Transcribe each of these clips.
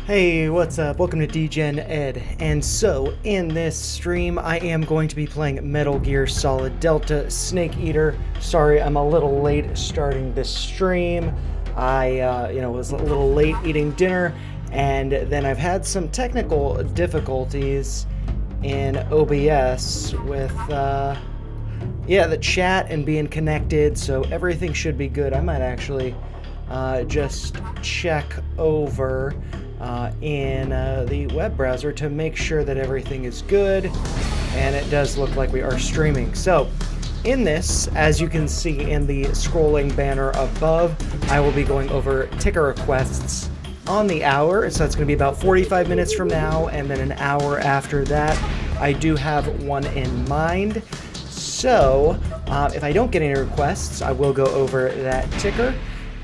Hey, what's up? Welcome to DGen Ed. And so, in this stream, I am going to be playing Metal Gear Solid Delta Snake Eater. Sorry, I'm a little late starting this stream. I, was a little late eating dinner, and then I've had some technical difficulties in OBS with, the chat and being connected, so everything should be good. I might actually just check over in the web browser to make sure that everything is good, and it does look like we are streaming. So in this, as you can see in the scrolling banner above, I will be going over ticker requests on the hour. So that's going to be about 45 minutes from now, and then an hour after that. I do have one in mind. So if I don't get any requests, I will go over that ticker,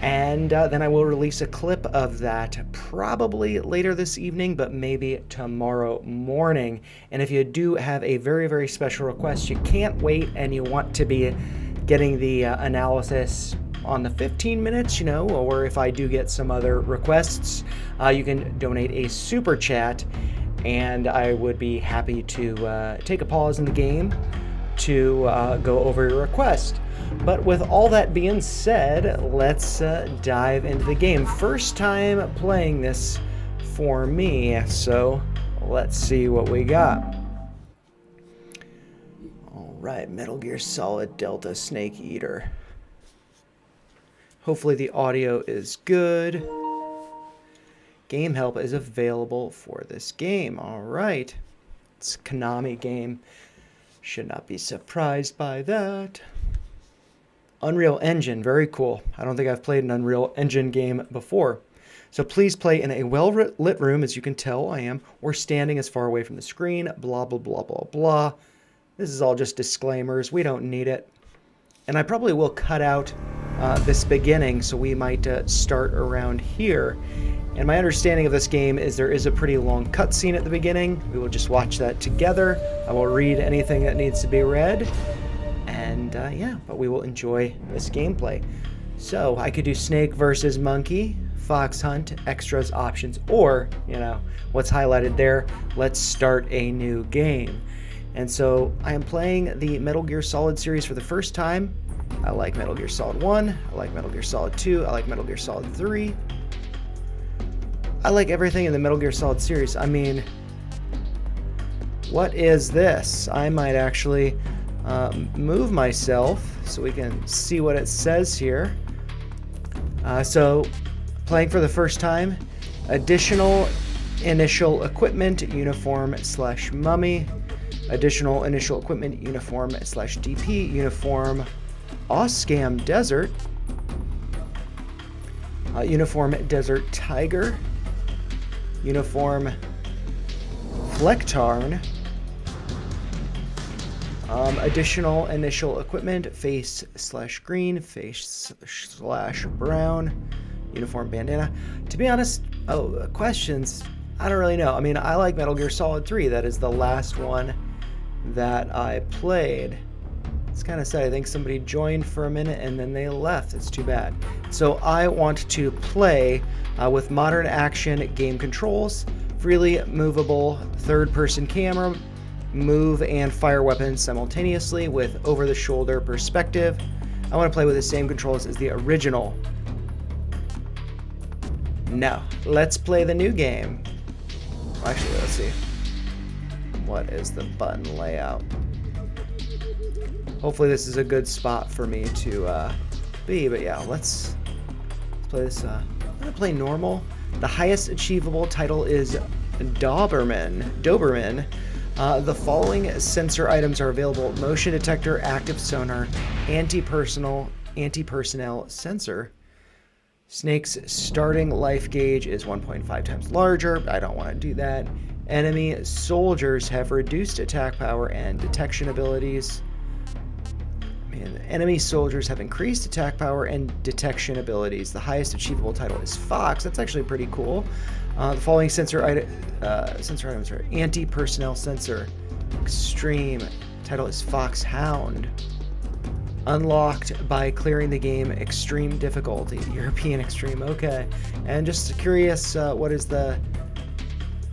and then I will release a clip of that probably later this evening, but maybe tomorrow morning. And if you do have a very, very special request, you can't wait, and you want to be getting the analysis on the 15 minutes, or if I do get some other requests, you can donate a super chat, and I would be happy to take a pause in the game to go over your request. But with all that being said, let's dive into the game. First time playing this for me, so let's see what we got. All right, Metal Gear Solid Delta Snake Eater. Hopefully the audio is good. Game help is available for this game. All right, it's a Konami game. Should not be surprised by that. Unreal Engine, very cool. I don't think I've played an Unreal Engine game before. So please play in a well-lit room, as you can tell I am, or standing as far away from the screen, blah, blah, blah, blah, blah. This is all just disclaimers. We don't need it. And I probably will cut out this beginning, so we might start around here. And my understanding of this game is there is a pretty long cutscene at the beginning. We will just watch that together. I will read anything that needs to be read. And but we will enjoy this gameplay. So I could do Snake versus Monkey, Fox Hunt, extras, options, or, what's highlighted there, let's start a new game. And so I am playing the Metal Gear Solid series for the first time. I like Metal Gear Solid 1, I like Metal Gear Solid 2, I like Metal Gear Solid 3. I like everything in the Metal Gear Solid series. I mean, what is this? I might actually move myself so we can see what it says here. So, playing for the first time, additional initial equipment uniform / mummy, additional initial equipment uniform / DP uniform, Oscam Desert, uniform Desert Tiger, uniform Flecktarn, additional initial equipment, face / green, face / brown, uniform bandana. To be honest, questions, I don't really know. I mean, I like Metal Gear Solid 3. That is the last one that I played. It's kind of sad. I think somebody joined for a minute and then they left. It's too bad. So I want to play with modern action game controls, freely movable third-person camera, move and fire weapons simultaneously with over-the-shoulder perspective. I want to play with the same controls as the original. No, let's play the new game. Actually, let's see. What is the button layout? Hopefully this is a good spot for me to be, but yeah, let's play this. I'm gonna play normal. The highest achievable title is Doberman. The following sensor items are available: motion detector, active sonar, anti-personnel sensor. Snake's starting life gauge is 1.5 times larger. I don't want to do that. Enemy soldiers have reduced attack power and detection abilities. Enemy soldiers have increased attack power and detection abilities. The highest achievable title is Fox. That's actually pretty cool. The following sensor items are anti-personnel sensor, extreme. Title is Fox Hound. Unlocked by clearing the game extreme difficulty. European extreme, okay. And just curious, what is the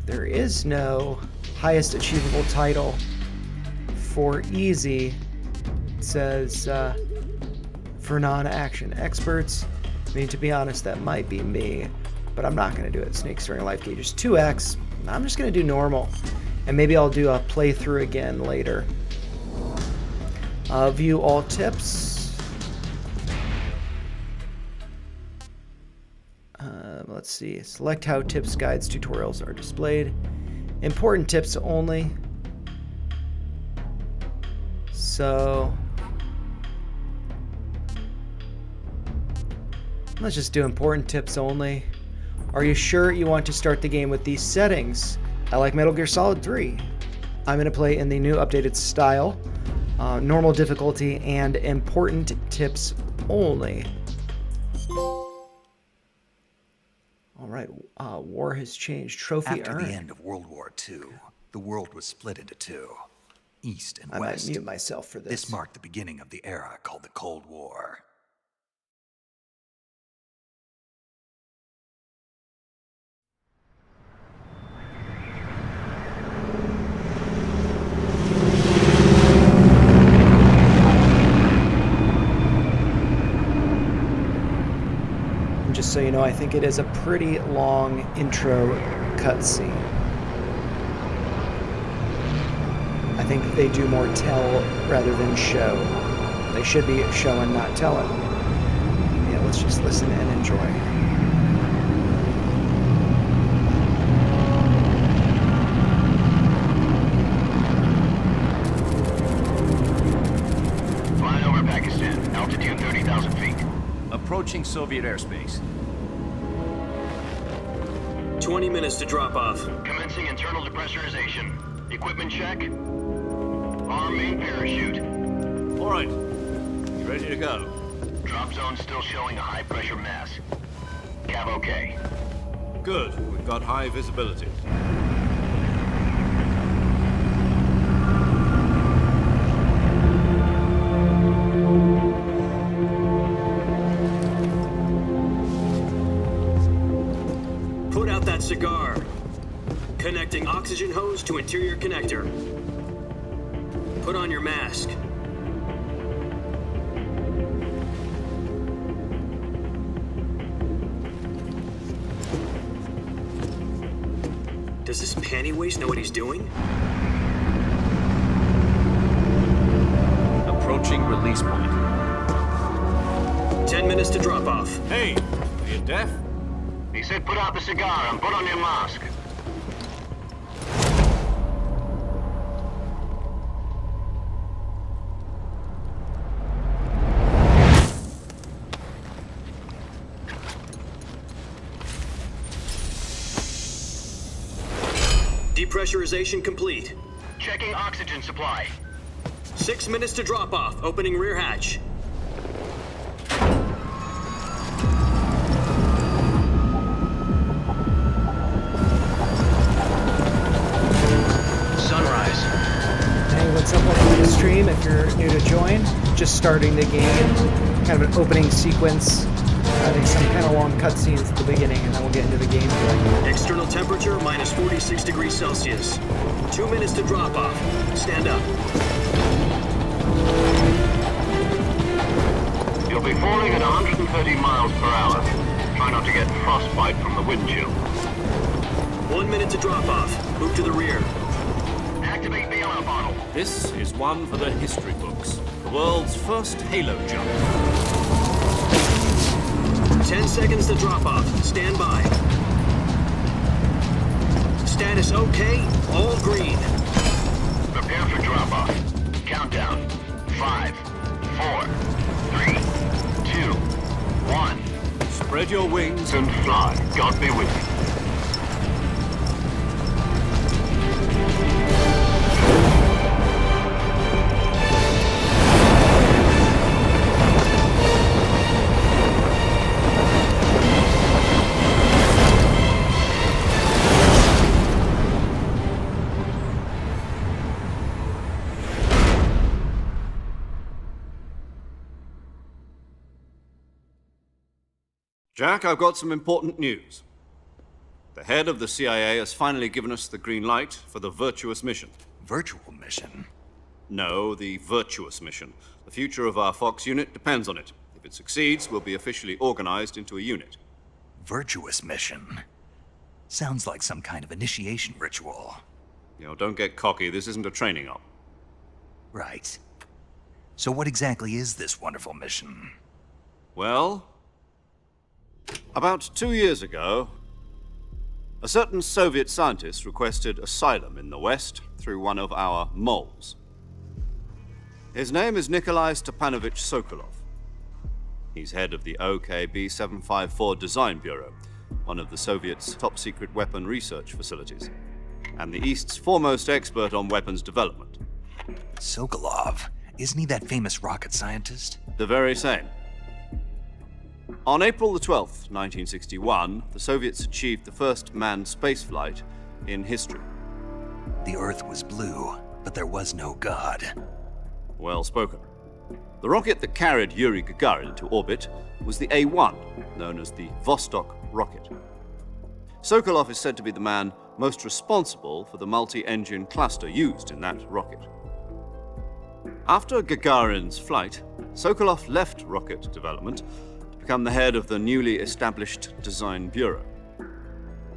there is no highest achievable title for easy. It says for non-action experts. I mean, to be honest, that might be me, but I'm not going to do it. Snake Stirring Life Gauges 2x. I'm just going to do normal, and maybe I'll do a playthrough again later. View all tips. Let's see. Select how tips, guides, tutorials are displayed. Important tips only. So let's just do important tips only. Are you sure you want to start the game with these settings? I like Metal Gear Solid 3. I'm going to play in the new updated style, normal difficulty, and important tips only. Alright, war has changed. Trophy After earned. the end of World War II, the world was split into two, East and I West. might mute myself for this. This marked the beginning of the era called the Cold War. Just so you know, I think it is a pretty long intro cutscene. I think they do more tell rather than show. They should be showing, not telling. Yeah, let's just listen and enjoy. Flying over Pakistan, altitude 30,000 feet. Approaching Soviet airspace. 20 minutes to drop off. Commencing internal depressurization. Equipment check. Arm main parachute. All right. You ready to go? Drop zone still showing a high pressure mass. Cav okay. Good. We've got high visibility. Put out that cigar. Connecting oxygen hose to interior connector. Put on your mask. Does this panty waste know what he's doing? Approaching release point. 10 minutes to drop off. Hey, are you deaf? He said put out the cigar and put on your mask. Depressurization complete. Checking oxygen supply. 6 minutes to drop off. Opening rear hatch. Sunrise. Hey, what's up? Welcome to the stream. If you're new to join, just starting the game, kind of an opening sequence. I think some kind of long cutscenes at the beginning, and then we'll get into the gameplay. External temperature minus 46 degrees Celsius. 2 minutes to drop off. Stand up. You'll be falling at 130 miles per hour. Try not to get frostbite from the wind chill. 1 minute to drop off. Move to the rear. Activate the yellow bottle. This is one for the history books. The world's first halo jump. 10 seconds to drop off. Stand by. Status okay. All green. Prepare for drop off. Countdown. 5, 4, 3, 2, 1. Spread your wings. And fly. God be with you. Jack, I've got some important news. The head of the CIA has finally given us the green light for the virtuous mission. Virtual mission? No, the virtuous mission. The future of our Fox unit depends on it. If it succeeds, we'll be officially organized into a unit. Virtuous mission? Sounds like some kind of initiation ritual. You know, don't get cocky. This isn't a training op. Right. So what exactly is this wonderful mission? Well, about 2 years ago, a certain Soviet scientist requested asylum in the West through one of our moles. His name is Nikolai Stepanovich Sokolov. He's head of the OKB 754 Design Bureau, one of the Soviets' top-secret weapon research facilities, and the East's foremost expert on weapons development. Sokolov? Isn't he that famous rocket scientist? The very same. On April the 12th, 1961, the Soviets achieved the first manned spaceflight in history. The Earth was blue, but there was no God. Well spoken. The rocket that carried Yuri Gagarin into orbit was the A-1, known as the Vostok rocket. Sokolov is said to be the man most responsible for the multi-engine cluster used in that rocket. After Gagarin's flight, Sokolov left rocket development to become the head of the newly established Design Bureau.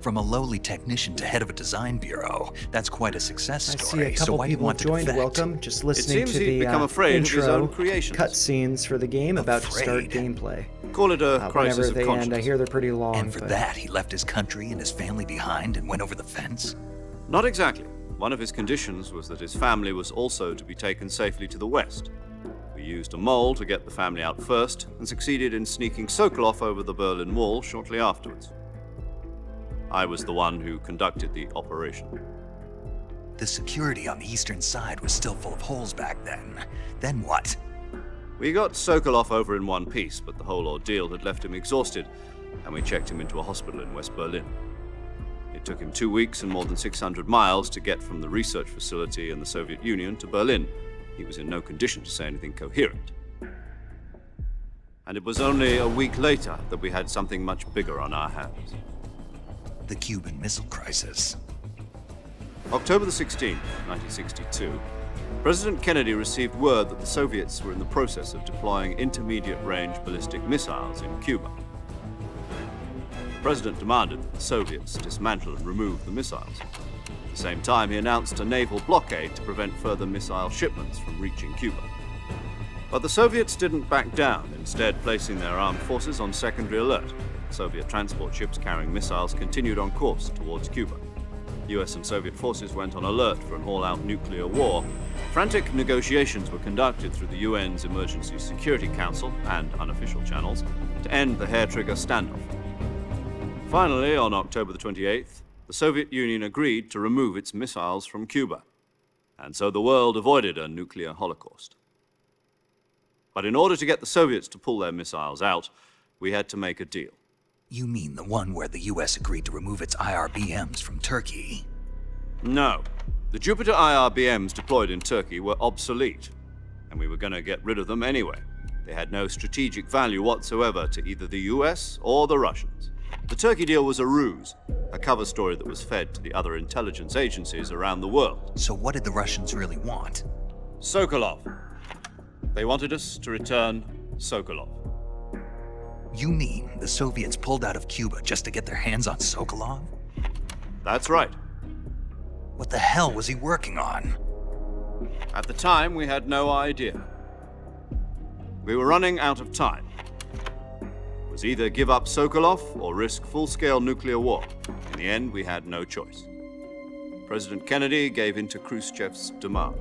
From a lowly technician to head of a design bureau, that's quite a success I story. see a couple so why do you people want to joined. defect? Welcome. Just listening seems to he'd the become afraid of his own intro creations. cutscenes for the game about to start Afraid? gameplay. Call it a Whenever crisis of they conscience. end, I hear they're pretty long. And for but that, he left his country and his family behind and went over the fence? Not exactly. One of his conditions was that his family was also to be taken safely to the West. We used a mole to get the family out first and succeeded in sneaking Sokolov over the Berlin Wall shortly afterwards. I was the one who conducted the operation. The security on the eastern side was still full of holes back then. Then what? We got Sokolov over in one piece, but the whole ordeal had left him exhausted, and we checked him into a hospital in West Berlin. It took him 2 weeks and more than 600 miles to get from the research facility in the Soviet Union to Berlin. He was in no condition to say anything coherent. And it was only a week later that we had something much bigger on our hands. The Cuban Missile Crisis. October the 16th, 1962, President Kennedy received word that the Soviets were in the process of deploying intermediate-range ballistic missiles in Cuba. The President demanded that the Soviets dismantle and remove the missiles. At the same time, he announced a naval blockade to prevent further missile shipments from reaching Cuba. But the Soviets didn't back down, instead placing their armed forces on secondary alert. Soviet transport ships carrying missiles continued on course towards Cuba. US and Soviet forces went on alert for an all-out nuclear war. Frantic negotiations were conducted through the UN's Emergency Security Council and unofficial channels to end the hair-trigger standoff. Finally, on October the 28th, the Soviet Union agreed to remove its missiles from Cuba, and so the world avoided a nuclear holocaust. But in order to get the Soviets to pull their missiles out, we had to make a deal. You mean the one where the US agreed to remove its IRBMs from Turkey? No. The Jupiter IRBMs deployed in Turkey were obsolete, and we were going to get rid of them anyway. They had no strategic value whatsoever to either the US or the Russians. The Turkey deal was a ruse, a cover story that was fed to the other intelligence agencies around the world. So what did the Russians really want? Sokolov. They wanted us to return Sokolov. You mean the Soviets pulled out of Cuba just to get their hands on Sokolov? That's right. What the hell was he working on? At the time, we had no idea. We were running out of time. It was either give up Sokolov or risk full-scale nuclear war. In the end, we had no choice. President Kennedy gave in to Khrushchev's demand.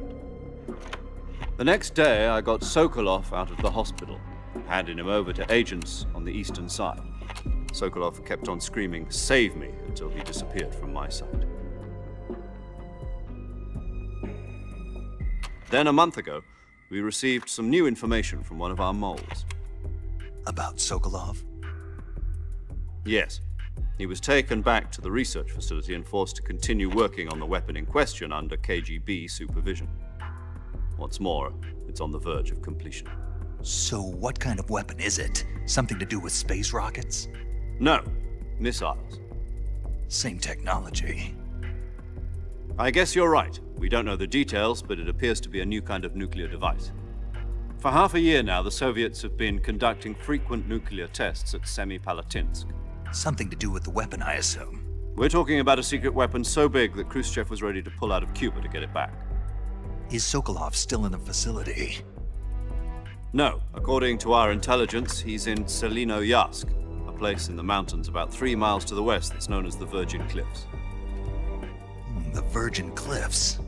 The next day, I got Sokolov out of the hospital, handing him over to agents on the eastern side. Sokolov kept on screaming, "Save me," until he disappeared from my sight. Then, a month ago, we received some new information from one of our moles. About Sokolov? Yes. He was taken back to the research facility and forced to continue working on the weapon in question under KGB supervision. What's more, it's on the verge of completion. So what kind of weapon is it? Something to do with space rockets? No, missiles. Same technology. I guess you're right. We don't know the details, but it appears to be a new kind of nuclear device. For half a year now, the Soviets have been conducting frequent nuclear tests at Semipalatinsk. Something to do with the weapon, I assume. We're talking about a secret weapon so big that Khrushchev was ready to pull out of Cuba to get it back. Is Sokolov still in the facility? No. According to our intelligence, he's in Selino-Yarsk, a place in the mountains about 3 miles to the west that's known as the Virgin Cliffs. The Virgin Cliffs.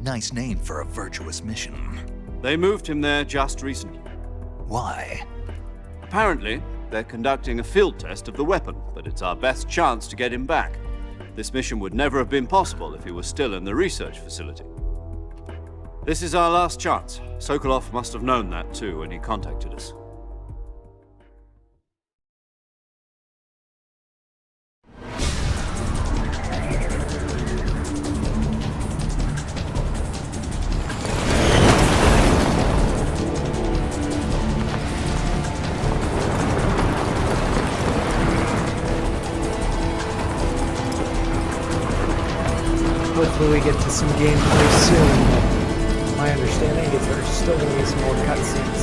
Nice name for a virtuous mission. They moved him there just recently. Why? Apparently, they're conducting a field test of the weapon, but it's our best chance to get him back. This mission would never have been possible if he was still in the research facility. This is our last chance. Sokolov must have known that too when he contacted us. Hopefully we get to some gameplay soon. My understanding is there's still going to be some more cutscenes.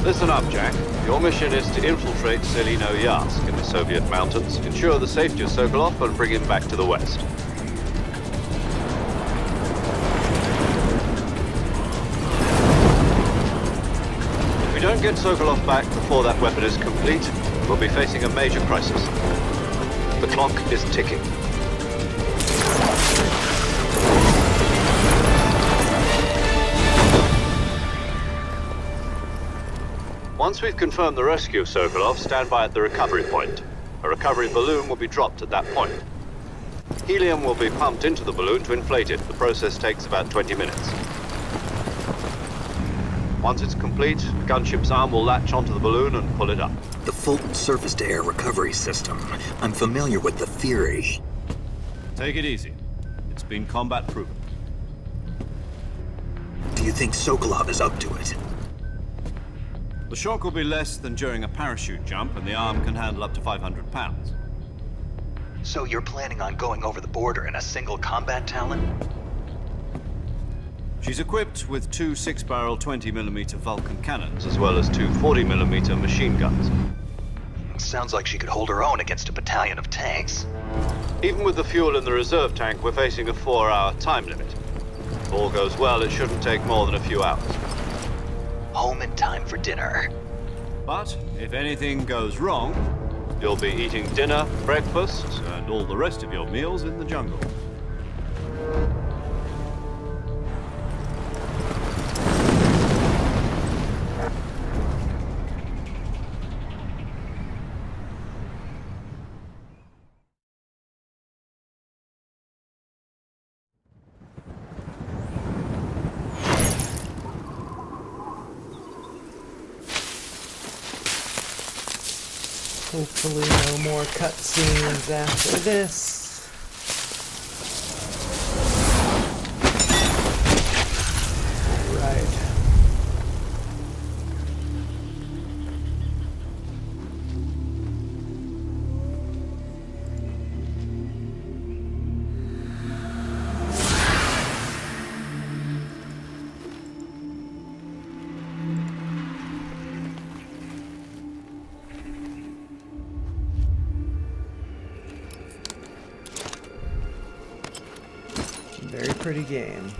Listen up, Jack. Your mission is to infiltrate Selino-Yarsk in the Soviet mountains, ensure the safety of Sokolov, and bring him back to the west. If we don't get Sokolov back before that weapon is complete, we'll be facing a major crisis. The clock is ticking. Once we've confirmed the rescue of Sokolov, stand by at the recovery point. A recovery balloon will be dropped at that point. Helium will be pumped into the balloon to inflate it. The process takes about 20 minutes. Once it's complete, the gunship's arm will latch onto the balloon and pull it up. The Fulton surface-to-air recovery system. I'm familiar with the theory. Take it easy. It's been combat proven. Do you think Sokolov is up to it? The shock will be less than during a parachute jump, and the arm can handle up to 500 pounds. So you're planning on going over the border in a single combat Talon? She's equipped with 2 6-barrel 20mm Vulcan cannons, as well as 2 40mm machine guns. Sounds like she could hold her own against a battalion of tanks. Even with the fuel in the reserve tank, we're facing a 4-hour time limit. If all goes well, it shouldn't take more than a few hours. Home in time for dinner. But if anything goes wrong, you'll be eating dinner, breakfast, and all the rest of your meals in the jungle. Hopefully no more cutscenes after this. Right. Very pretty game.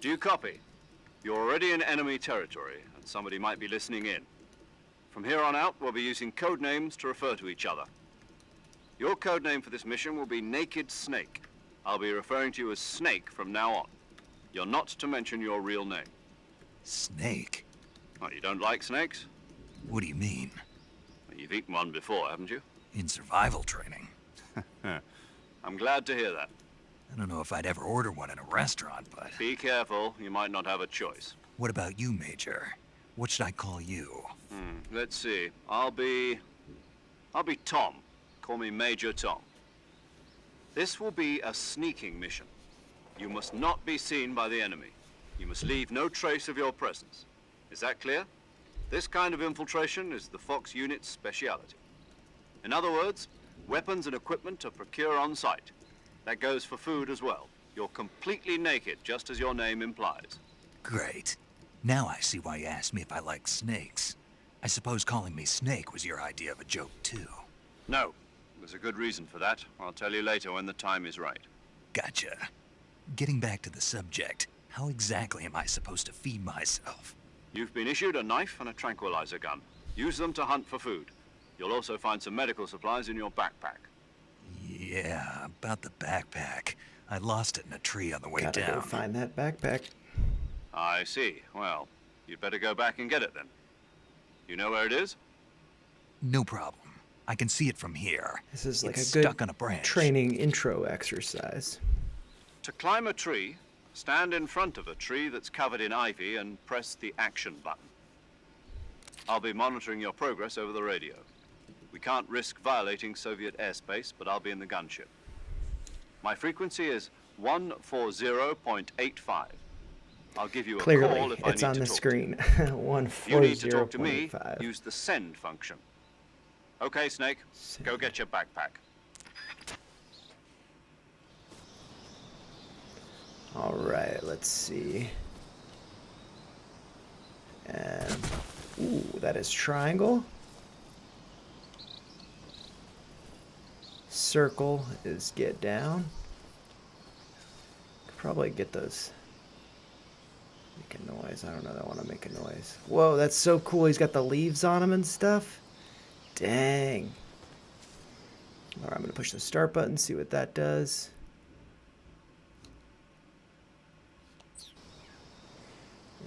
Do you copy? You're already in enemy territory, and somebody might be listening in. From here on out, we'll be using code names to refer to each other. Your code name for this mission will be Naked Snake. I'll be referring to you as Snake from now on. You're not to mention your real name. Snake? Oh, you don't like snakes? What do you mean? Well, you've eaten one before, haven't you? In survival training? I'm glad to hear that. I don't know if I'd ever order one in a restaurant, but... Be careful, you might not have a choice. What about you, Major? What should I call you? Let's see. I'll be Tom. Call me Major Tom. This will be a sneaking mission. You must not be seen by the enemy. You must leave no trace of your presence. Is that clear? This kind of infiltration is the Fox unit's speciality. In other words, weapons and equipment are procured on site. That goes for food as well. You're completely naked, just as your name implies. Great. Now I see why you asked me if I like snakes. I suppose calling me Snake was your idea of a joke, too. No, there's a good reason for that. I'll tell you later when the time is right. Gotcha. Getting back to the subject, how exactly am I supposed to feed myself? You've been issued a knife and a tranquilizer gun. Use them to hunt for food. You'll also find some medical supplies in your backpack. Yeah, about the backpack. I lost it in a tree on the way Gotta down. go find that backpack. I see. Well, you'd better go back and get it then. You know where it is? No problem. I can see it from here. This is like It's a good stuck on a branch. training intro exercise. To climb a tree, stand in front of a tree that's covered in ivy and press the action button. I'll be monitoring your progress over the radio. We can't risk violating Soviet airspace, but I'll be in the gunship. My frequency is 140.85. I'll give you a call Clearly, if I it's need on to the talk screen. If you need to talk to me, 140.5. use the send function. Okay, Snake, go get your backpack. All right, let's see. And ooh, that is triangle. Circle is get down. Could probably get those. Make a noise. I don't know that I want to make a noise. Whoa, that's so cool. He's got the leaves on him and stuff. Dang. All right, I'm going to push the start button, see what that does.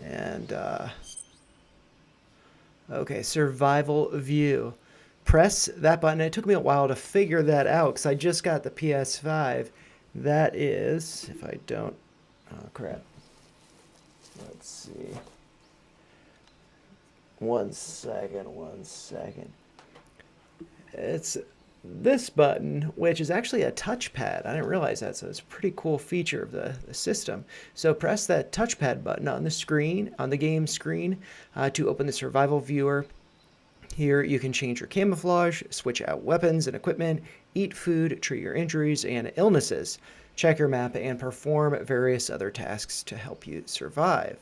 And, okay, survival view. Press that button. It took me a while to figure that out because I just got the PS5. That is, if I don't, oh crap. Let's see. One second. It's this button, which is actually a touchpad. I didn't realize that, so it's a pretty cool feature of the system. So press that touchpad button on the screen, on the game screen, to open the survival viewer. Here you can change your camouflage, switch out weapons and equipment, eat food, treat your injuries and illnesses, check your map, and perform various other tasks to help you survive.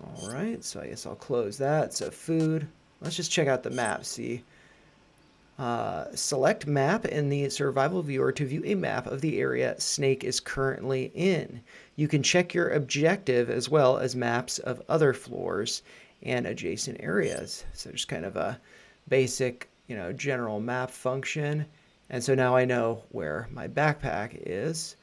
All right, so I guess I'll close that. So food. Let's just check out the map, see. Select map in the survival viewer to view a map of the area Snake is currently in. You can check your objective as well as maps of other floors and adjacent areas. So just kind of a basic, general map function. And so now I know where my backpack is.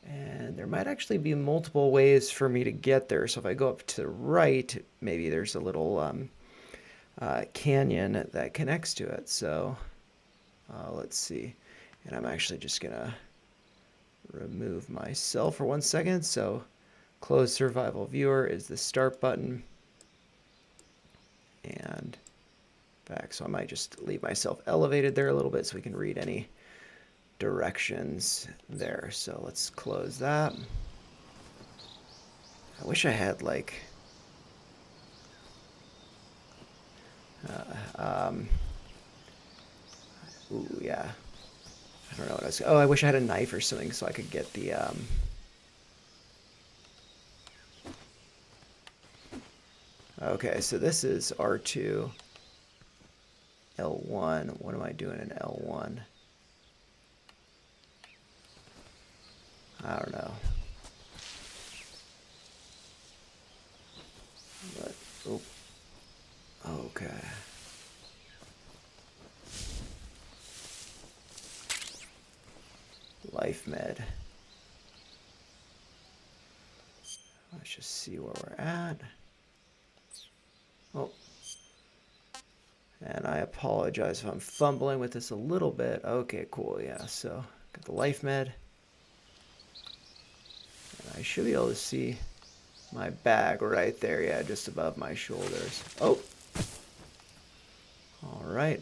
And there might actually be multiple ways for me to get there. So if I go up to the right, maybe there's a little canyon that connects to it. So let's see. And I'm actually just going to remove myself for 1 second. So close survival viewer is the start button. And back. So I might just leave myself elevated there a little bit so we can read any directions there. So let's close that. I wish I had like ooh, yeah. I don't know what I was. Oh, I wish I had a knife or something so I could get the Okay, so this is R2, L1. What am I doing in L1? I don't know. But, oh, okay. Life med. let's just see where we're at. Oh. And I apologize if I'm fumbling with this a little bit. Okay, cool, yeah. So, got the life med. And I should be able to see my bag right there, yeah, just above my shoulders. Oh! Alright.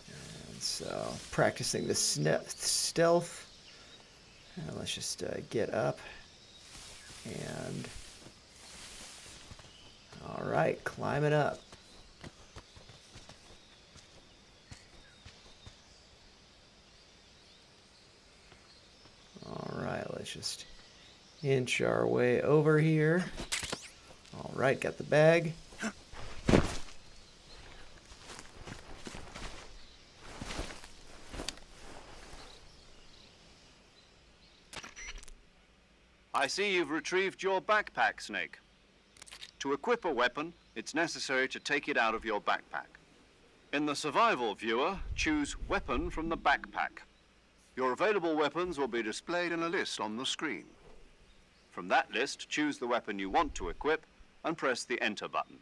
And so, practicing the stealth. And let's just get up. And... Alright, climbing up. Alright, let's just inch our way over here. Alright, got the bag. I see you've retrieved your backpack, Snake. To equip a weapon, it's necessary to take it out of your backpack. In the survival viewer, choose Weapon from the backpack. Your available weapons will be displayed in a list on the screen. From that list, choose the weapon you want to equip and press the Enter button.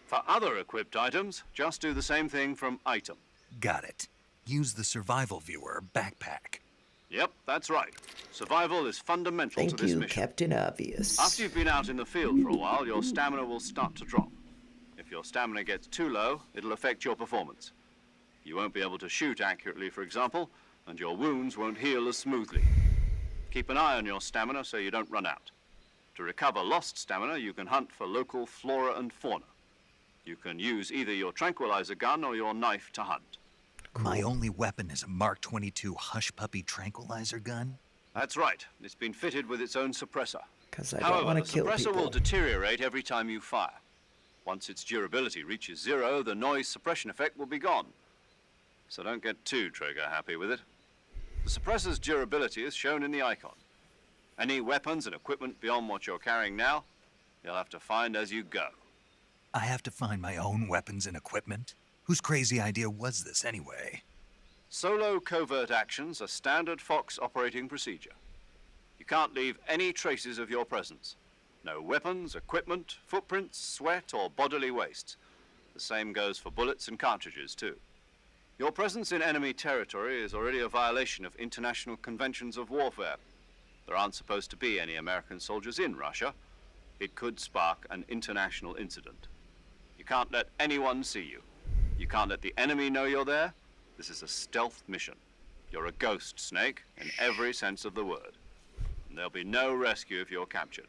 For other equipped items, just do the same thing from Item. Got it. Use the survival viewer backpack. Yep, that's right. Survival is fundamental to Thank this you, mission. Captain Obvious. After you've been out in the field for a while, your stamina will start to drop. If your stamina gets too low, it'll affect your performance. You won't be able to shoot accurately, for example, and your wounds won't heal as smoothly. Keep an eye on your stamina so you don't run out. To recover lost stamina, you can hunt for local flora and fauna. You can use either your tranquilizer gun or your knife to hunt. My only weapon is a Mark 22 Hush Puppy tranquilizer gun? That's right. It's been fitted with its own suppressor. Because I don't However, want the to kill suppressor people. will deteriorate every time you fire. Once its durability reaches 0, the noise suppression effect will be gone. So don't get too trigger happy with it. The suppressor's durability is shown in the icon. Any weapons and equipment beyond what you're carrying now, you'll have to find as you go. I have to find my own weapons and equipment? Whose crazy idea was this anyway? Solo covert actions are standard Fox operating procedure. You can't leave any traces of your presence. No weapons, equipment, footprints, sweat, or bodily waste. The same goes for bullets and cartridges, too. Your presence in enemy territory is already a violation of international conventions of warfare. There aren't supposed to be any American soldiers in Russia. It could spark an international incident. You can't let anyone see you. You can't let the enemy know you're there. This is a stealth mission. You're a ghost, Snake, in every sense of the word. And there'll be no rescue if you're captured.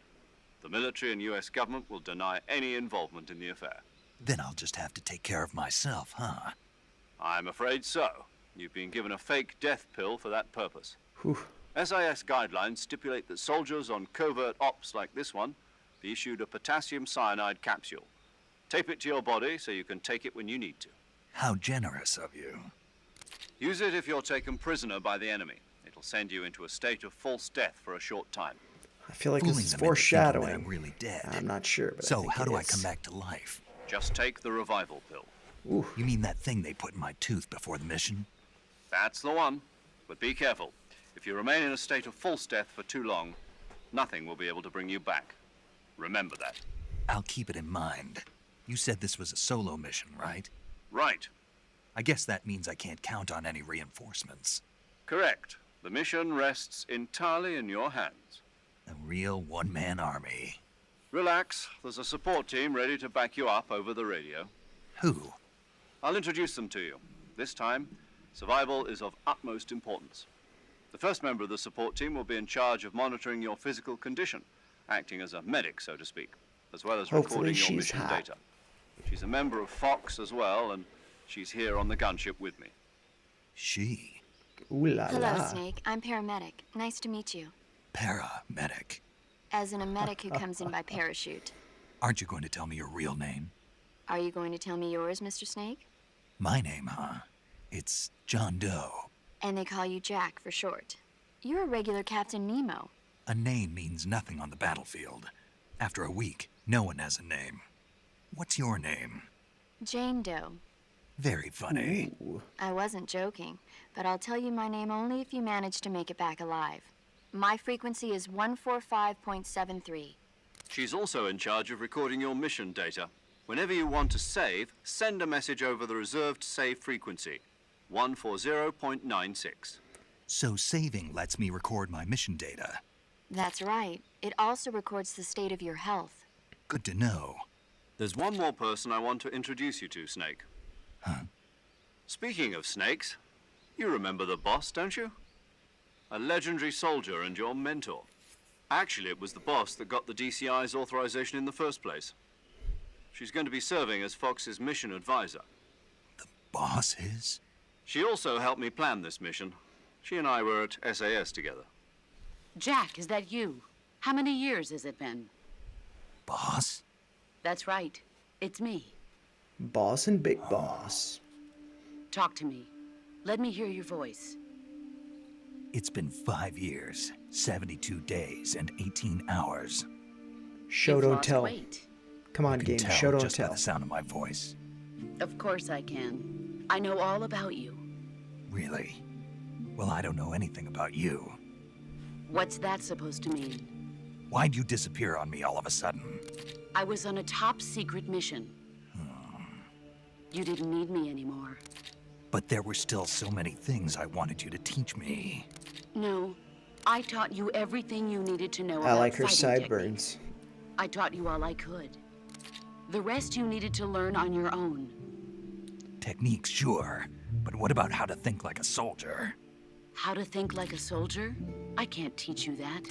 The military and US government will deny any involvement in the affair. Then I'll just have to take care of myself, huh? I'm afraid so. You've been given a fake death pill for that purpose. Whew. SIS guidelines stipulate that soldiers on covert ops like this one be issued a potassium cyanide capsule. Tape it to your body so you can take it when you need to. How generous of you. Use it if you're taken prisoner by the enemy. It'll send you into a state of false death for a short time. I feel like Fooling this is them into thinking that foreshadowing. I'm really dead. I'm not sure, but I So think how it do I is. come back to life? Just take the revival pill. Ooh. You mean that thing they put in my tooth before the mission? That's the one. But be careful. If you remain in a state of false death for too long, nothing will be able to bring you back. Remember that. I'll keep it in mind. You said this was a solo mission, right? Right. I guess that means I can't count on any reinforcements. Correct. The mission rests entirely in your hands. A real one-man army. Relax. There's a support team ready to back you up over the radio. Who? I'll introduce them to you. This time, survival is of utmost importance. The first member of the support team will be in charge of monitoring your physical condition, acting as a medic, so to speak, as well as Hopefully recording your she's mission hot. data. She's a member of Fox as well, and she's here on the gunship with me. She. Ooh la Hello, la. Snake. I'm paramedic. Nice to meet you. Paramedic. As in a medic who comes in by parachute. Aren't you going to tell me your real name? Are you going to tell me yours, Mr. Snake? My name, huh? It's John Doe. And they call you Jack for short. You're a regular Captain Nemo. A name means nothing on the battlefield. After a week, no one has a name. What's your name? Jane Doe. Very funny. Ooh. I wasn't joking, but I'll tell you my name only if you manage to make it back alive. My frequency is 145.73. She's also in charge of recording your mission data. Whenever you want to save, send a message over the reserved save frequency, 140.96. So saving lets me record my mission data. That's right. It also records the state of your health. Good to know. There's one more person I want to introduce you to, Snake. Huh? Speaking of snakes, you remember the boss, don't you? A legendary soldier and your mentor. Actually, it was the boss that got the DCI's authorization in the first place. She's going to be serving as Fox's mission advisor. The boss is? She also helped me plan this mission. She and I were at SAS together. Jack, is that you? How many years has it been? Boss? That's right. It's me. Boss and Big Boss. Talk to me. Let me hear your voice. It's been 5 years, 72 days, and 18 hours. Show You've don't lost tell. weight. Come on, You game. can Show tell don't just by tell. the sound of my voice. Of course I can. I know all about you. Really? Well, I don't know anything about you. What's that supposed to mean? Why'd you disappear on me all of a sudden? I was on a top secret mission. You didn't need me anymore. But there were still so many things I wanted you to teach me. No, I taught you everything you needed to know I about like her fighting sideburns. technique. I taught you all I could. The rest you needed to learn on your own. Techniques, sure. But what about how to think like a soldier? How to think like a soldier? I can't teach you that.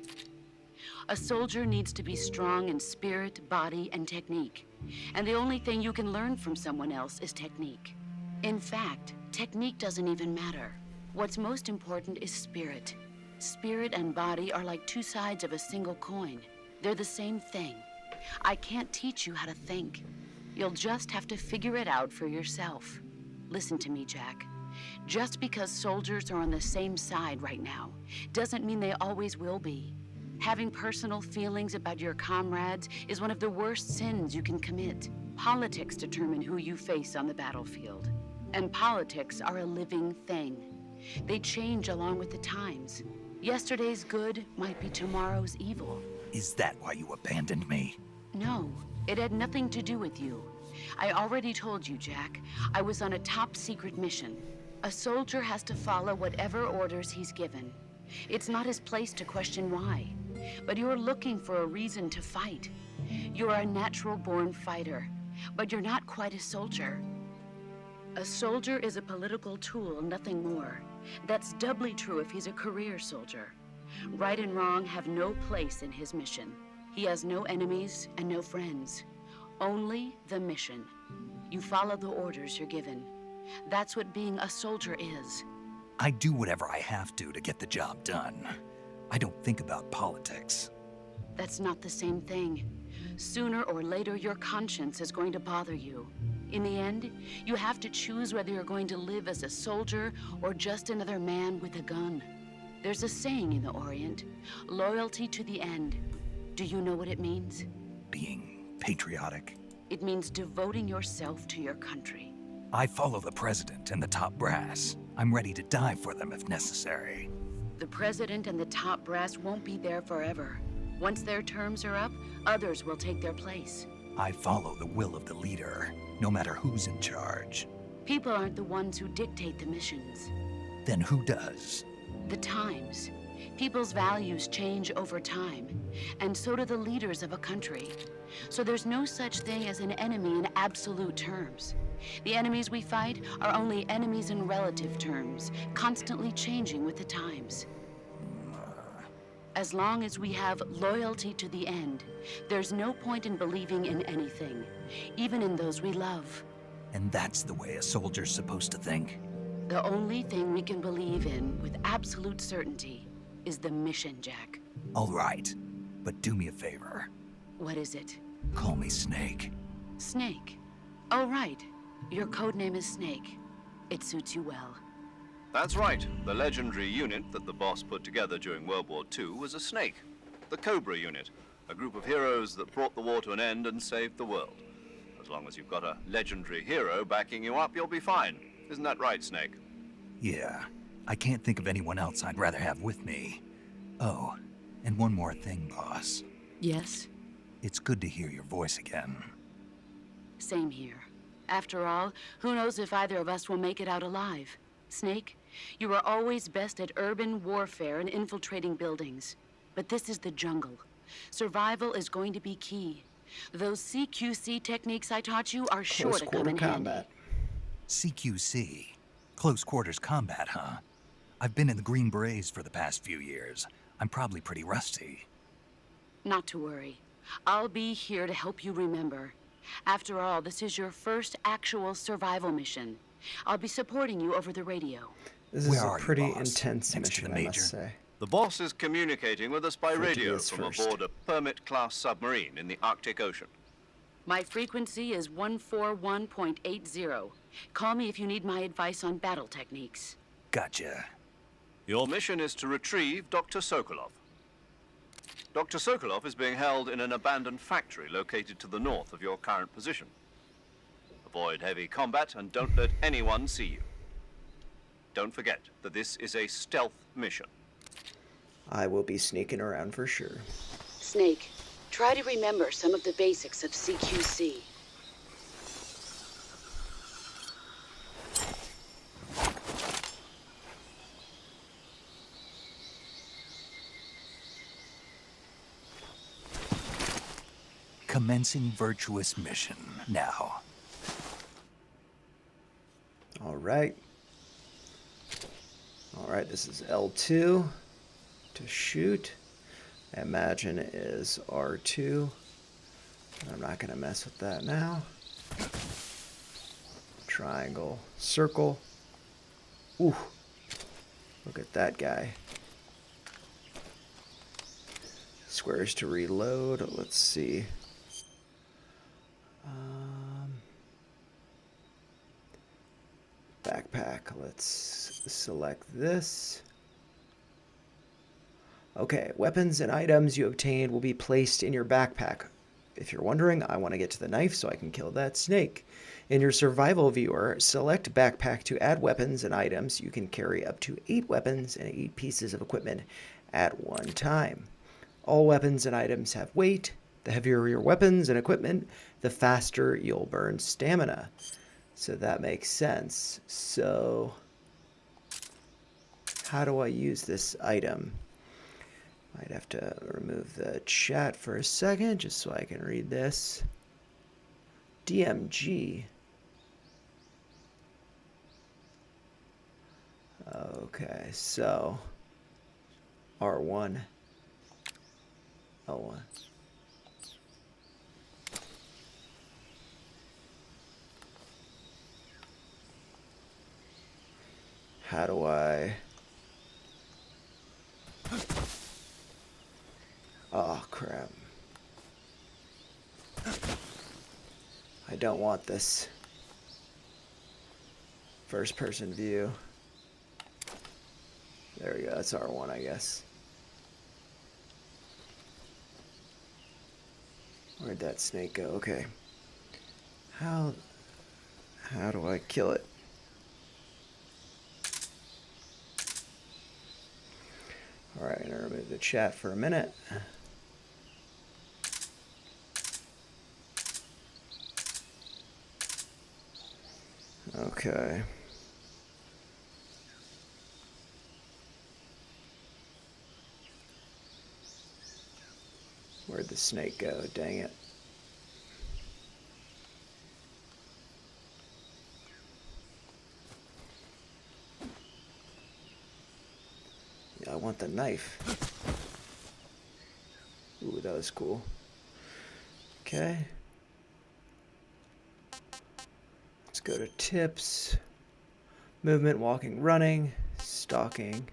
A soldier needs to be strong in spirit, body, and technique. And the only thing you can learn from someone else is technique. In fact, technique doesn't even matter. What's most important is spirit. Spirit and body are like two sides of a single coin. They're the same thing. I can't teach you how to think. You'll just have to figure it out for yourself. Listen to me, Jack. Just because soldiers are on the same side right now doesn't mean they always will be. Having personal feelings about your comrades is one of the worst sins you can commit. Politics determine who you face on the battlefield. And politics are a living thing. They change along with the times. Yesterday's good might be tomorrow's evil. Is that why you abandoned me? No, it had nothing to do with you. I already told you, Jack. I was on a top secret mission. A soldier has to follow whatever orders he's given. It's not his place to question why. But you're looking for a reason to fight. You're a natural-born fighter, but you're not quite a soldier. A soldier is a political tool, nothing more. That's doubly true if he's a career soldier. Right and wrong have no place in his mission. He has no enemies and no friends. Only the mission. You follow the orders you're given. That's what being a soldier is. I do whatever I have to get the job done. I don't think about politics. That's not the same thing. Sooner or later, your conscience is going to bother you. In the end, you have to choose whether you're going to live as a soldier or just another man with a gun. There's a saying in the Orient, loyalty to the end. Do you know what it means? Being patriotic. It means devoting yourself to your country. I follow the president and the top brass. I'm ready to die for them if necessary. The president and the top brass won't be there forever. Once their terms are up, others will take their place. I follow the will of the leader, no matter who's in charge. People aren't the ones who dictate the missions. Then who does? The times. People's values change over time, and so do the leaders of a country. So there's no such thing as an enemy in absolute terms. The enemies we fight are only enemies in relative terms, constantly changing with the times. As long as we have loyalty to the end, there's no point in believing in anything, even in those we love. And that's the way a soldier's supposed to think? The only thing we can believe in with absolute certainty is the mission, Jack. All right, but do me a favor. What is it? Call me Snake. Snake. Oh, right. Your code name is Snake. It suits you well. That's right. The legendary unit that the boss put together during World War II was a snake. The Cobra unit, a group of heroes that brought the war to an end and saved the world. As long as you've got a legendary hero backing you up, you'll be fine. Isn't that right, Snake? Yeah, I can't think of anyone else I'd rather have with me. Oh, and one more thing, boss. Yes? It's good to hear your voice again. Same here. After all, who knows if either of us will make it out alive? Snake, you are always best at urban warfare and infiltrating buildings. But this is the jungle. Survival is going to be key. Those CQC techniques I taught you are sure Close to come quarter in combat. handy. CQC. Close quarters combat, huh? I've been in the Green Berets for the past few years. I'm probably pretty rusty. Not to worry. I'll be here to help you remember. After all, this is your first actual survival mission. I'll be supporting you over the radio. This Where is a are you, pretty boss? intense Next to mission, the I major? must say. The boss is communicating with us by For radio DS from first. aboard a Permit-class submarine in the Arctic Ocean. My frequency is 141.80. Call me if you need my advice on battle techniques. Gotcha. Your mission is to retrieve Dr. Sokolov. Dr. Sokolov is being held in an abandoned factory located to the north of your current position. Avoid heavy combat and don't let anyone see you. Don't forget that this is a stealth mission. I will be sneaking around for sure. Snake, try to remember some of the basics of CQC. Commencing virtuous mission now. All right. All right, this is L2 to shoot. I imagine is R2. I'm not going to mess with that now. Triangle, circle. Ooh, look at that guy. Squares to reload. Let's see. Backpack. Let's select this. Okay, weapons and items you obtained will be placed in your backpack. If you're wondering, I want to get to the knife so I can kill that snake. In your survival viewer, select backpack to add weapons and items. You can carry up to 8 weapons and 8 pieces of equipment at one time. All weapons and items have weight. The heavier your weapons and equipment, the faster you'll burn stamina. So that makes sense. So how do I use this item? Might have to remove the chat for a second just so I can read this. DMG. Okay, so R1, L1. How do I... Oh, crap. I don't want this. First person view. There we go, that's R1, I guess. Where'd that snake go? Okay. How do I kill it? Alright, I'm gonna remove the chat for a minute. Okay. Where'd the snake go? Dang it. Yeah, I want the knife. Ooh, that was cool. Okay. Let's go to tips. Movement, walking, running, stalking.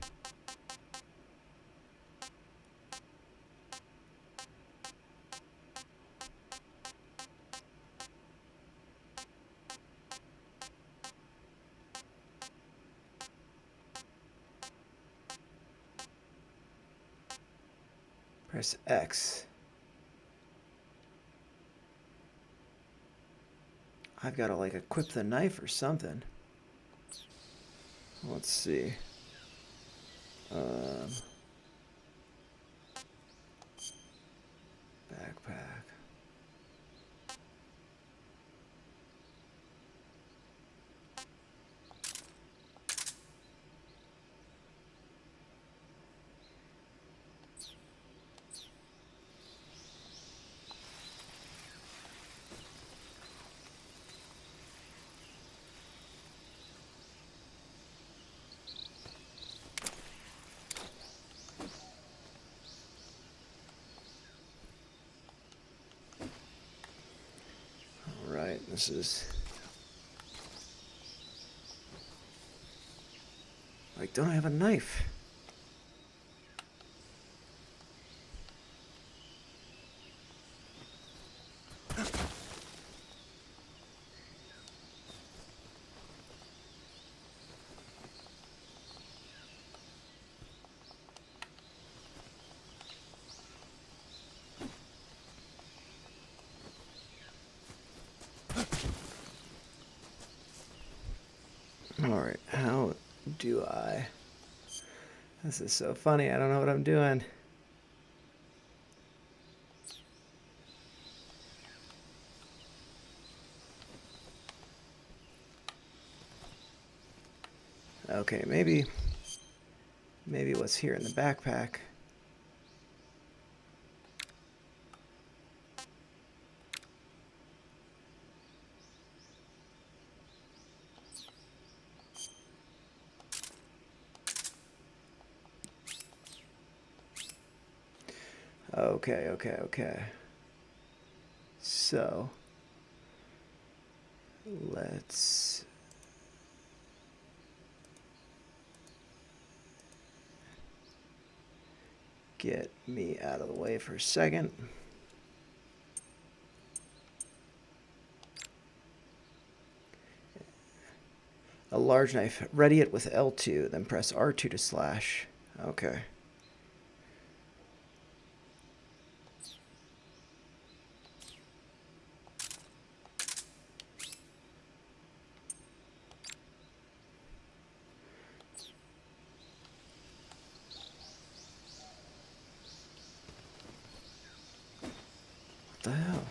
Press X. I've got to like equip the knife or something. Let's see. This is... Like, don't I have a knife? Alright, how do I... This is so funny, I don't know what I'm doing. Okay, maybe what's here in the backpack. Okay. So, let's... get me out of the way for a second. A large knife. Ready it with L2, then press R2 to slash. Okay. What the hell?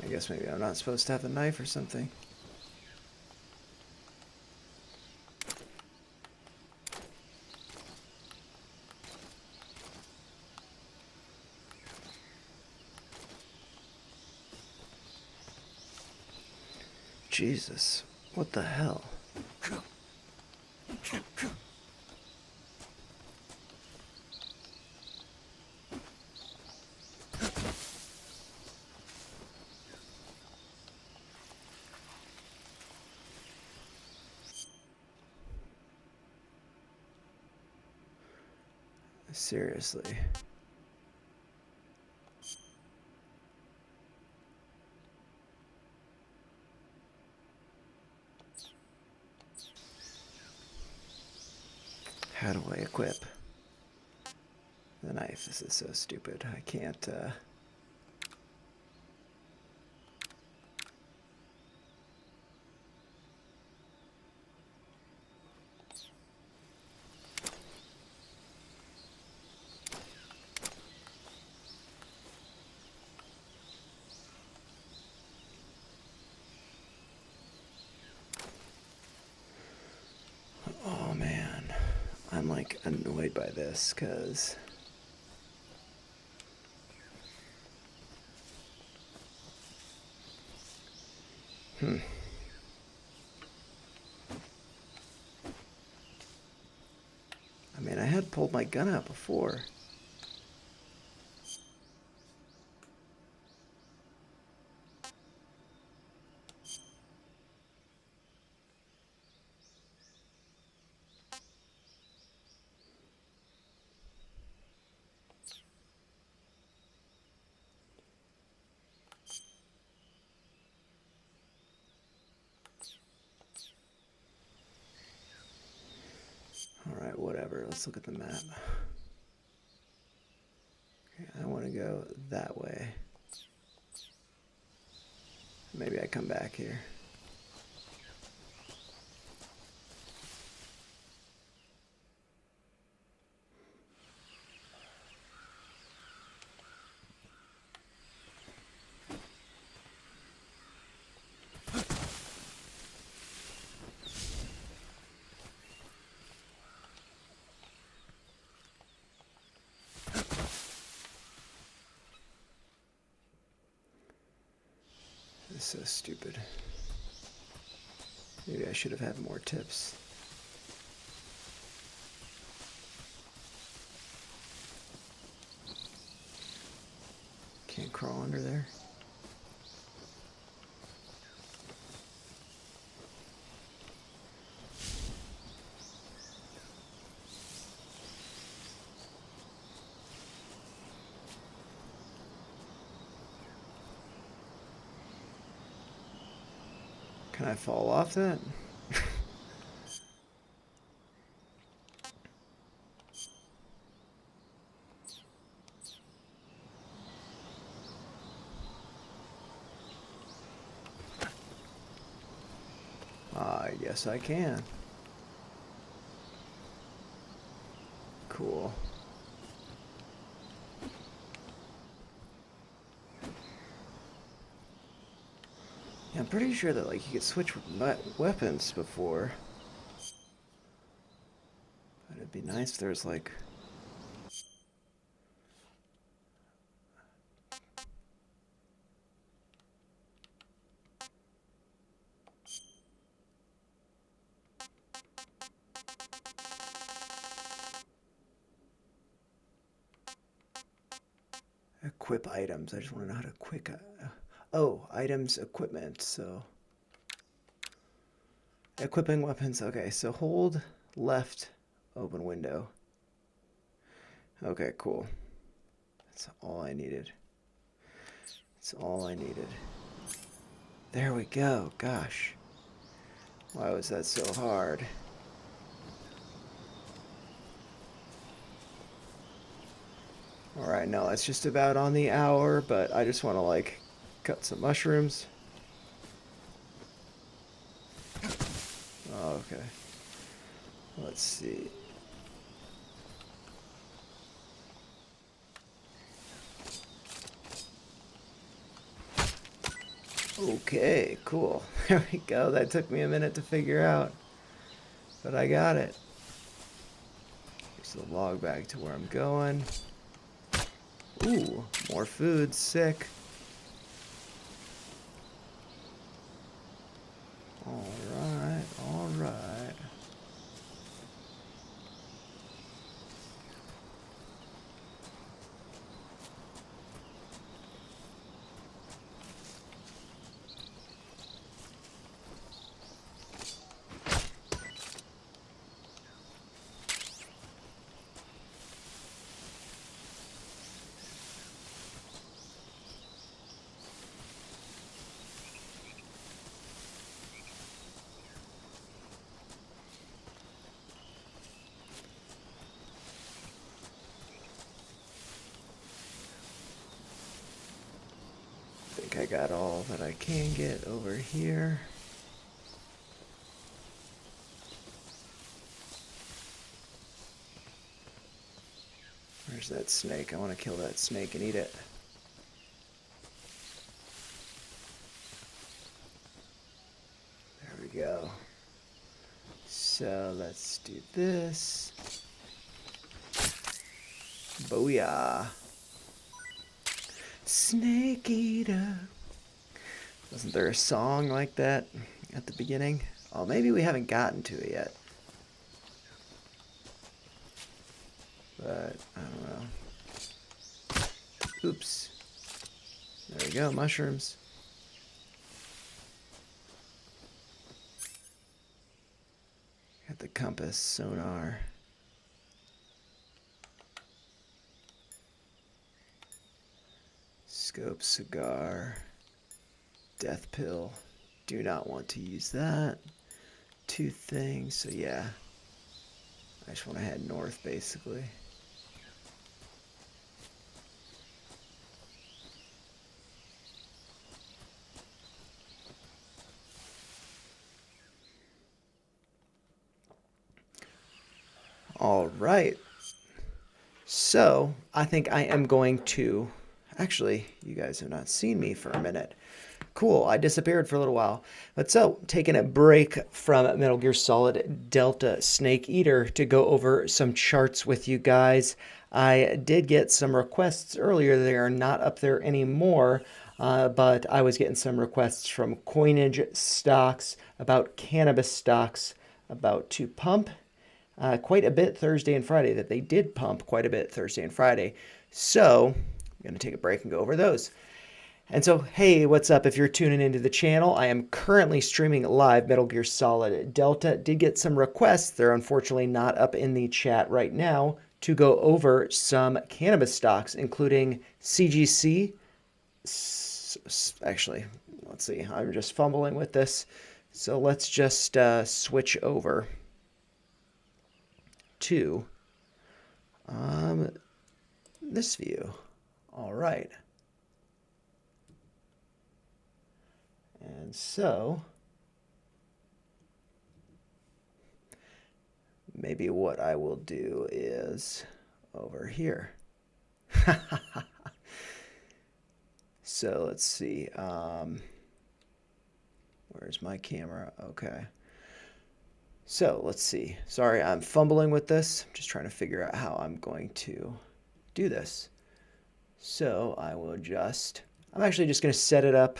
I guess maybe I'm not supposed to have the knife or something. Jesus, what the hell? Seriously. How do I equip the knife? This is so stupid. I can't, Oh man, I'm like annoyed by this because I mean, I had pulled my gun out before. Alright, whatever. Let's look at the map. Okay, I want to go that way. Maybe I come back here. This is so stupid. Maybe I should have had more tips. Can't crawl under there. Can I fall off that? I guess I can. Cool. Yeah, I'm pretty sure that like you could switch weapons before. But it'd be nice if there's like equip items. I just want to know how to quick. Oh, items, equipment. So equipping weapons. Okay, so hold left, open window. Okay, cool. That's all I needed. That's all I needed. There we go. Gosh. Why was that so hard? Alright, no, it's just about on the hour, but I just want to, like, cut some mushrooms. Oh, okay. Let's see. Okay, cool. There we go. That took me a minute to figure out, but I got it. Here's the log back to where I'm going. Ooh, more food. Sick. Alright, alright. I got all that I can get over here. Where's that snake? I want to kill that snake and eat it. There we go. So let's do this. Booyah. Snake eater. Wasn't there a song like that at the beginning? Oh, maybe we haven't gotten to it yet. But, I don't know. Oops. There we go, mushrooms. Got the compass, sonar. Scope, cigar, death pill. Do not want to use that. 2 things, so yeah. I just want to head north, basically. All right. So, I think I am going to... Actually, you guys have not seen me for a minute. Cool, I disappeared for a little while. But so, taking a break from Metal Gear Solid Delta Snake Eater to go over some charts with you guys. I did get some requests earlier. They are not up there anymore. but I was getting some requests from coinage stocks about cannabis stocks about to pump quite a bit Thursday and Friday, that they did pump quite a bit Thursday and Friday. So I'm going to take a break and go over those. And so, hey, what's up? If you're tuning into the channel, I am currently streaming live Metal Gear Solid Delta. Did get some requests. They're unfortunately not up in the chat right now to go over some cannabis stocks, including CGC. Actually, let's see. I'm just fumbling with this. So let's just switch over to this view. All right. And so maybe what I will do is over here. So let's see. Where's my camera? Okay. So let's see. Sorry, I'm fumbling with this. I'm just trying to figure out how I'm going to do this. So I will I'm actually just going to set it up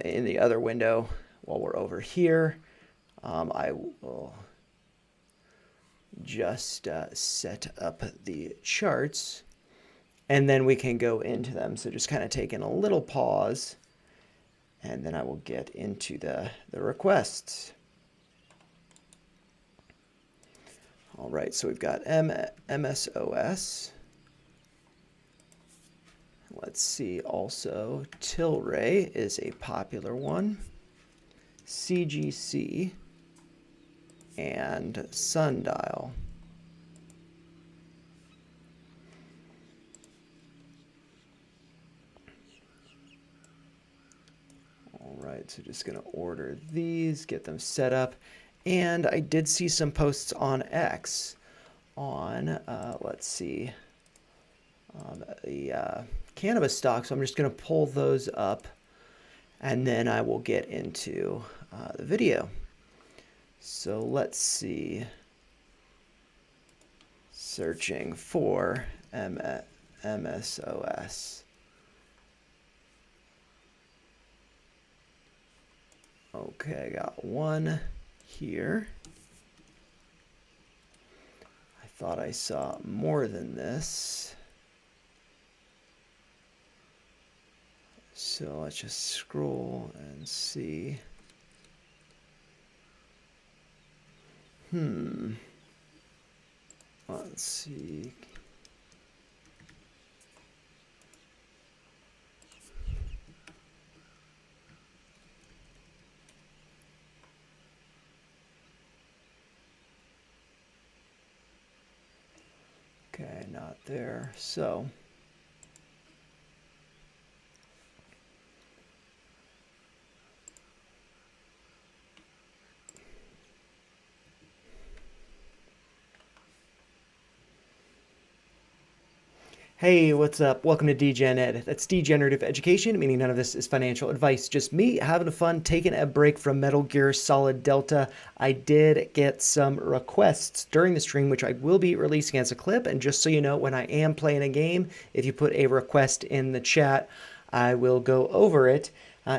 in the other window while we're over here. I will just set up the charts, and then we can go into them. So just kind of taking a little pause, and then I will get into the requests. All right, so we've got MSOS. Let's see, also Tilray is a popular one. CGC and Sundial. All right, so just going to order these, get them set up. And I did see some posts on X on, let's see, the cannabis stock. So I'm just going to pull those up, and then I will get into the video. So let's see. Searching for MSOS. Okay, I got one here. I thought I saw more than this. So let's just scroll and see. Let's see. Okay, not there. So hey, what's up? Welcome to DGen Ed. That's degenerative education, meaning none of this is financial advice. Just me having fun, taking a break from Metal Gear Solid Delta. I did get some requests during the stream, which I will be releasing as a clip. And just so you know, when I am playing a game, if you put a request in the chat, I will go over it,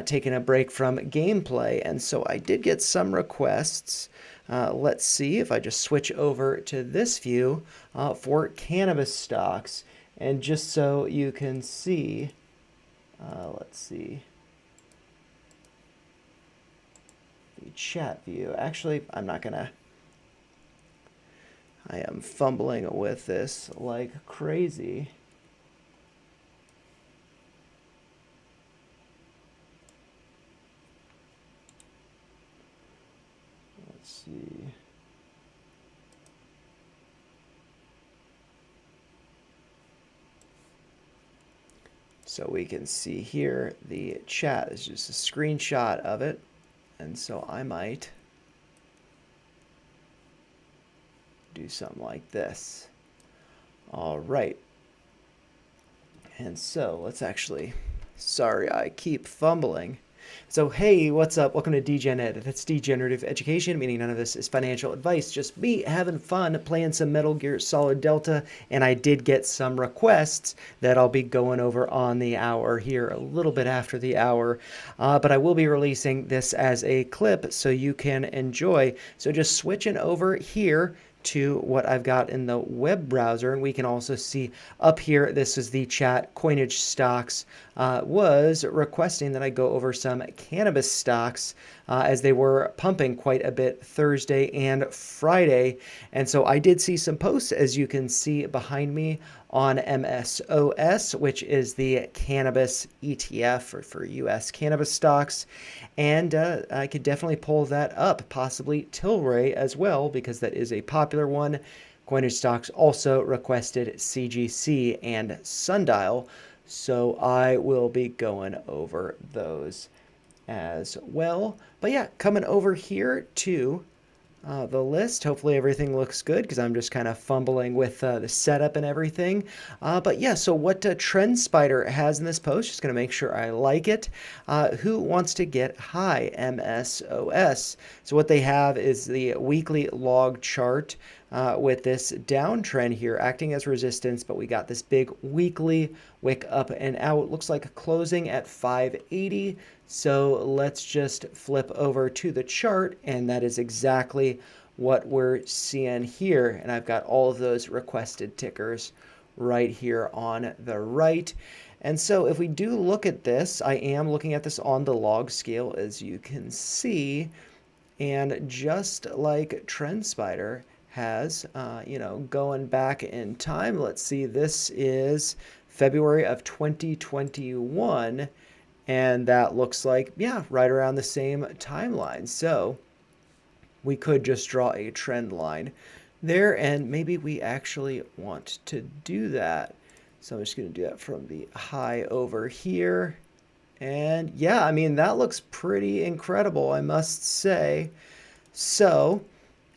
taking a break from gameplay. And so I did get some requests. Let's see if I just switch over to this view for cannabis stocks. And just so you can see, let's see, the chat view. Actually, I'm not gonna, I am fumbling with this like crazy. Let's see. So we can see here the chat is just a screenshot of it. And so I might do something like this. All right. And so let's actually, sorry, I keep fumbling. So, hey, what's up? Welcome to DGen Ed. That's degenerative education, meaning none of this is financial advice, just me having fun playing some Metal Gear Solid Delta, and I did get some requests that I'll be going over on the hour here, a little bit after the hour, but I will be releasing this as a clip so you can enjoy. So just switching over here to what I've got in the web browser, and we can also see up here, this is the chat. Coinage Stocks was requesting that I go over some cannabis stocks as they were pumping quite a bit Thursday and Friday. And so I did see some posts, as you can see behind me, on MSOS, which is the cannabis ETF for US cannabis stocks. And I could definitely pull that up, possibly Tilray as well, because that is a popular one. Coinage Stocks also requested CGC and Sundial, so I will be going over those as well. But yeah, coming over here to the list. Hopefully everything looks good because I'm just kind of fumbling with the setup and everything. But yeah, so what TrendSpider has in this post, just going to make sure I like it. Who wants to get high? MSOS. So what they have is the weekly log chart with this downtrend here acting as resistance, but we got this big weekly wick up and out. Looks like closing at 580. So let's just flip over to the chart, and that is exactly what we're seeing here. And I've got all of those requested tickers right here on the right. And so if we do look at this, I am looking at this on the log scale, as you can see. And just like TrendSpider has, going back in time, let's see, this is February of 2021. And that looks like, yeah, right around the same timeline. So we could just draw a trend line there, and maybe we actually want to do that. So I'm just going to do that from the high over here. And yeah, I mean, that looks pretty incredible, I must say. So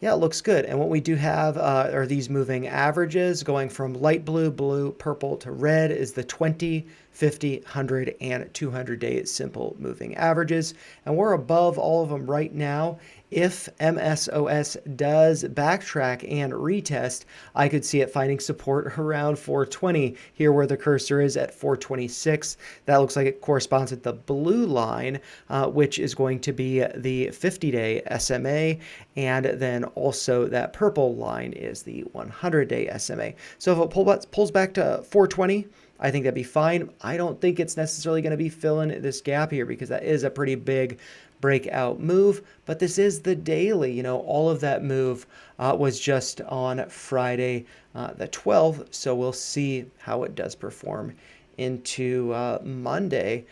yeah, it looks good. And what we do have are these moving averages going from light blue, blue, purple to red is the 20, 50, 100, and 200-day simple moving averages. And we're above all of them right now. If MSOS does backtrack and retest, I could see it finding support around 420, here where the cursor is at 426. That looks like it corresponds with the blue line, which is going to be the 50-day SMA, and then also that purple line is the 100-day SMA. So if it pulls back to 420, I think that'd be fine. I don't think it's necessarily going to be filling this gap here because that is a pretty big breakout move, but this is the daily. All of that move was just on Friday the 12th, so we'll see how it does perform into Monday.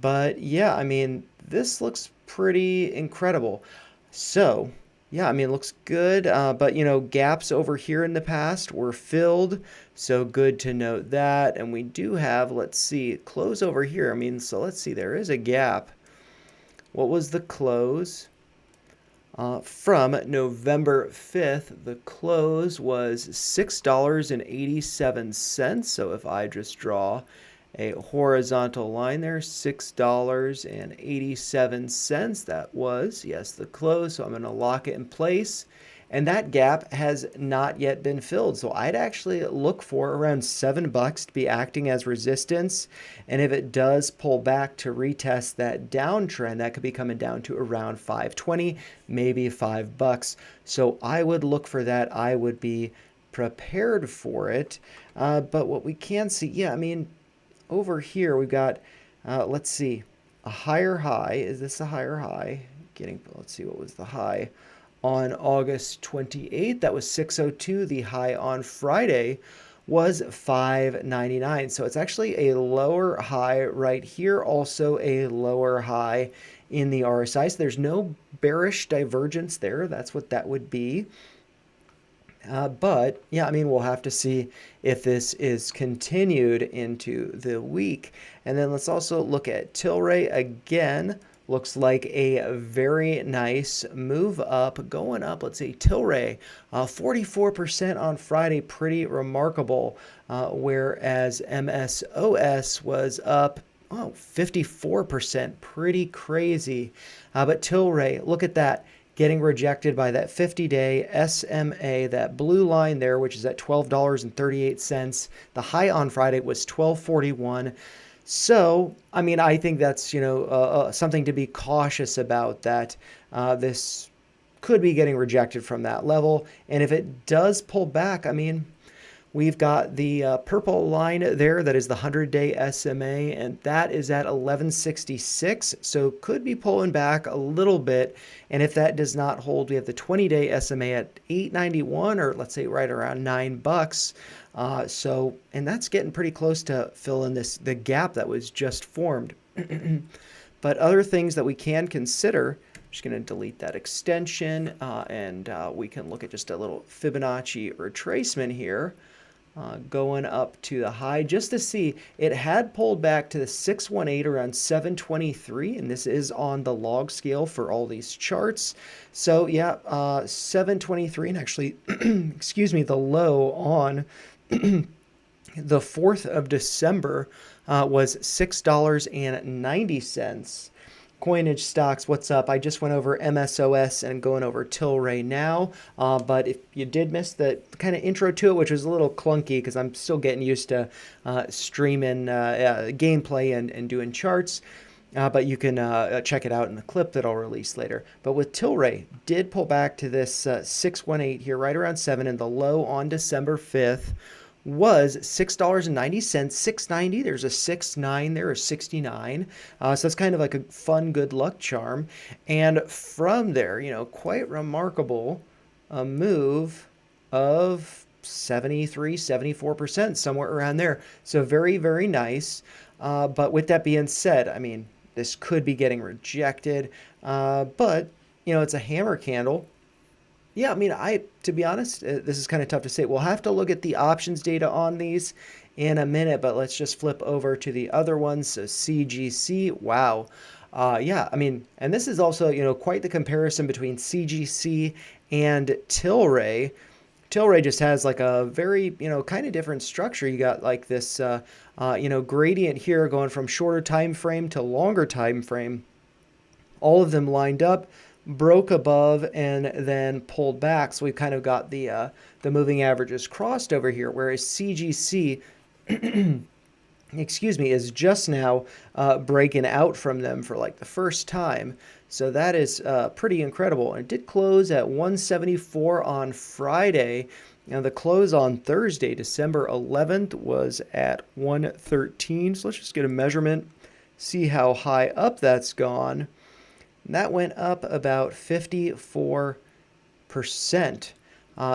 But yeah, I mean, this looks pretty incredible. So yeah, I mean, it looks good, but gaps over here in the past were filled, so good to note that. And we do have, let's see, close over here. I mean, so let's see, there is a gap. What was the close? From November 5th, the close was $6.87. So if I just draw a horizontal line there, $6.87. That was, yes, the close. So I'm going to lock it in place. And that gap has not yet been filled. So I'd actually look for around $7 to be acting as resistance. And if it does pull back to retest that downtrend, that could be coming down to around 520, maybe $5. So I would look for that. I would be prepared for it. But what we can see, yeah, I mean, over here we've got, let's see, a higher high. Is this a higher high? Let's see, what was the high on August 28th? That was 602. The high on Friday was 599. So it's actually a lower high right here, also a lower high in the RSI. So there's no bearish divergence there. That's what that would be. But yeah, I mean, we'll have to see if this is continued into the week. And then let's also look at Tilray again. Looks like a very nice move up, going up. Let's see, Tilray, 44% on Friday, pretty remarkable. Whereas MSOS was up oh, 54%, pretty crazy. But Tilray, look at that, getting rejected by that 50-day SMA, that blue line there, which is at $12.38. The high on Friday was $12.41. So, I mean, I think that's, something to be cautious about, that this could be getting rejected from that level. And if it does pull back, I mean, we've got the purple line there, that is the 100-day SMA, and that is at 1166, so could be pulling back a little bit. And if that does not hold, we have the 20-day SMA at 891, or let's say right around $9. And that's getting pretty close to filling the gap that was just formed. But other things that we can consider, I'm just going to delete that extension, and we can look at just a little Fibonacci retracement here. Going up to the high, just to see it had pulled back to the 618 around 723, and this is on the log scale for all these charts. So yeah, 723, and actually excuse me, the low on the 4th of December was $6.90. Coinage stocks, what's up? I just went over MSOS and going over Tilray now. But if you did miss the kind of intro to it, which was a little clunky because I'm still getting used to streaming gameplay and doing charts. But you can check it out in the clip that I'll release later. But with Tilray, did pull back to this 618 here, right around 7, and the low on December 5th was $6.90, $6.90. There's a 6.9 there, a 69. So that's kind of like a fun good luck charm. And from there, quite remarkable, a move of 73, 74%, somewhere around there. So very, very nice. But with that being said, I mean, this could be getting rejected. But, it's a hammer candle. Yeah, I mean, to be honest, this is kind of tough to say. We'll have to look at the options data on these in a minute, but let's just flip over to the other ones. So CGC, wow. Yeah, I mean, and this is also, quite the comparison between CGC and Tilray. Tilray just has like a very, kind of different structure. You got like this, gradient here going from shorter time frame to longer time frame. All of them lined up, broke above, and then pulled back. So we've kind of got the moving averages crossed over here, whereas CGC, excuse me, is just now breaking out from them for like the first time. So that is pretty incredible. And it did close at 174 on Friday. Now the close on Thursday, December 11th, was at 113. So let's just get a measurement, see how high up that's gone. That went up about 54%.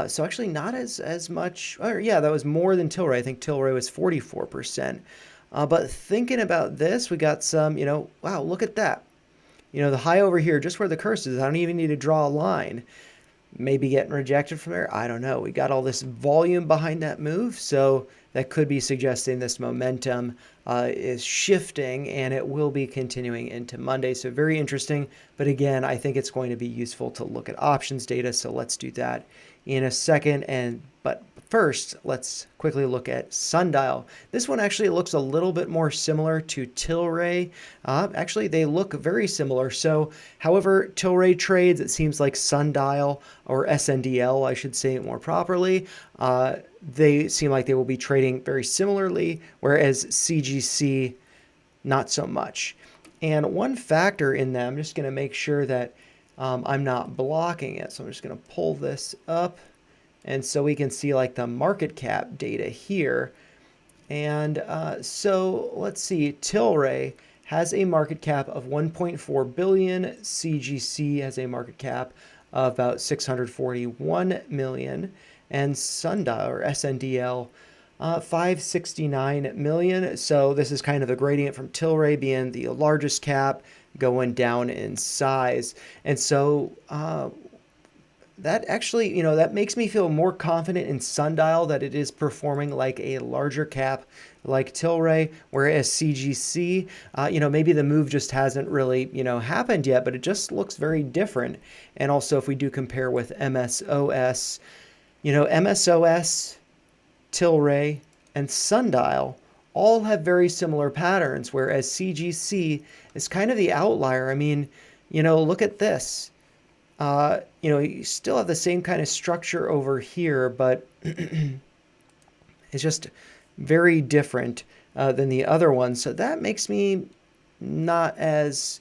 So actually not as much. Or yeah, that was more than Tilray. I think Tilray was 44%. But thinking about this, we got some, wow, look at that. The high over here, just where the cursor is, I don't even need to draw a line. Maybe getting rejected from there. I don't know. We got all this volume behind that move. So that could be suggesting this momentum is shifting, and it will be continuing into Monday. So very interesting. But again, I think it's going to be useful to look at options data. So let's do that in a second. But first, let's quickly look at Sundial. This one actually looks a little bit more similar to Tilray. Actually, they look very similar. So however Tilray trades, it seems like Sundial, or SNDL, I should say it more properly, they seem like they will be trading very similarly, whereas CGC, not so much. And one factor in them, I'm just going to make sure that I'm not blocking it. So I'm just going to pull this up. And so we can see like the market cap data here. And so let's see, Tilray has a market cap of 1.4 billion. CGC has a market cap of about 641 million. And Sundial, or SNDL, 569 million. So this is kind of the gradient from Tilray being the largest cap, going down in size. And so that actually, that makes me feel more confident in Sundial, that it is performing like a larger cap like Tilray, whereas CGC, maybe the move just hasn't really, happened yet, but it just looks very different. And also if we do compare with MSOS, MSOS, Tilray, and Sundial all have very similar patterns, whereas CGC is kind of the outlier. I mean, look at this. You still have the same kind of structure over here, but it's just very different than the other one. So that makes me not as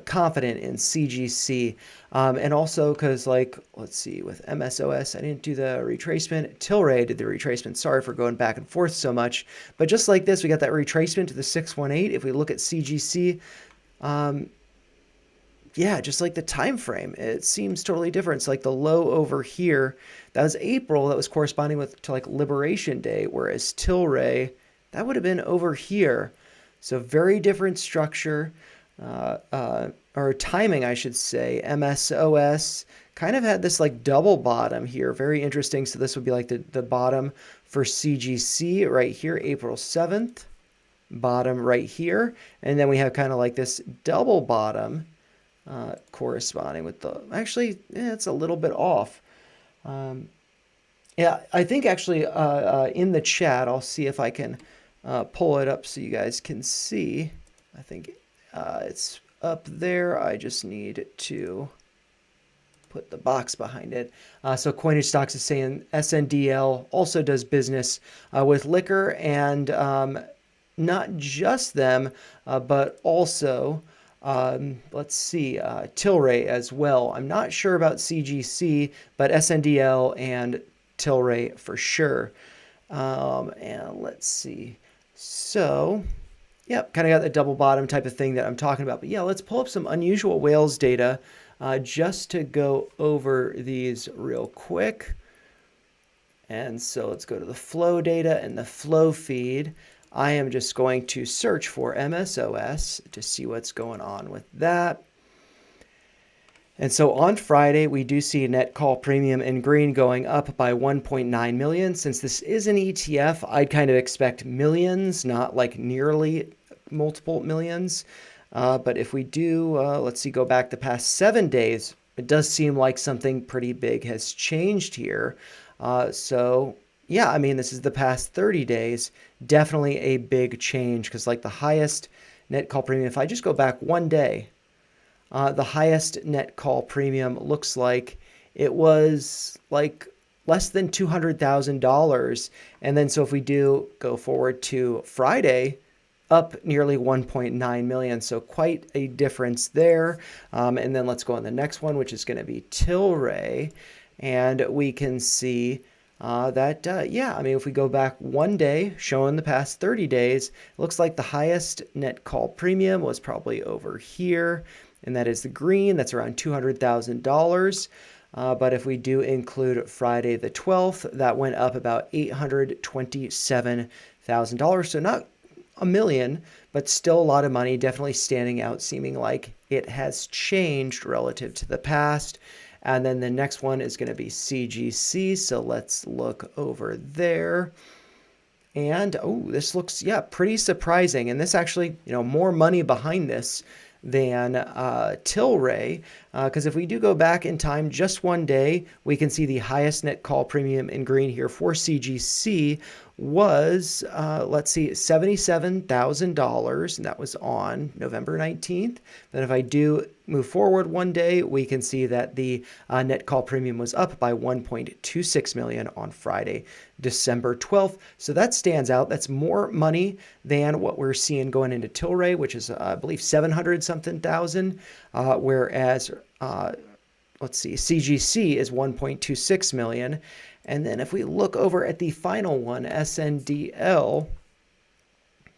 confident in CGC. And also because, like, let's see, with MSOS, I didn't do the retracement. Tilray did the retracement. Sorry for going back and forth so much. But just like this, we got that retracement to the 618. If we look at CGC, yeah, just like the time frame, it seems totally different. It's like the low over here, that was April, that was corresponding to like Liberation Day, whereas Tilray, that would have been over here. So very different structure, or timing, I should say. MSOS kind of had this like double bottom here, very interesting. So this would be like the bottom for CGC right here, April 7th, bottom right here. And then we have kind of like this double bottom corresponding with actually, it's a little bit off. Yeah, I think actually in the chat, I'll see if I can pull it up so you guys can see. I think it's up there. I just need to put the box behind it. So Coinage Stocks is saying SNDL also does business with liquor, and not just them, but also let's see, Tilray as well. I'm not sure about CGC, but SNDL and Tilray for sure. And let's see. So, yep, kind of got the double bottom type of thing that I'm talking about. But yeah, let's pull up some unusual whales data just to go over these real quick. And so let's go to the flow data and the flow feed. I am just going to search for MSOS to see what's going on with that. And so on Friday, we do see net call premium in green going up by 1.9 million. Since this is an ETF, I'd kind of expect millions, not like nearly multiple millions. But if we do, let's see, go back the past 7 days, it does seem like something pretty big has changed here. So yeah, I mean, this is the past 30 days, definitely a big change, because like the highest net call premium, if I just go back 1 day, the highest net call premium looks like it was like less than $200,000. And then so if we do go forward to Friday, up nearly 1.9 million. So quite a difference there. And then let's go on the next one, which is going to be Tilray. And we can see yeah, I mean, if we go back 1 day, showing the past 30 days, it looks like the highest net call premium was probably over here, and that is the green. That's around $200,000. But if we do include Friday the 12th, that went up about $827,000. So not a million, but still a lot of money, definitely standing out, seeming like it has changed relative to the past. And then the next one is going to be CGC. So let's look over there. And, oh, this looks, yeah, pretty surprising. And this actually, more money behind this than Tilray. Because if we do go back in time just 1 day, we can see the highest net call premium in green here for CGC was, let's see, $77,000, and that was on November 19th. Then if I do move forward 1 day, we can see that the net call premium was up by 1.26 million on Friday, December 12th. So that stands out. That's more money than what we're seeing going into Tilray, which is, I believe, 700-something thousand, whereas, let's see, CGC is 1.26 million. And then if we look over at the final one, SNDL,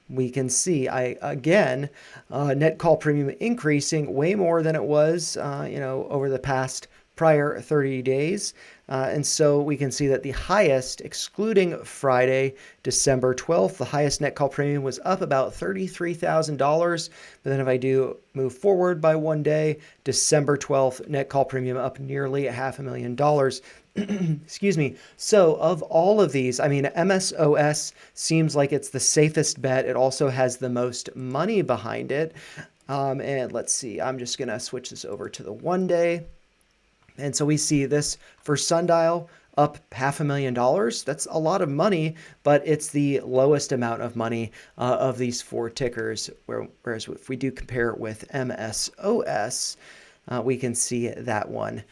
we can see, again, net call premium increasing way more than it was, over the past prior 30 days. And so we can see that the highest, excluding Friday, December 12th, the highest net call premium was up about $33,000. But then if I do move forward by 1 day, December 12th, net call premium up nearly $500,000. Excuse me. So of all of these, I mean, MSOS seems like it's the safest bet. It also has the most money behind it. And let's see, I'm just going to switch this over to the 1 day. And so we see this for Sundial up $500,000. That's a lot of money, but it's the lowest amount of money of these 4 tickers. Whereas if we do compare it with MSOS, we can see that one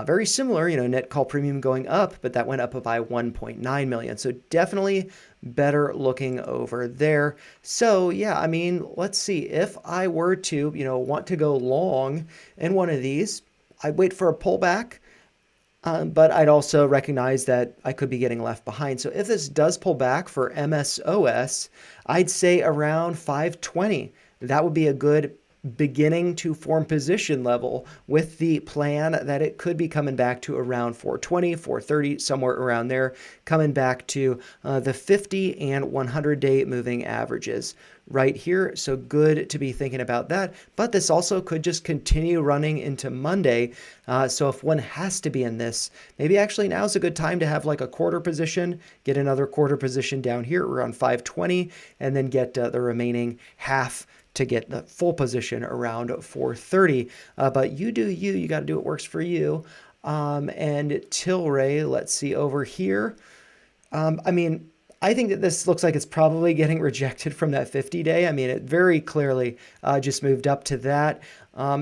very similar, net call premium going up, but that went up by 1.9 million. So definitely better looking over there. So yeah, I mean, let's see. If I were to, want to go long in one of these, I'd wait for a pullback. But I'd also recognize that I could be getting left behind. So if this does pull back for MSOS, I'd say around 520. That would be a good beginning to form position level, with the plan that it could be coming back to around 420, 430, somewhere around there, coming back to the 50 and 100-day moving averages right here. So good to be thinking about that. But this also could just continue running into Monday. So if one has to be in this, maybe actually now is a good time to have like a quarter position, get another quarter position down here around 520, and then get the remaining half to get the full position around 430. But you do you. You got to do what works for you. And Tilray, let's see over here. I mean, I think that this looks like it's probably getting rejected from that 50-day. I mean, it very clearly just moved up to that.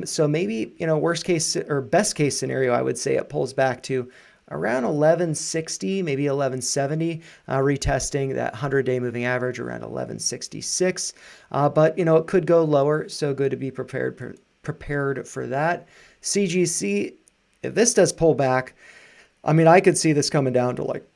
So maybe, worst case or best case scenario, I would say it pulls back to around 1160, maybe 1170, retesting that 100-day moving average around 1166. But, it could go lower, so good to be prepared for that. CGC, if this does pull back, I mean, I could see this coming down to like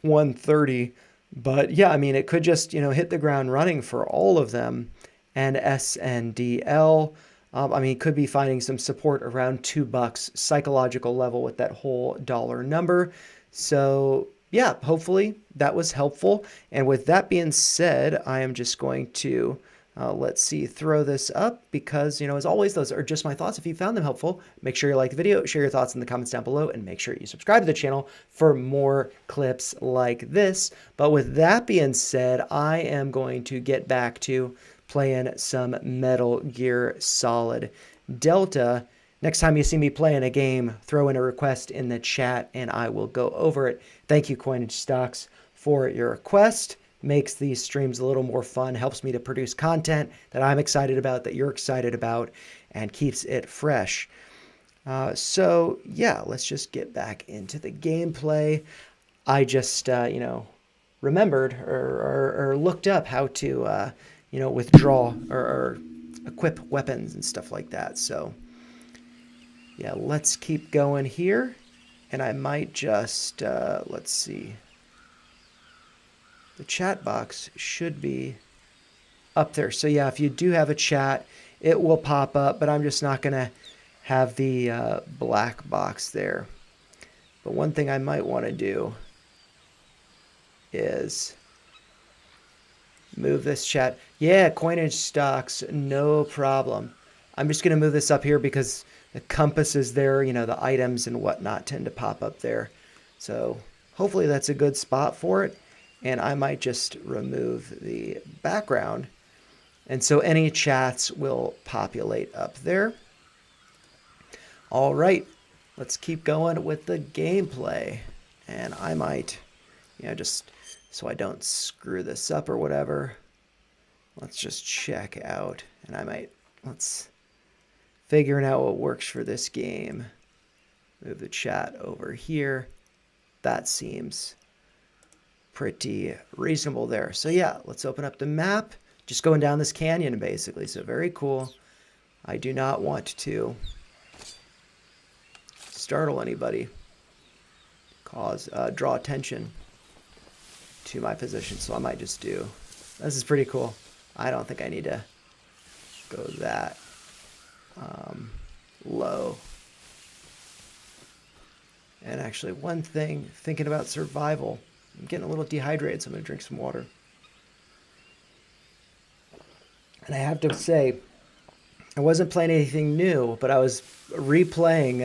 130. But yeah, I mean, it could just, hit the ground running for all of them. And SNDL, I mean, could be finding some support around $2 psychological level with that whole dollar number. So yeah, hopefully that was helpful. And with that being said, I am just going to, let's see, throw this up because, as always, those are just my thoughts. If you found them helpful, make sure you like the video, share your thoughts in the comments down below, and make sure you subscribe to the channel for more clips like this. But with that being said, I am going to get back to playing some Metal Gear Solid Delta. Next time you see me playing a game, throw in a request in the chat and I will go over it. Thank you, Coinage Stocks, for your request. Makes these streams a little more fun, helps me to produce content that I'm excited about, that you're excited about, and keeps it fresh. So yeah, let's just get back into the gameplay. I just, remembered or looked up how to, withdraw or equip weapons and stuff like that. So yeah, let's keep going here. And I might just, let's see. The chat box should be up there. So yeah, if you do have a chat, it will pop up, but I'm just not going to have the black box there. But one thing I might want to do is move this chat. Yeah, Coinage Stocks, no problem. I'm just going to move this up here because the compass is there, the items and whatnot tend to pop up there. So hopefully that's a good spot for it. And I might just remove the background. And so any chats will populate up there. All right, let's keep going with the gameplay. And I might, just so I don't screw this up or whatever, let's just check out. And let's figuring out what works for this game. Move the chat over here. That seems pretty reasonable there. So yeah, let's open up the map. Just going down this canyon basically. So very cool. I do not want to startle anybody, draw attention to my position. So I might just do, this is pretty cool. I don't think I need to go that low. And actually one thing, thinking about survival, I'm getting a little dehydrated, so I'm going to drink some water. And I have to say, I wasn't playing anything new, but I was replaying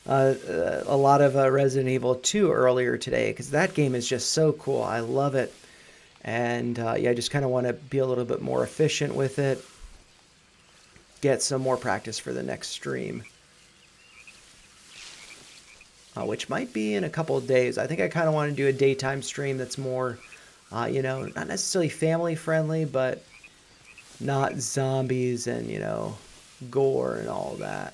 a lot of Resident Evil 2 earlier today, because that game is just so cool. I love it. And yeah, I just kind of want to be a little bit more efficient with it. Get some more practice for the next stream. which might be in a couple of days. I think I kind of want to do a daytime stream that's more, you know, not necessarily family friendly, but not zombies and, you know, gore and all that.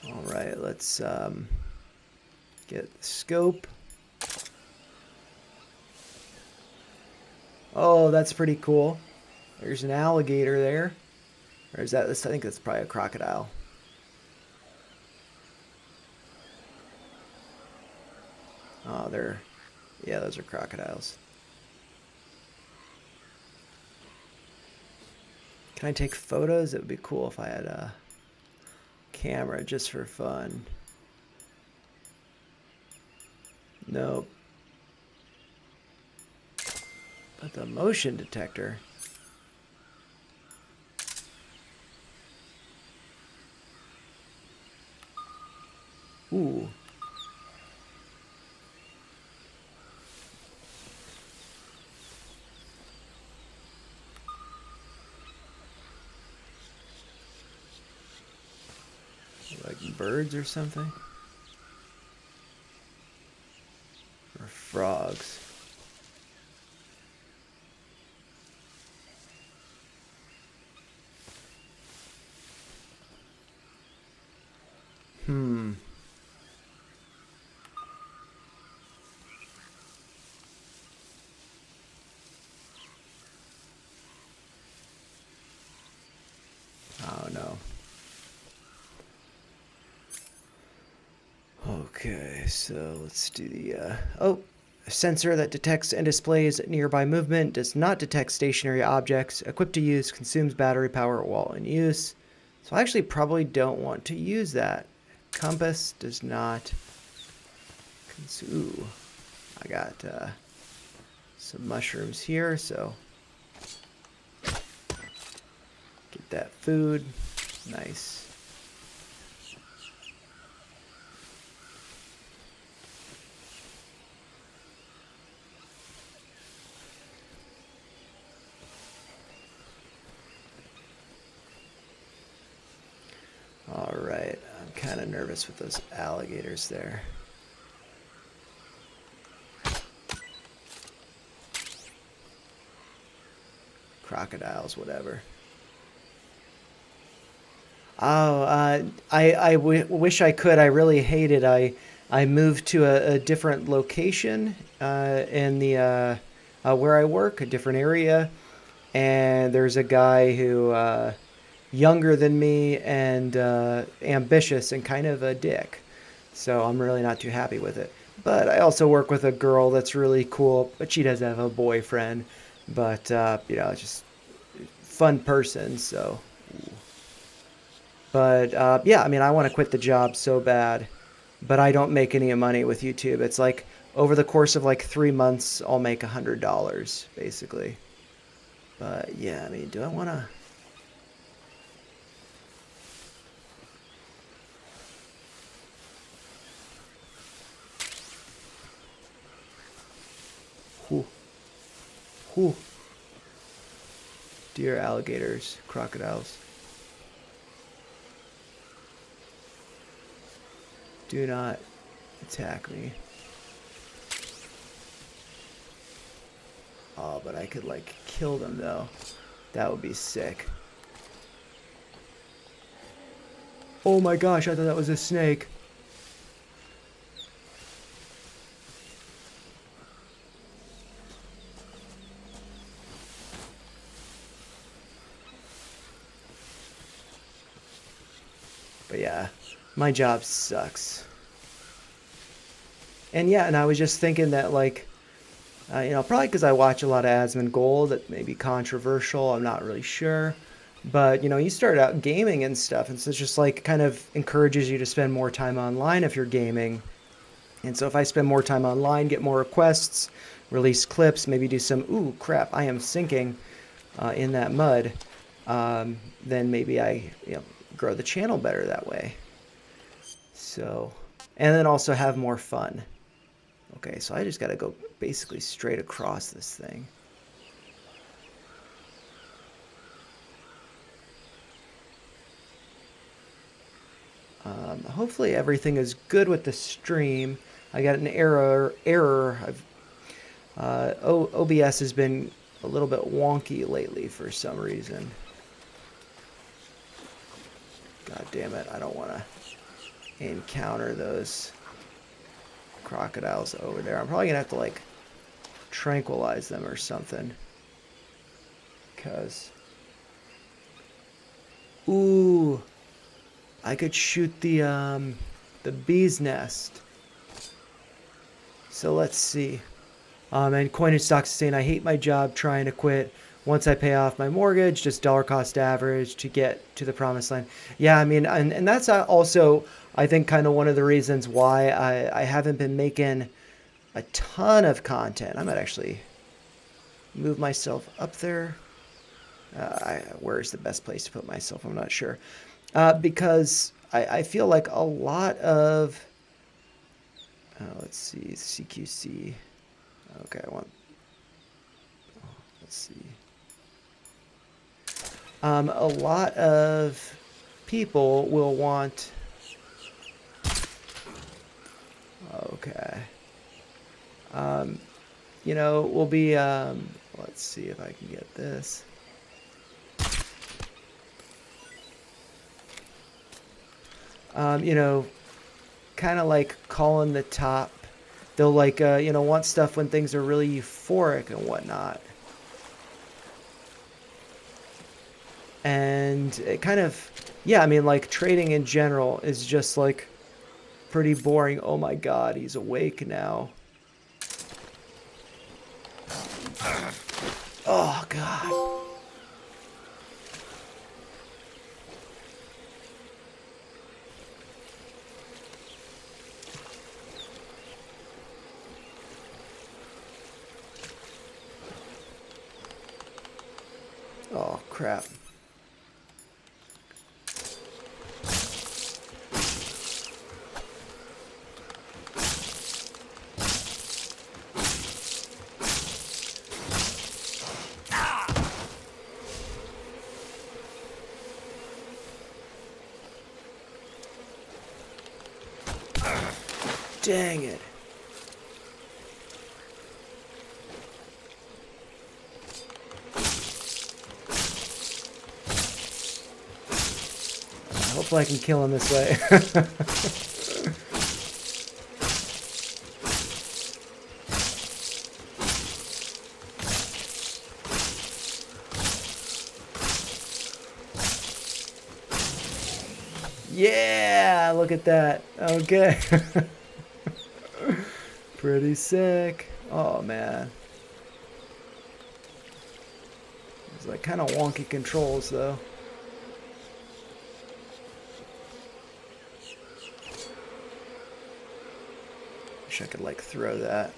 All right, let's get the scope. Oh, that's pretty cool. There's an alligator there. Or is that, I think that's probably a crocodile. Oh, yeah, those are crocodiles. Can I take photos? It would be cool if I had a camera just for fun. Nope. But the motion detector. Ooh. Like birds or something? Or frogs? Hmm. Oh no. Okay, so let's do the, oh, a sensor that detects and displays nearby movement, does not detect stationary objects, equipped to use, consumes battery power while in use. So I actually probably don't want to use that. Compass does not consume. Ooh, I got some mushrooms here, so get that food. Nice. All right, I'm kind of nervous with those alligators there. Crocodiles, whatever. Oh, I wish I could. I really hate it. I moved to a different location in the where I work, a different area, and there's a guy who younger than me and ambitious and kind of a dick. So I'm really not too happy with it. But I also work with a girl that's really cool, but she does have a boyfriend. But you know, just fun person. So. But yeah, I mean, I want to quit the job so bad, but I don't make any money with YouTube. It's like over the course of like 3 months, I'll make $100 basically. But yeah, I mean, do I want to? Whew. Whew. Deer, alligators, crocodiles. Do not attack me. Oh, but I could like kill them though. That would be sick. Oh my gosh, I thought that was a snake. But yeah, my job sucks. And yeah, and I was just thinking that like, you know, probably because I watch a lot of Asmongold, that may be controversial, I'm not really sure. But, you know, you start out gaming and stuff, and so it's just like kind of encourages you to spend more time online if you're gaming. And so if I spend more time online, get more requests, release clips, maybe do some, ooh, crap, I am sinking in that mud, then maybe I, you know, grow the channel better that way. So, and then also have more fun. Okay, so I just gotta go basically straight across this thing. Hopefully everything is good with the stream. I got an error. OBS has been a little bit wonky lately for some reason. God damn it, I don't want to encounter those crocodiles over there. I'm probably going to have to, like, tranquilize them or something. Because... Ooh... I could shoot the bee's nest. So let's see. And Coinage Stocks is saying, I hate my job trying to quit. Once I pay off my mortgage, just dollar cost average to get to the promised land. Yeah, I mean, and that's also, I think, kind of one of the reasons why I haven't been making a ton of content. I might actually move myself up there. Where's the best place to put myself? I'm not sure. Because I feel like a lot of... let's see, CQC. Okay, I want... Let's see. A lot of people will want... Okay. You know, we'll be... let's see if I can get this. You know, kind of like calling the top. They'll like, you know, want stuff when things are really euphoric and whatnot. And it kind of, yeah, I mean, like trading in general is just like pretty boring. Oh my God, he's awake now. Oh God. Oh, crap. Dang it. Hopefully I can kill him this way. Yeah, look at that. Okay. Pretty sick. Oh man. It's like kind of wonky controls though. Wish I could like throw that.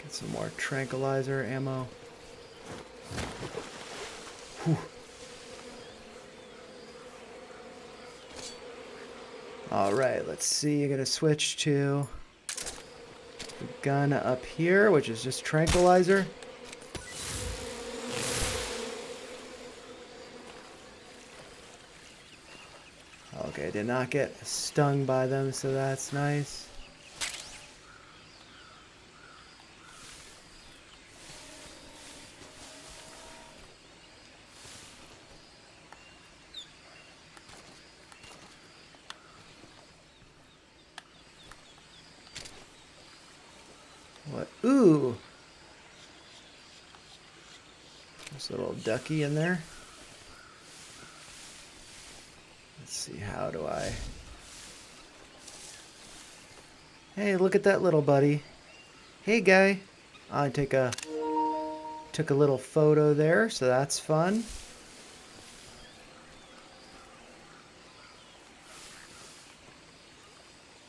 Get some more tranquilizer ammo. Whew. Alright, let's see. I'm gonna switch to the gun up here, which is just tranquilizer. Okay, did not get stung by them, so that's nice. What? Ooh! There's a little ducky in there. Let's see, how do I... Hey, look at that little buddy. Hey, guy. I took a little photo there, so that's fun.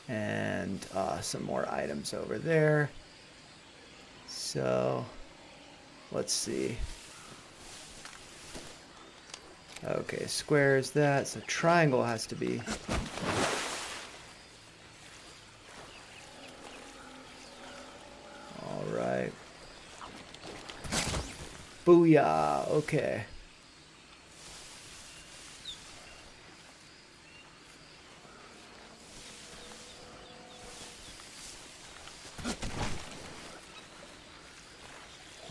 And some more items over there. So, let's see. Okay, square is that, so triangle has to be. Alright. Booyah! Okay.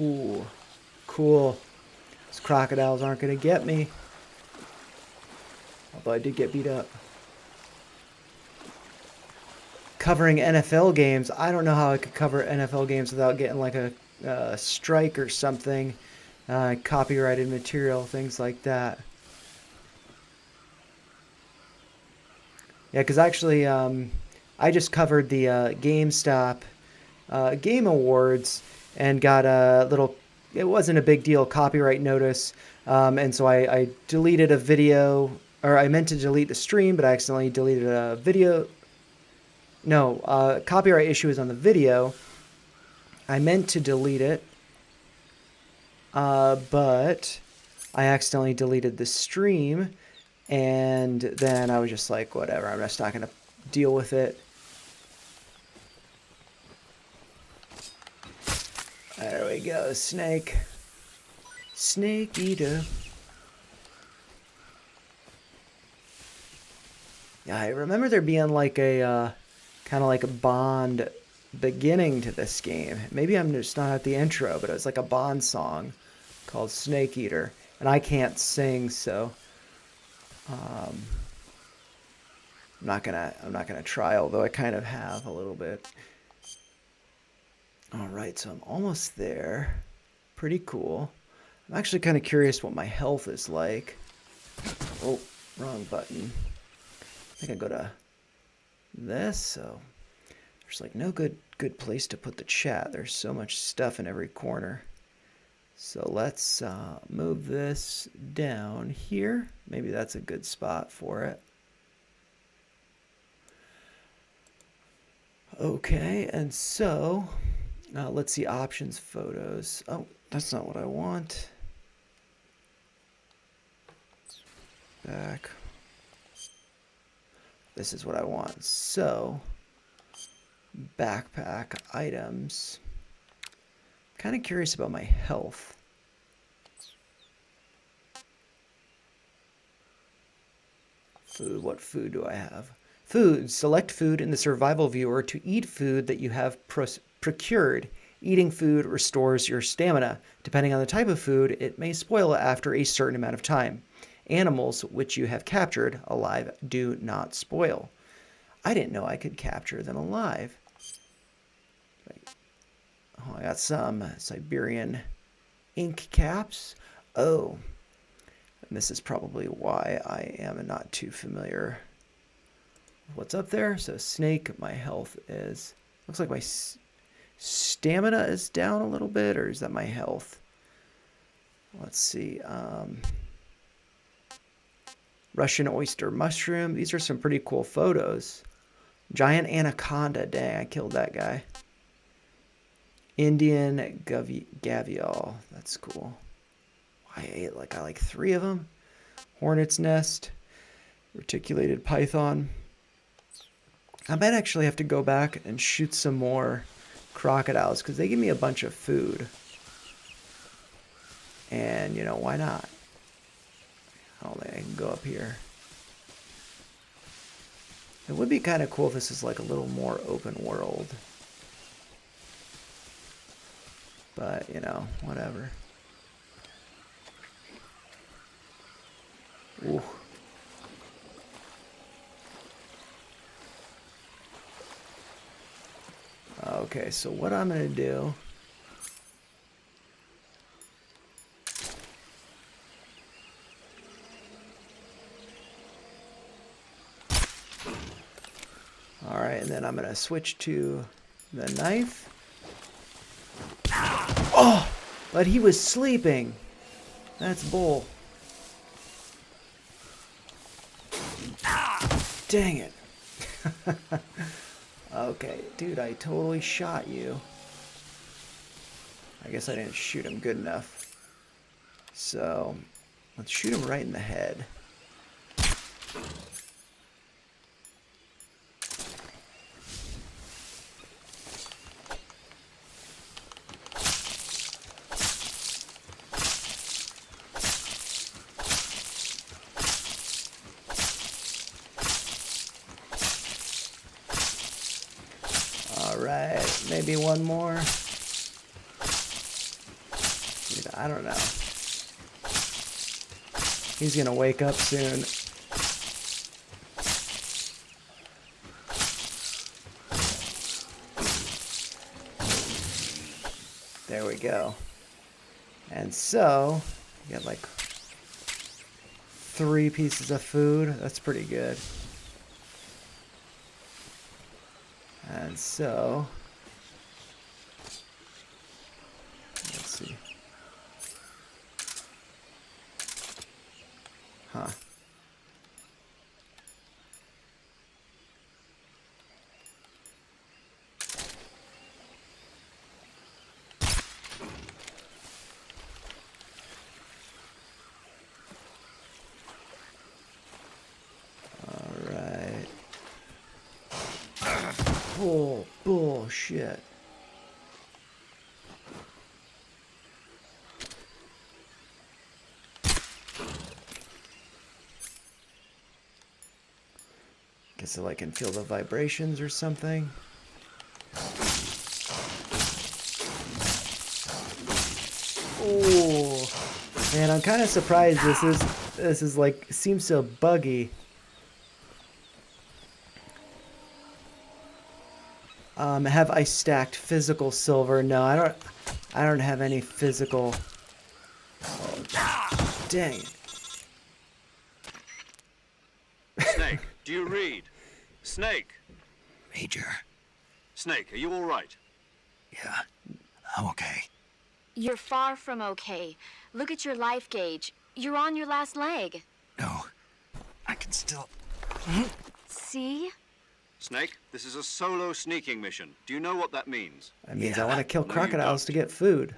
Ooh, cool. These crocodiles aren't gonna get me. Although I did get beat up. Covering NFL games, I don't know how I could cover NFL games without getting like a strike or something. Copyrighted material, things like that. Yeah, because actually, I just covered the GameStop Game Awards and got a little, it wasn't a big deal, copyright notice. And so I deleted a video, or I meant to delete the stream, but I accidentally deleted a video. No, copyright issue is on the video. I meant to delete it, but I accidentally deleted the stream. And then I was just like, whatever, I'm just not going to deal with it. There we go, snake. Snake eater. Yeah, I remember there being like a, kind of like a Bond beginning to this game. Maybe I'm just not at the intro, but it was like a Bond song called Snake Eater. And I can't sing, so I'm not gonna try, although I kind of have a little bit. All right, so I'm almost there. Pretty cool. I'm actually kind of curious what my health is like. Oh, wrong button. I think I go to this, so there's like no good place to put the chat. There's so much stuff in every corner. So let's move this down here. Maybe that's a good spot for it. Okay, and so let's see, options, photos. Oh, that's not what I want. Back. This is what I want. So, backpack, items. Kind of curious about my health. Food, what food do I have? Food, select food in the survival viewer to eat food that you have procured. Eating food restores your stamina. Depending on the type of food, it may spoil after a certain amount of time. Animals which you have captured alive do not spoil. I didn't know I could capture them alive. Oh, I got some Siberian ink caps. Oh, and this is probably why I am not too familiar with what's up there. So snake, my health is, looks like my stamina is down a little bit, or is that my health? Let's see. Russian oyster mushroom. These are some pretty cool photos. Giant anaconda. Dang, I killed that guy. Indian gavial. That's cool. I got like 3 of them. Hornet's nest. Reticulated python. I might actually have to go back and shoot some more crocodiles because they give me a bunch of food. And, you know, why not? I don't think I can go up here. It would be kind of cool if this is like a little more open world. But, you know, whatever. Ooh. Okay, so what I'm going to do... Alright, and then I'm going to switch to the knife. Oh! But he was sleeping. That's bull. Dang it. Okay, dude, I totally shot you. I guess I didn't shoot him good enough. So, Let's shoot him right in the head. Alright, maybe one more. Dude, I don't know. He's gonna wake up soon. There we go. And so, you got like 3 pieces of food. That's pretty good. And so, let's see. Huh. All right. Oh, bullshit. Guess I can feel the vibrations or something. Oh, man, I'm kind of surprised this is like seems so buggy. Have I stacked physical silver? No, I don't have any physical. Oh, dang it. Snake, do you read? Snake! Major. Snake, are you all right? Yeah, I'm okay. You're far from okay. Look at your life gauge. You're on your last leg. No, I can still... See? Snake, this is a solo sneaking mission. Do you know what that means? That means Yeah. I want to kill No, you crocodiles to don't. get food.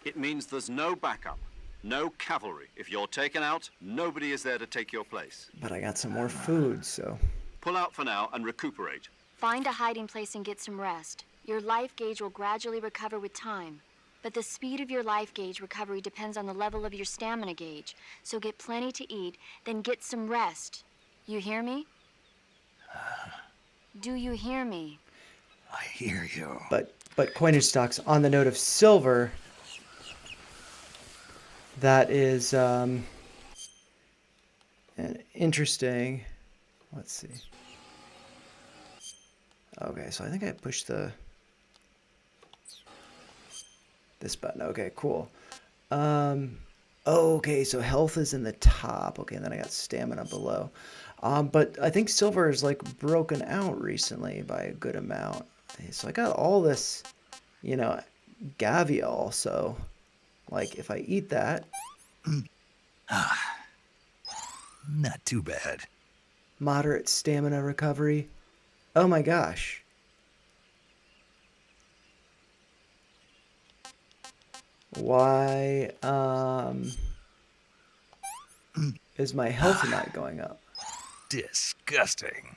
It means there's no backup, no cavalry. If you're taken out, nobody is there to take your place. But I got some more food, so... Pull out for now and recuperate. Find a hiding place and get some rest. Your life gauge will gradually recover with time. But the speed of your life gauge recovery depends on the level of your stamina gauge. So get plenty to eat, then get some rest. You hear me? Do you hear me? I hear you. But coinage stocks, on the note of silver, that is an interesting. Let's see. Okay, so I think I pushed this button. Okay, cool. Okay, so health is in the top. Okay, and then I got stamina below. But I think silver is like broken out recently by a good amount. So I got all this, Gavia also. Like if I eat that, Not too bad. moderate stamina recovery. Oh my gosh. Why is my health not going up? Disgusting.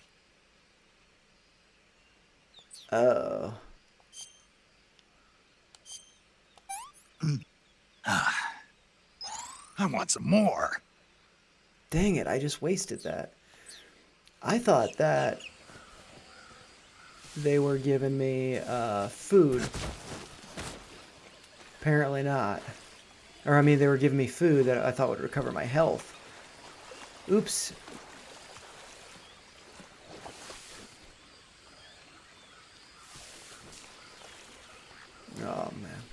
Oh. I want some more. Dang it, I just wasted that. I thought that they were giving me food. Apparently not. Or I mean, they were giving me food that I thought would recover my health. Oops. Oh, man.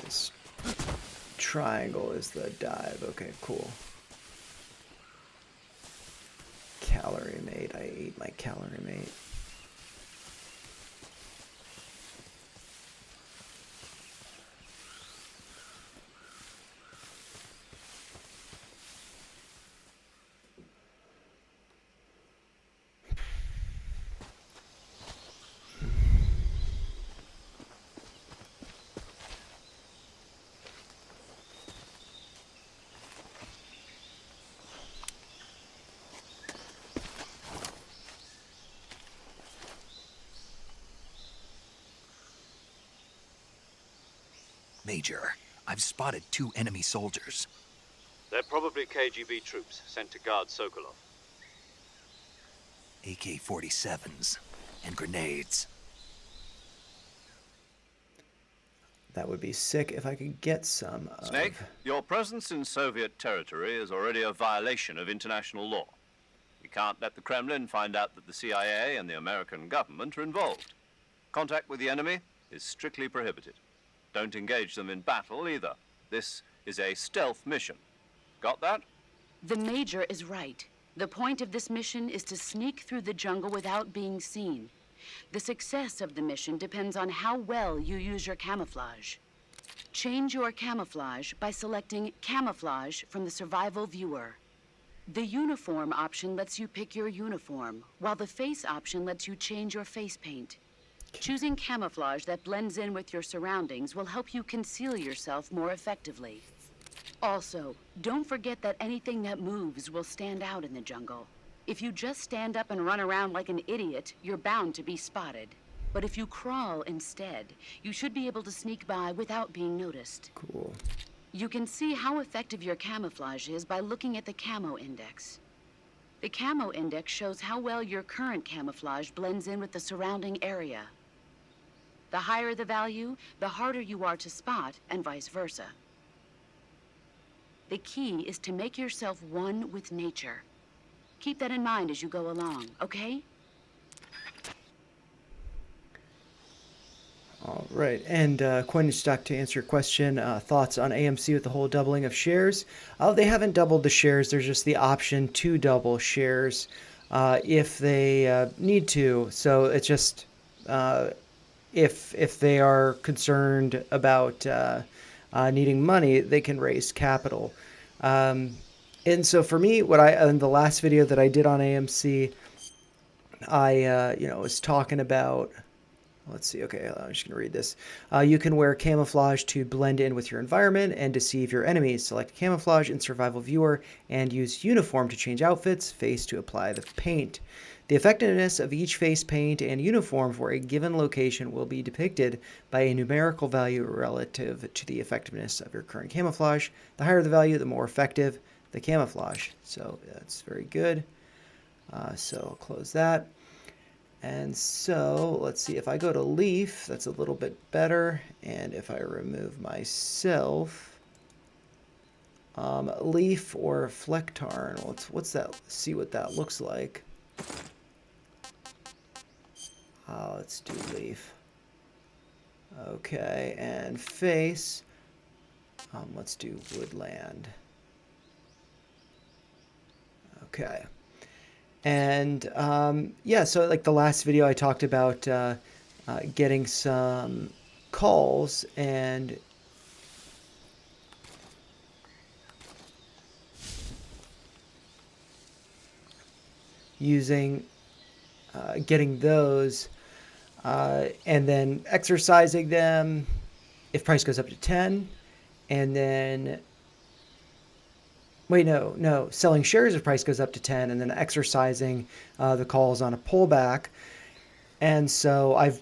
This triangle is the dive. Okay, cool. Calorie mate. I ate my calorie mate. Major, I've spotted 2 enemy soldiers. They're probably KGB troops sent to guard Sokolov. AK-47s and grenades. That would be sick if I could get some of... Snake, your presence in Soviet territory is already a violation of international law. We can't let the Kremlin find out that the CIA and the American government are involved. Contact with the enemy is strictly prohibited. Don't engage them in battle either. This is a stealth mission. Got that? The Major is right. The point of this mission is to sneak through the jungle without being seen. The success of the mission depends on how well you use your camouflage. Change your camouflage by selecting Camouflage from the Survival Viewer. The Uniform option lets you pick your uniform, while the Face option lets you change your face paint. Choosing camouflage that blends in with your surroundings will help you conceal yourself more effectively. Also, don't forget that anything that moves will stand out in the jungle. If you just stand up and run around like an idiot, you're bound to be spotted. But if you crawl instead, you should be able to sneak by without being noticed. Cool. You can see how effective your camouflage is by looking at the camo index. The camo index shows how well your current camouflage blends in with the surrounding area. The higher the value, the harder you are to spot, and vice versa. The key is to make yourself one with nature. Keep that in mind as you go along, okay? All right, and Coinage Stock, to answer your question, thoughts on AMC with the whole doubling of shares? They haven't doubled the shares. There's just the option to double shares if they need to. So it's just if they are concerned about needing money, they can raise capital. And so for me, in the last video that I did on AMC, I was talking about. Let's see. Okay, I'm just going to read this. You can wear camouflage to blend in with your environment and deceive your enemies. Select camouflage in Survival Viewer and use uniform to change outfits, face to apply the paint. The effectiveness of each face paint and uniform for a given location will be depicted by a numerical value relative to the effectiveness of your current camouflage. The higher the value, the more effective the camouflage. So that's very good. So I'll close that. And so let's see, if I go to Leaf, that's a little bit better. And if I remove myself, Leaf or Flectarn, what's that? Let's see what that looks like. Let's do Leaf. Okay, and Face, let's do Woodland. Okay. And yeah, so like the last video I talked about getting some calls and using getting those and then exercising them if price goes up to 10, and then selling shares if price goes up to 10, and then exercising the calls on a pullback. And so I've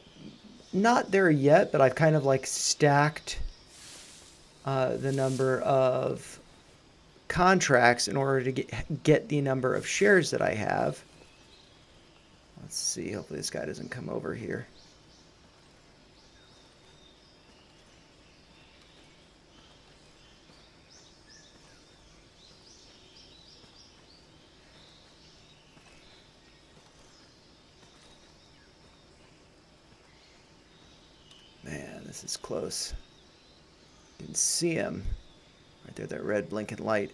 not there yet, but I've kind of like stacked the number of contracts in order to get the number of shares that I have. Let's see, hopefully this guy doesn't come over here. Man, this is close. You can see him right there, that red blinking light.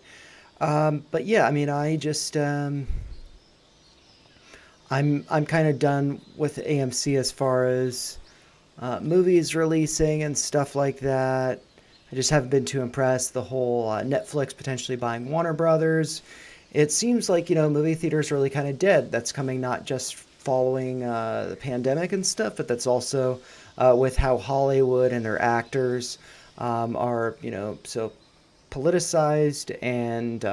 But yeah, I mean, I just I'm kind of done with AMC as far as movies releasing and stuff like that. I just haven't been too impressed. The whole Netflix potentially buying Warner Brothers. It seems like, movie theaters are really kind of dead. That's coming not just following the pandemic and stuff, but that's also with how Hollywood and their actors are, so politicized and,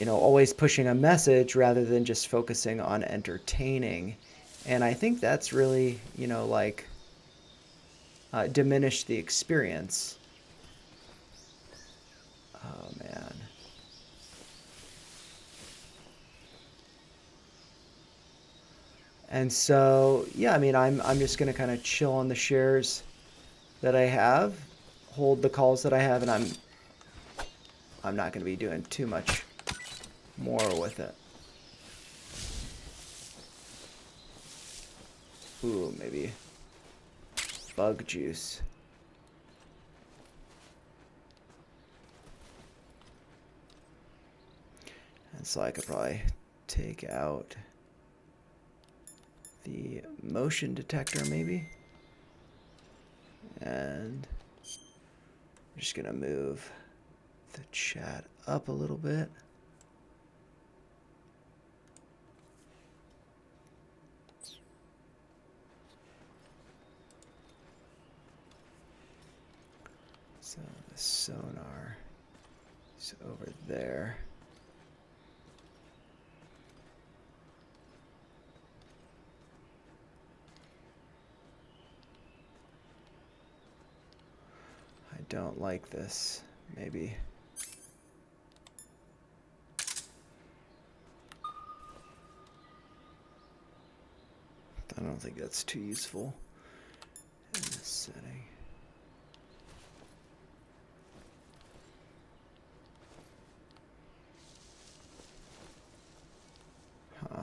always pushing a message rather than just focusing on entertaining. And I think that's really, diminish the experience. Oh man. And so, yeah, I mean, I'm just gonna kind of chill on the shares that I have, hold the calls that I have, and I'm not gonna be doing too much more with it. Ooh, maybe bug juice. And so I could probably take out the motion detector maybe. And I'm just gonna move the chat up a little bit. So the sonar is over there. I don't like this, maybe. I don't think that's too useful in this setting. Huh.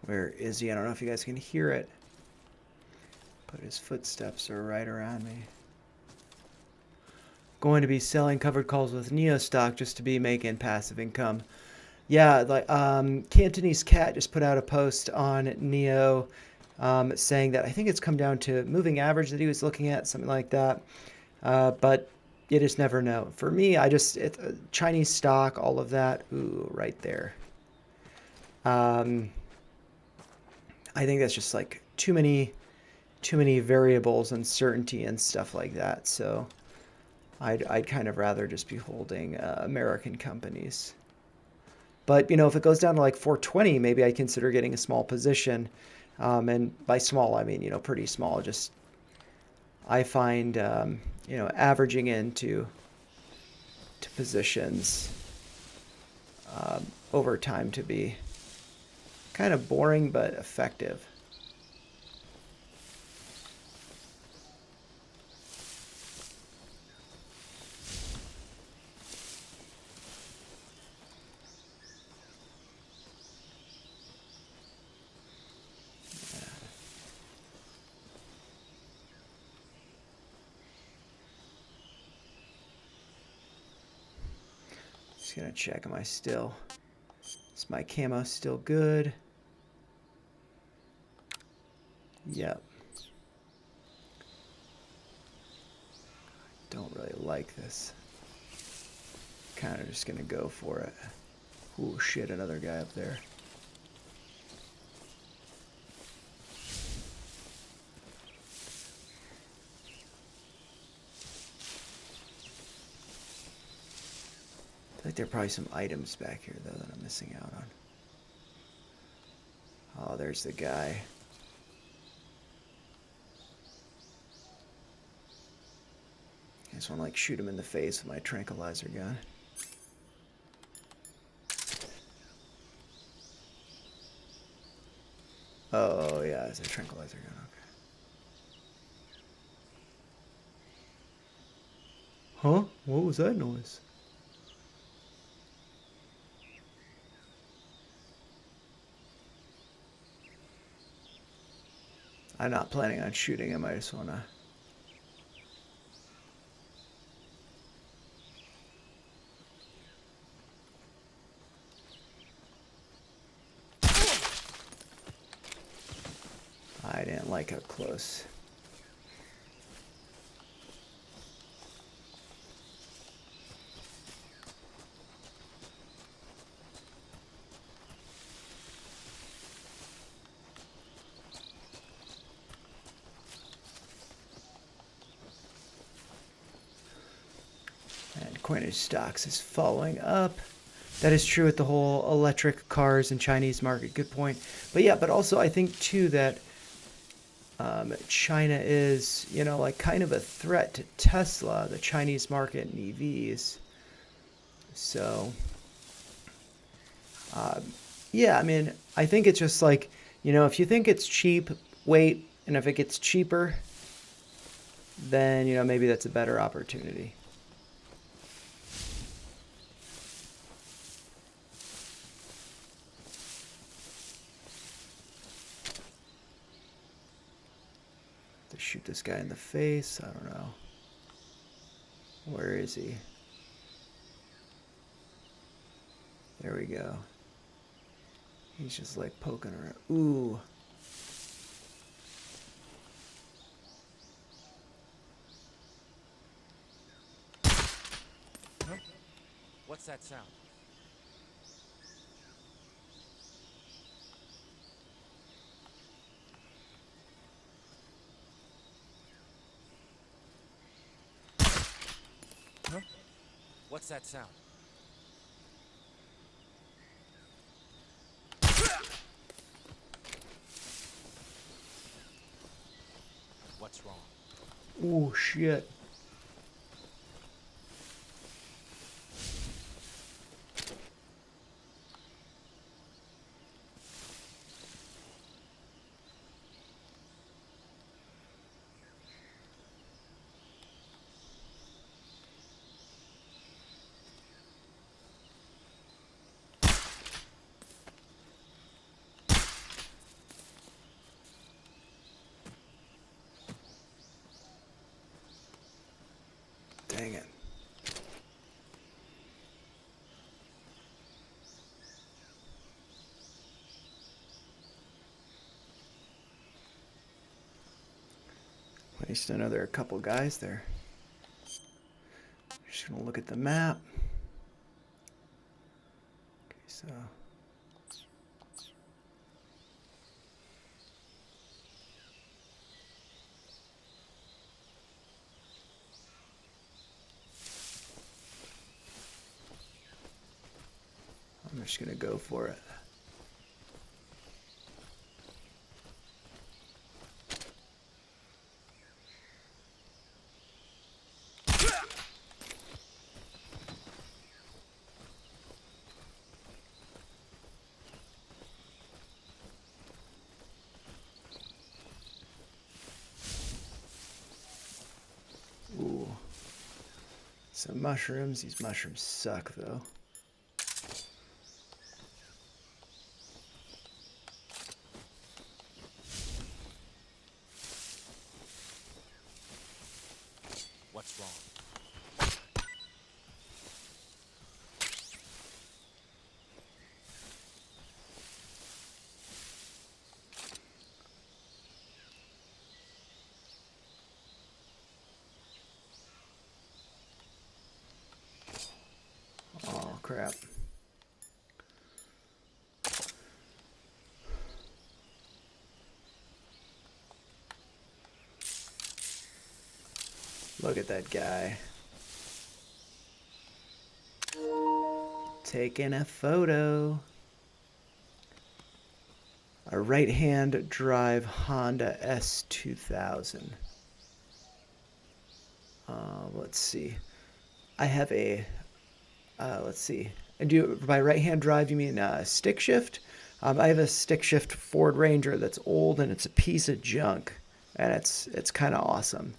Where is he? I don't know if you guys can hear it, but his footsteps are right around me. Going to be selling covered calls with Neo stock just to be making passive income. Yeah, like Cantonese Cat just put out a post on Neo saying that I think it's come down to moving average that he was looking at, something like that. But you just never know. For me, Chinese stock, all of that, ooh, right there. I think that's just like too many variables, uncertainty, and stuff like that. So I'd kind of rather just be holding American companies. But you know, if it goes down to like 420, maybe I consider getting a small position. And by small, I mean, you know, pretty small. Just I find you know, averaging into positions over time to be kind of boring but effective. Just gonna check, am I still, is my camo still good? Yep. Don't really like this. Kind of just gonna go for it. Ooh, shit, another guy up there. I think there are probably some items back here, though, that I'm missing out on. Oh, there's the guy. I just want to, like, shoot him in the face with my tranquilizer gun. Oh, yeah, it's a tranquilizer gun, okay. Huh? What was that noise? I'm not planning on shooting him, I just want to... I didn't like up close. And coinage stocks is following up. That is true with the whole electric cars and Chinese market. Good point. But yeah, but also I think too that China is, you know, like kind of a threat to Tesla, the Chinese market and EVs. So, yeah, I mean, I think it's just like, you know, if you think it's cheap, wait, and if it gets cheaper, then, you know, maybe that's a better opportunity. To shoot this guy in the face, I don't know. Where is he? There we go. He's just like poking around. Ooh. What's that sound? Huh? What's that sound? What's wrong? Ooh, shit. Dang it. At least I know there are a couple guys there. Just gonna look at the map. Okay, so. I'm just gonna go for it. Ooh. Some mushrooms. These mushrooms suck though. What's wrong? Oh, crap. Look at that guy. Taking a photo. A right-hand drive Honda S2000. Let's see. I have a, let's see. And by right-hand drive, you mean stick shift? I have a stick shift Ford Ranger that's old and it's a piece of junk. And it's kind of awesome.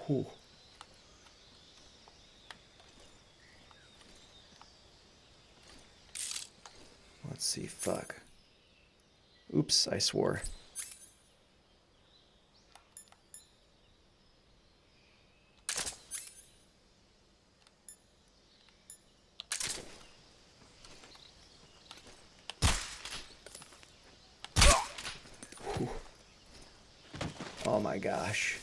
Whew. Let's see, fuck. Oops, I swore. Whew. Oh my gosh.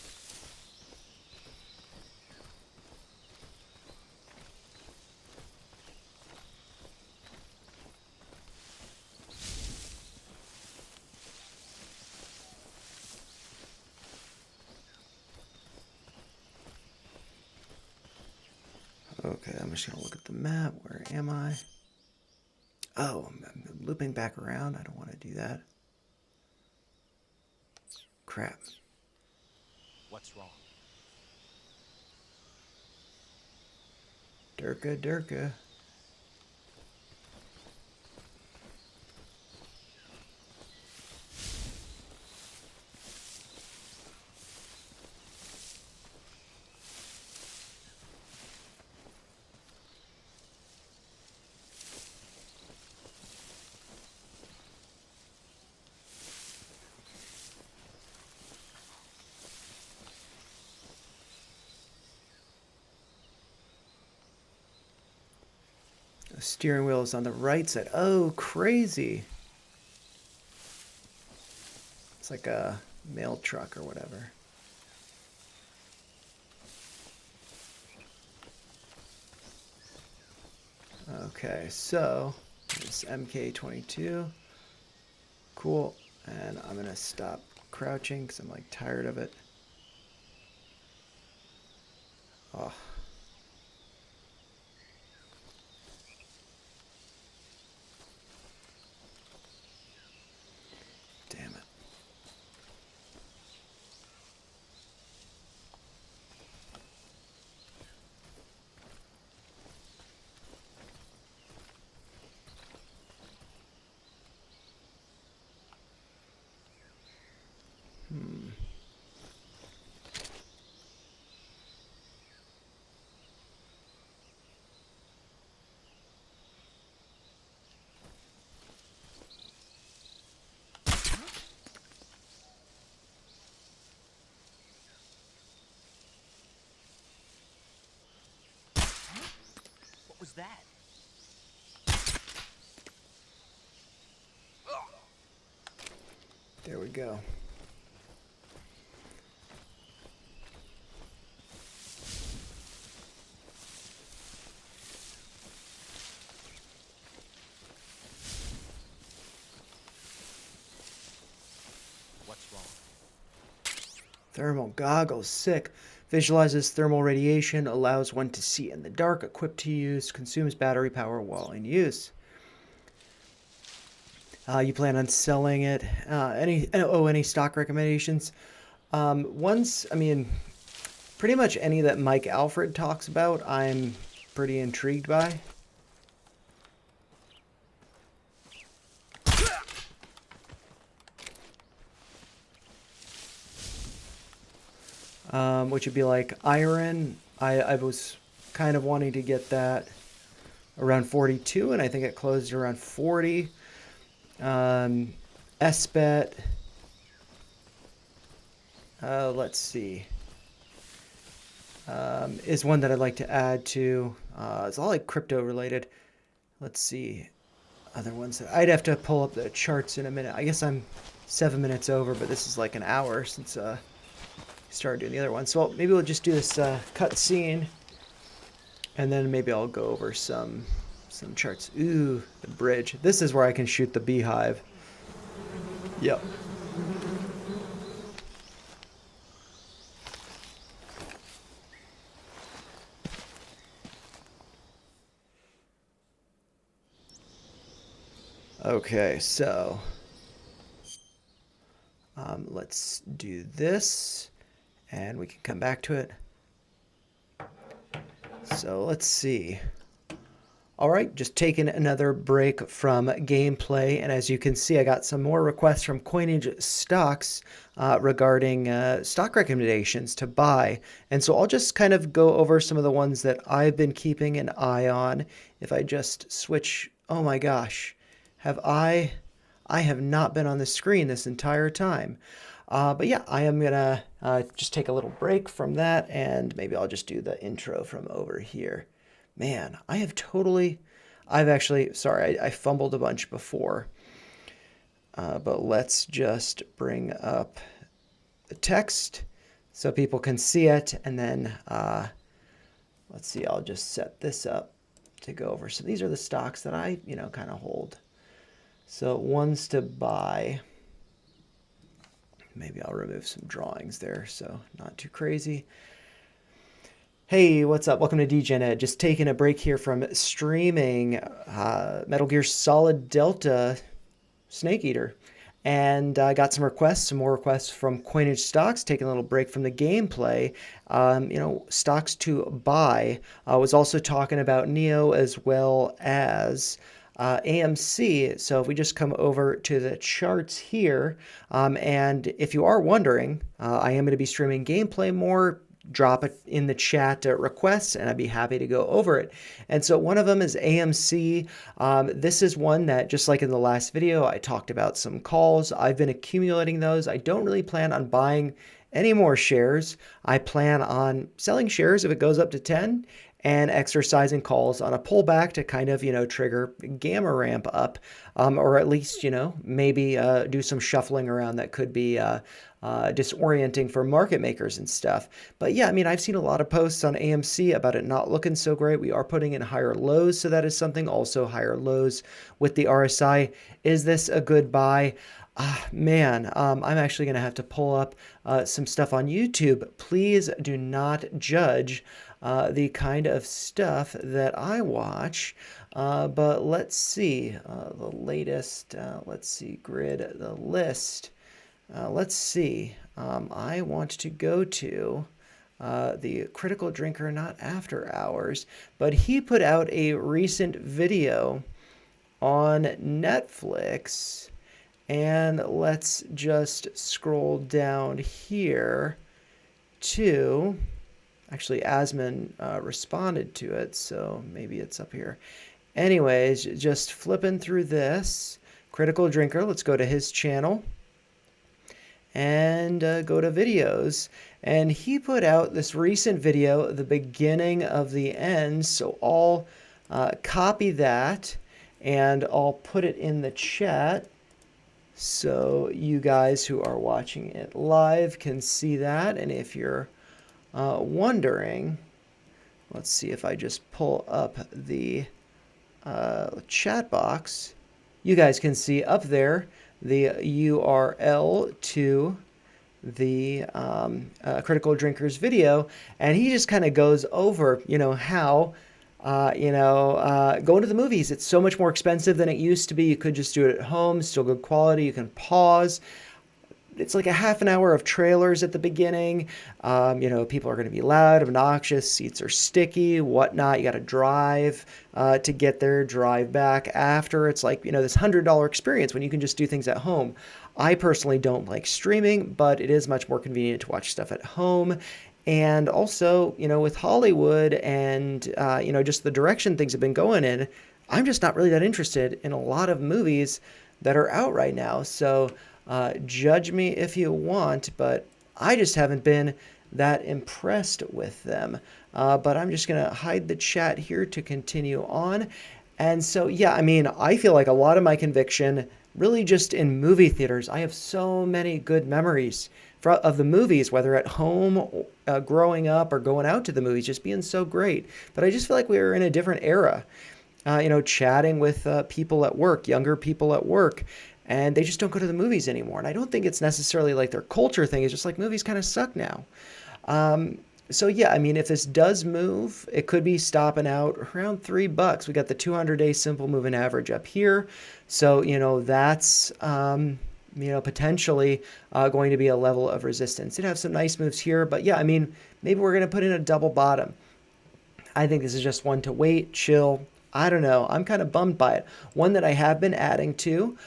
I'm just gonna look at the map. Where am I? Oh, I'm looping back around. I don't want to do that. Crap. What's wrong? Durka, Durka. The steering wheel is on the right side. Oh, crazy. It's like a mail truck or whatever. Okay, so it's MK22. Cool. And I'm going to stop crouching because I'm like tired of it. Oh. Damn it. What was that? There we go. What's wrong? Thermal goggles, sick. Visualizes thermal radiation, allows one to see in the dark, equipped to use, consumes battery power while in use. You plan on selling it? Any stock recommendations? I mean, pretty much any that Mike Alfred talks about, I'm pretty intrigued by. Which would be like iron. I was kind of wanting to get that around 42, and I think it closed around 40. SBET. Let's see. Is one that I'd like to add to. It's all like crypto related. Let's see. Other ones that I'd have to pull up the charts in a minute. I guess I'm 7 minutes over, but this is like an hour since started doing the other one. So maybe we'll just do this cut scene, and then maybe I'll go over some charts. Ooh, the bridge. This is where I can shoot the beehive. Yep. Okay, so let's do this, and we can come back to it. So let's see. All right, just taking another break from gameplay, and as you can see, I got some more requests from Coinage Stocks regarding stock recommendations to buy, and so I'll just kind of go over some of the ones that I've been keeping an eye on. If I just switch, oh my gosh, I have not been on the screen this entire time. But yeah, I am gonna just take a little break from that, and maybe I'll just do the intro from over here. Man, I've actually, sorry, I fumbled a bunch before. But let's just bring up the text so people can see it. And then, let's see, I'll just set this up to go over. So these are the stocks that I, kind of hold. So ones to buy. Maybe I'll remove some drawings there, so not too crazy. Hey, what's up? Welcome to DGen Ed. Just taking a break here from streaming Metal Gear Solid Delta Snake Eater. And I got some more requests from Coinage Stocks, taking a little break from the gameplay. Stocks to buy. I was also talking about Neo as well as AMC. So if we just come over to the charts here, and if you are wondering, I am going to be streaming gameplay more. Drop it in the chat requests and I'd be happy to go over it. And so one of them is AMC. This is one that, just like in the last video, I talked about some calls. I've been accumulating those. I don't really plan on buying any more shares. I plan on selling shares if it goes up to 10 and exercising calls on a pullback to kind of, trigger gamma ramp up, or at least, maybe do some shuffling around that could be disorienting for market makers and stuff. But yeah, I've seen a lot of posts on AMC about it not looking so great. We are putting in higher lows, so that is something. Also higher lows with the RSI. Is this a good buy? I'm actually going to have to pull up some stuff on YouTube. Please do not judge the kind of stuff that I watch. But let's see the latest. Let's see grid, the list. Let's see. I want to go to the Critical Drinker, not After Hours, but he put out a recent video on Netflix. And let's just scroll down here to, actually Asman responded to it, so maybe it's up here. Anyways, just flipping through this. Critical Drinker, let's go to his channel and go to videos. And he put out this recent video, the beginning of the end. So I'll copy that and I'll put it in the chat so you guys who are watching it live can see that. And if you're wondering, let's see if I just pull up the chat box. You guys can see up there the URL to the Critical Drinkers video, and he just kind of goes over, how, going to the movies, it's so much more expensive than it used to be. You could just do it at home, still good quality. You can pause. It's like a half an hour of trailers at the beginning. People are going to be loud, obnoxious, seats are sticky, whatnot. You got to drive to get there, drive back after. It's like, this $100 experience when you can just do things at home. I personally don't like streaming, but it is much more convenient to watch stuff at home. And also, with Hollywood and, just the direction things have been going in, I'm just not really that interested in a lot of movies that are out right now. So judge me if you want, but I just haven't been that impressed with them. But I'm just going to hide the chat here to continue on. And so, yeah, I feel like a lot of my conviction really just in movie theaters. I have so many good memories of the movies, whether at home, growing up, or going out to the movies, just being so great. But I just feel like we were in a different era, chatting with people at work, younger people at work, and they just don't go to the movies anymore. And I don't think it's necessarily like their culture thing. It's just like movies kind of suck now. So yeah, if this does move, it could be stopping out around $3. We got the 200-day simple moving average up here. So, that's, potentially going to be a level of resistance. It have some nice moves here, but yeah, maybe we're going to put in a double bottom. I think this is just one to wait, chill. I don't know. I'm kind of bummed by it. One that I have been adding to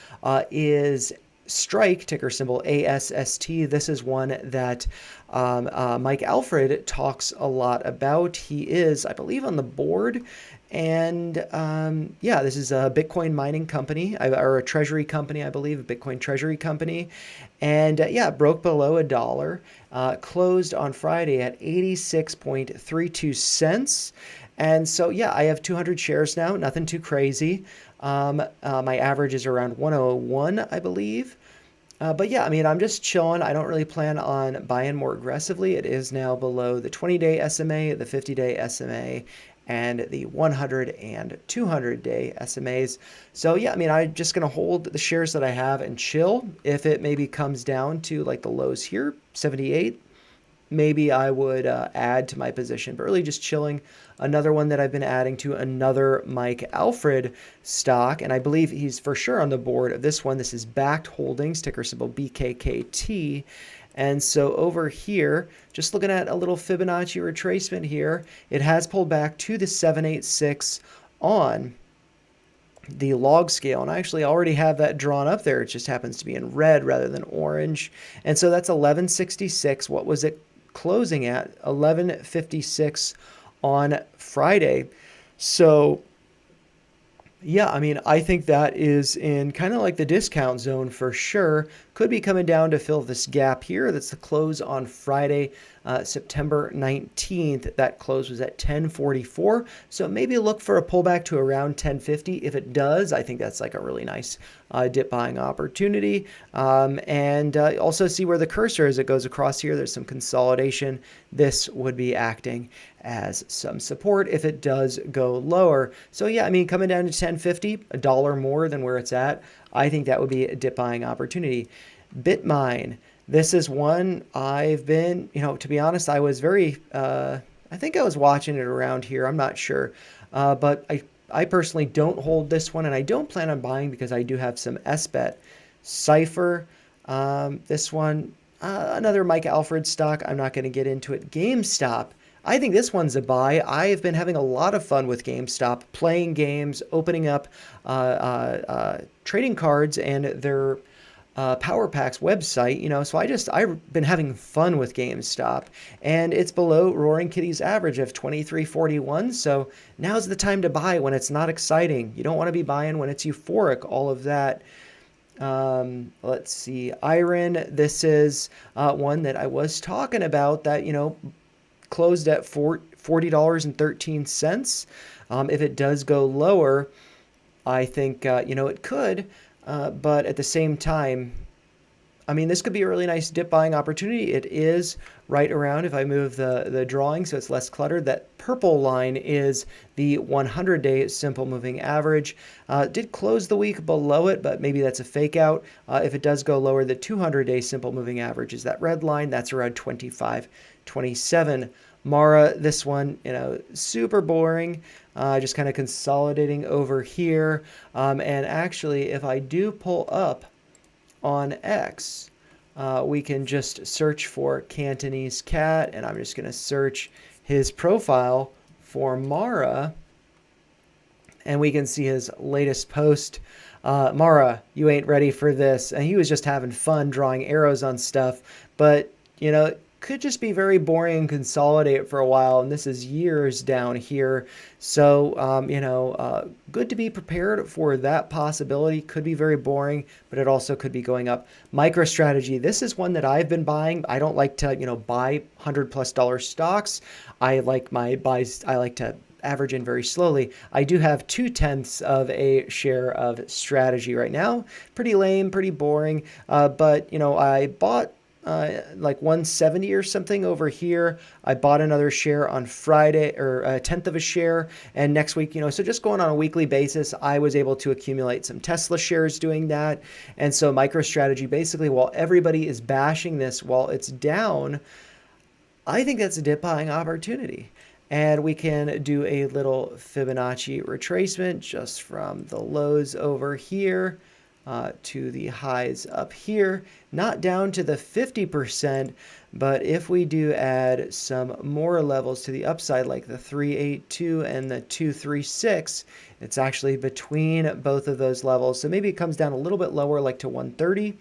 is Strike, ticker symbol ASST. This is one that Mike Alfred talks a lot about. He is, I believe, on the board. And this is a Bitcoin mining company, or a treasury company, I believe, a Bitcoin treasury company. And broke below $1, closed on Friday at 86.32 cents. And so, I have 200 shares now, nothing too crazy. My average is around 101, I believe. But I'm just chilling. I don't really plan on buying more aggressively. It is now below the 20-day SMA, the 50-day SMA, and the 100 and 200-day SMAs. So I'm just going to hold the shares that I have and chill. If it maybe comes down to like the lows here, 78, maybe I would add to my position, but really just chilling. Another one that I've been adding to, another Mike Alfred stock, and I believe he's for sure on the board of this one. This is Backed Holdings, ticker symbol BKKT. And so over here, just looking at a little Fibonacci retracement here, it has pulled back to the 786 on the log scale, and I actually already have that drawn up there. It just happens to be in red rather than orange. And so that's 1166. What was it closing at? 1156 on Friday. So yeah, I mean, I think that is in kind of like the discount zone for sure. Could be coming down to fill this gap here. That's the close on Friday, September 19th. That close was at 1044. So maybe look for a pullback to around 1050. If it does, I think that's like a really nice dip buying opportunity. And also see where the cursor is. It goes across here. There's some consolidation. This would be acting as some support if it does go lower. So yeah, I mean, coming down to 1050, $1 more than where it's at, I think that would be a dip buying opportunity. Bitmine, this is one I've been, to be honest, I was very, I think I was watching it around here. I'm not sure. But I personally don't hold this one, and I don't plan on buying because I do have some SBET. Cypher, this one, another Mike Alfred stock. I'm not going to get into it. GameStop, I think this one's a buy. I have been having a lot of fun with GameStop, playing games, opening up trading cards and their Power Packs website, so I've been having fun with GameStop, and it's below Roaring Kitty's average of 23.41. So now's the time to buy when it's not exciting. You don't want to be buying when it's euphoric, all of that. Let's see, Iron, this is one that I was talking about that, closed at $40.13. If it does go lower, I think, it could. But at the same time, I mean, this could be a really nice dip buying opportunity. It is right around, if I move the drawing so it's less cluttered, that purple line is the 100-day simple moving average. Did close the week below it, but maybe that's a fake out. If it does go lower, the 200-day simple moving average is that red line. That's around 25.27. Mara, this one, super boring, just kind of consolidating over here. And actually, if I do pull up on X, we can just search for Cantonese Cat, and I'm just going to search his profile for Mara, and we can see his latest post. Mara, you ain't ready for this. And he was just having fun drawing arrows on stuff, but, could just be very boring and consolidate for a while, and this is years down here. So, good to be prepared for that possibility. Could be very boring, but it also could be going up. MicroStrategy, this is one that I've been buying. I don't like to, buy $100+ stocks. I like my buys, I like to average in very slowly. I do have 0.2 of a share of strategy right now. Pretty lame, pretty boring, but, I bought like 170 or something over here. I bought another share on Friday, or a 1/10 of a share. And next week, so just going on a weekly basis, I was able to accumulate some Tesla shares doing that. And so MicroStrategy, basically, while everybody is bashing this while it's down, I think that's a dip buying opportunity. And we can do a little Fibonacci retracement just from the lows over here to the highs up here, not down to the 50%, but if we do add some more levels to the upside, like the 382 and the 236, it's actually between both of those levels. So maybe it comes down a little bit lower, like to 130.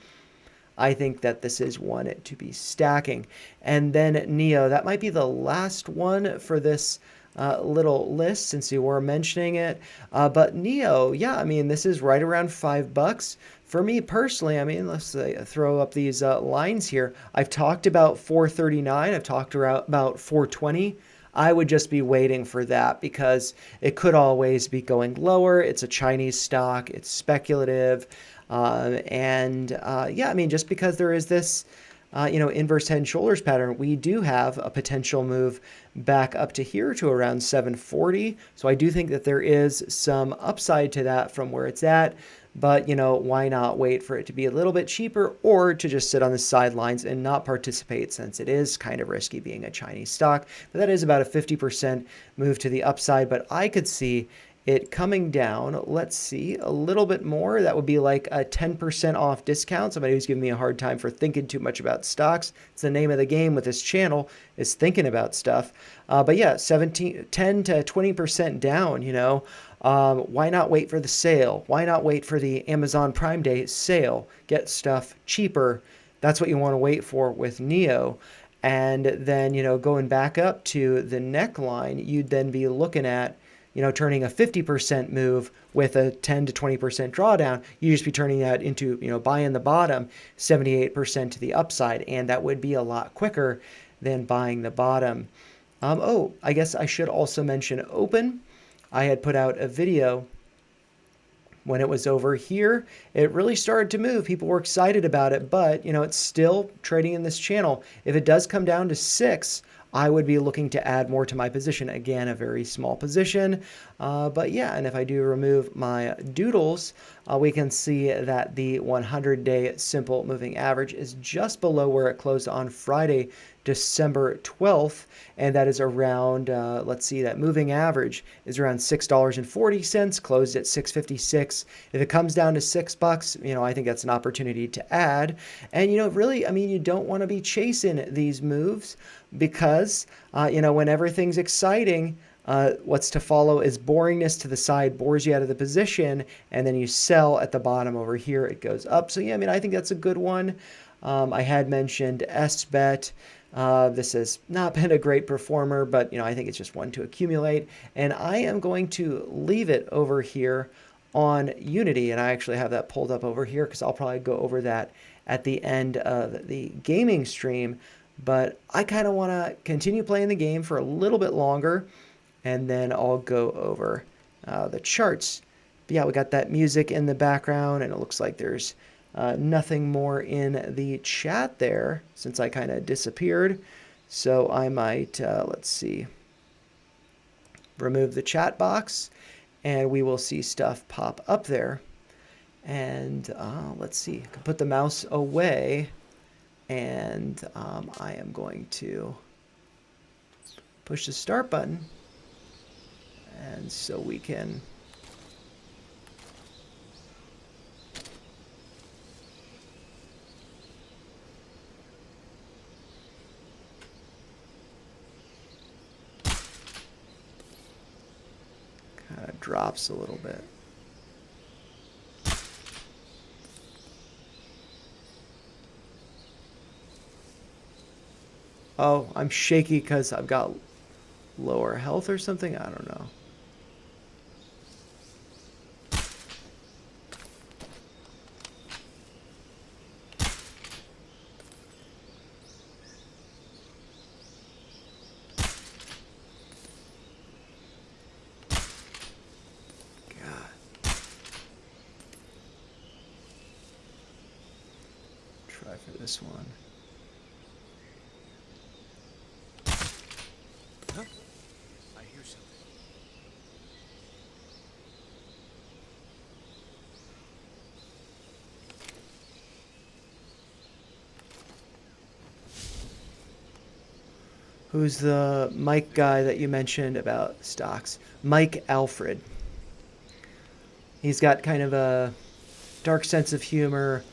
I think that this is one to be stacking. And then NEO, that might be the last one for this little list since you were mentioning it. But NEO, yeah, I mean, this is right around $5. For me personally, I mean, let's throw up these lines here. I've talked about 439. I've talked about 420. I would just be waiting for that because it could always be going lower. It's a Chinese stock. It's speculative. Yeah, I mean, just because there is this inverse head and shoulders pattern, we do have a potential move back up to here to around 740. So I do think that there is some upside to that from where it's at. But, why not wait for it to be a little bit cheaper or to just sit on the sidelines and not participate, since it is kind of risky being a Chinese stock. But that is about a 50% move to the upside. But I could see it coming down, let's see, a little bit more. That would be like a 10% off discount. Somebody who's giving me a hard time for thinking too much about stocks. It's the name of the game with this channel, is thinking about stuff. But yeah, 10 to 20% down, why not wait for the sale? Why not wait for the Amazon Prime Day sale? Get stuff cheaper. That's what you want to wait for with NEO. And then, going back up to the neckline, you'd then be looking at, turning a 50% move with a 10 to 20% drawdown. You just be turning that into, buying the bottom 78% to the upside. And that would be a lot quicker than buying the bottom. I guess I should also mention open. I had put out a video when it was over here. It really started to move. People were excited about it, but it's still trading in this channel. If it does come down to 6, I would be looking to add more to my position. Again, a very small position. But yeah, and if I do remove my doodles, we can see that the 100-day simple moving average is just below where it closed on Friday, December 12th. And that is around, let's see, that moving average is around $6.40, closed at $6.56. If it comes down to $6, I think that's an opportunity to add. And, really, you don't want to be chasing these moves because, when everything's exciting, what's to follow is boringness to the side, bores you out of the position, and then you sell at the bottom over here. It goes up. So, yeah, I think that's a good one. I had mentioned SBET. This has not been a great performer, but, I think it's just one to accumulate. And I am going to leave it over here on Unity. And I actually have that pulled up over here because I'll probably go over that at the end of the gaming stream. But I kind of want to continue playing the game for a little bit longer, and then I'll go over the charts. But yeah, we got that music in the background, and it looks like there's nothing more in the chat there since I kind of disappeared. So I might, let's see, remove the chat box, and we will see stuff pop up there. And let's see, I can put the mouse away, and I am going to push the start button, and so we can kind of drops a little bit. Oh, I'm shaky because I've got lower health or something? I don't know. God. Try for this one. I hear something. Who's the Mike guy that you mentioned about stocks? Mike Alfred. He's got kind of a dark sense of humor,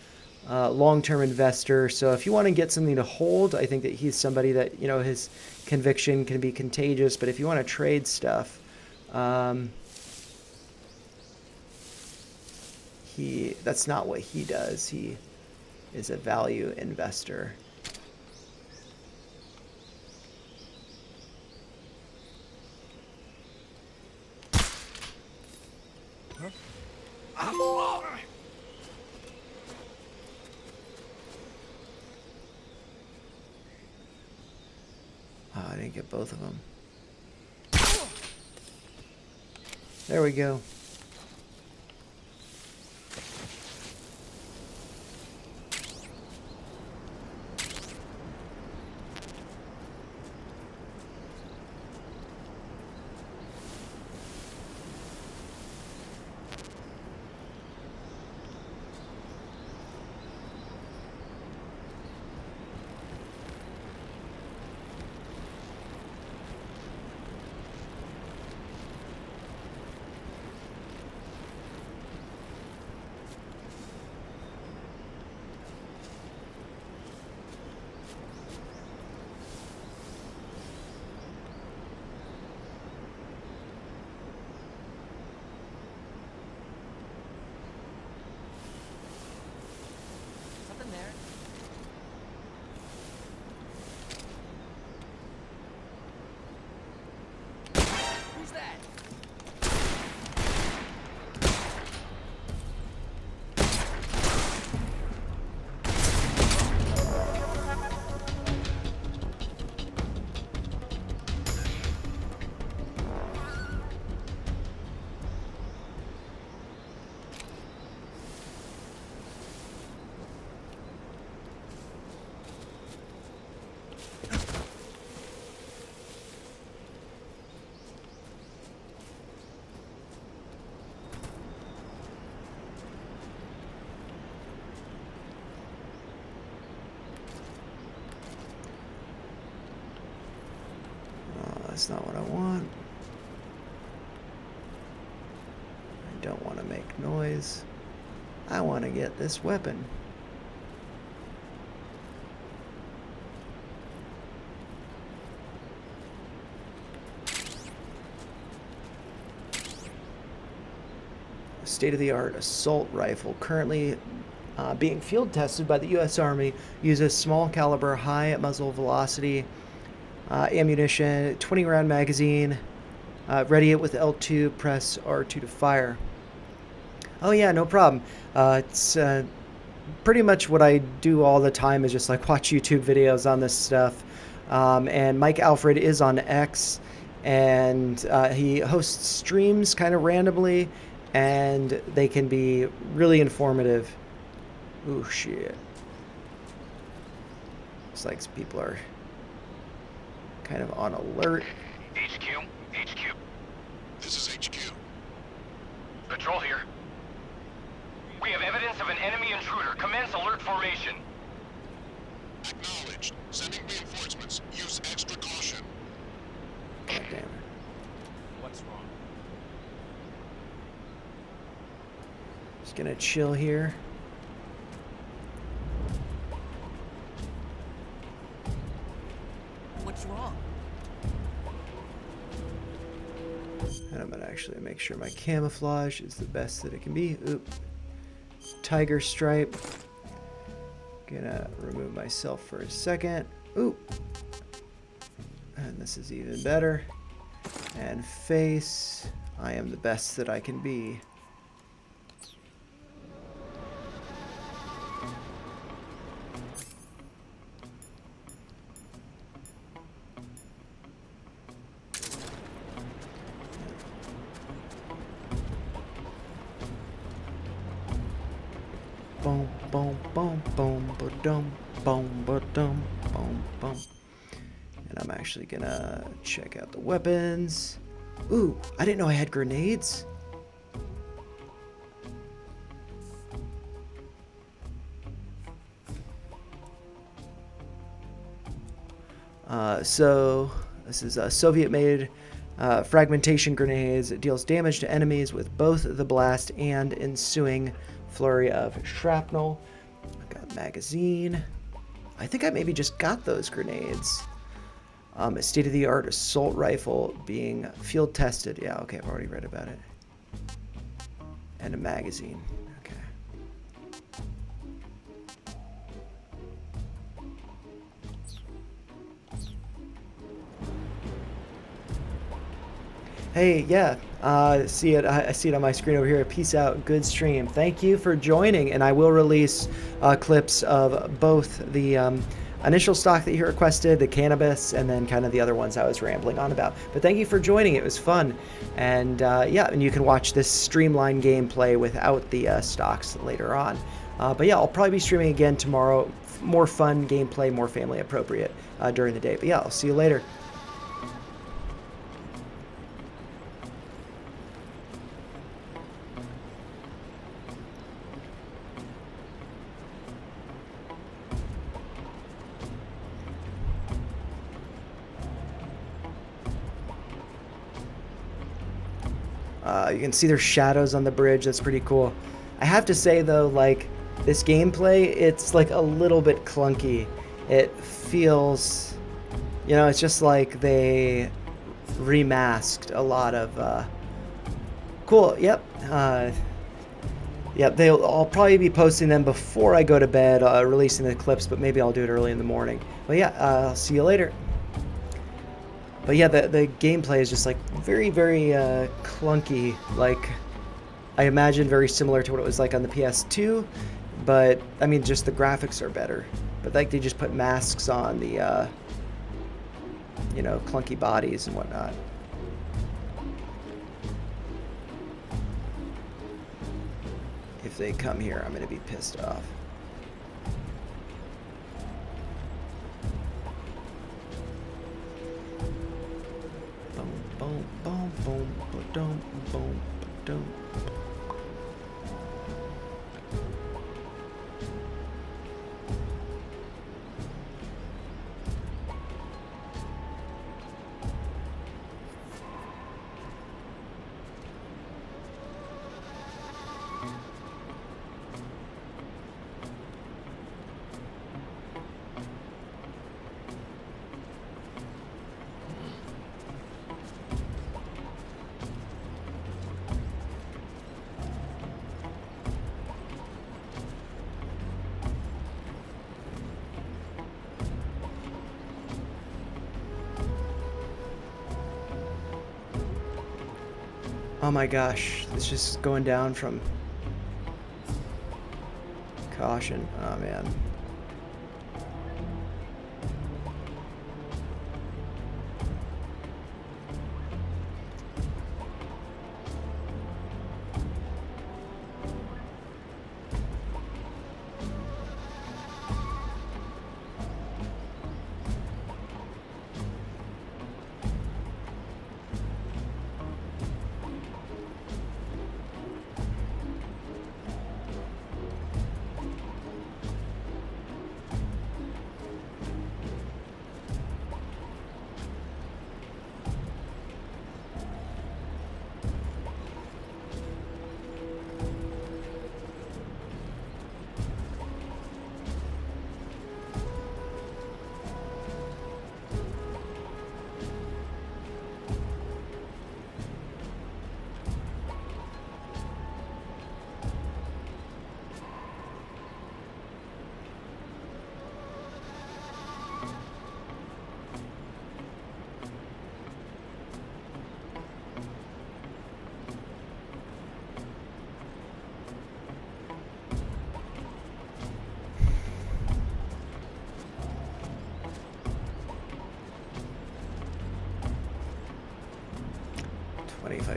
long-term investor. So if you want to get something to hold, I think that he's somebody that, his conviction can be contagious. But if you want to trade stuff, that's not what he does. He is a value investor. Oh, I didn't get both of them. There we go. not what I want. I don't want to make noise. I want to get this weapon. State-of-the-art assault rifle currently being field tested by the U.S. Army, uses small caliber, high muzzle velocity ammunition, 20 round magazine. Ready it with L2, press R2 to fire. Oh yeah, no problem. It's pretty much what I do all the time is just like watch YouTube videos on this stuff. And Mike Alfred is on X, and he hosts streams kind of randomly, and they can be really informative. Ooh, shit. Looks like people are kind of on alert. HQ. This is HQ. Patrol here. We have evidence of an enemy intruder. Commence alert formation. Acknowledged. Sending reinforcements. Use extra caution. God damn it. What's wrong? Just gonna chill here. What's wrong? And I'm gonna actually make sure my camouflage is the best that it can be. Oop. Tiger stripe. Gonna remove myself for a second. Oop. And this is even better. And face. I am the best that I can be. Boom, boom, boom, boom, ba-dum, boom, ba-dum, boom, boom. And I'm actually gonna check out the weapons. Ooh, I didn't know I had grenades. So this is a Soviet-made fragmentation grenades. It deals damage to enemies with both the blast and ensuing flurry of shrapnel. I've got a magazine. I think I maybe just got those grenades. A state-of-the-art assault rifle being field tested. Yeah, okay, I've already read about it. And a magazine. Okay. Hey, yeah, see it. I see it on my screen over here. Peace out. Good stream. Thank you for joining, and I will release clips of both the initial stock that you requested, the cannabis, and then kind of the other ones I was rambling on about. But thank you for joining. It was fun, and yeah, and you can watch this streamlined gameplay without the stocks later on. But yeah, I'll probably be streaming again tomorrow. More fun gameplay, more family appropriate during the day. But yeah, I'll see you later. You can see their shadows on the bridge. That's pretty cool. I have to say though, like this gameplay, it's like a little bit clunky. It feels, you know, it's just like they remasked a lot of cool. Yep. Yep. I'll probably be posting them before I go to bed, releasing the clips, but maybe I'll do it early in the morning. But yeah, I'll see you later. But yeah, the gameplay is just like very, very clunky. Like I imagine very similar to what it was like on the PS2, but I mean just the graphics are better. But like they just put masks on the you know, clunky bodies and whatnot. If they come here, I'm gonna be pissed off. Boom, boom, boom, ba-dum, boom, ba-dum. Oh my gosh, it's just going down from caution. Oh man.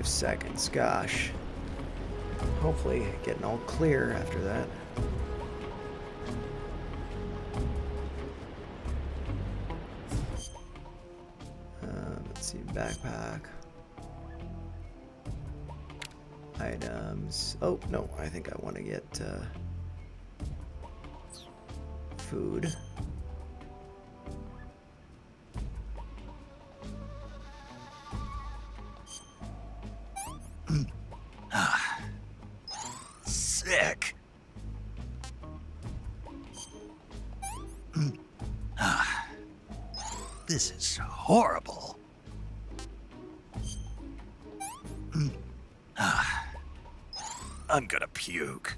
Seconds, gosh. Hopefully getting all clear after that. Let's see, backpack. Items. Oh, no, I think I want to get food. Sick. This is horrible. I'm gonna puke.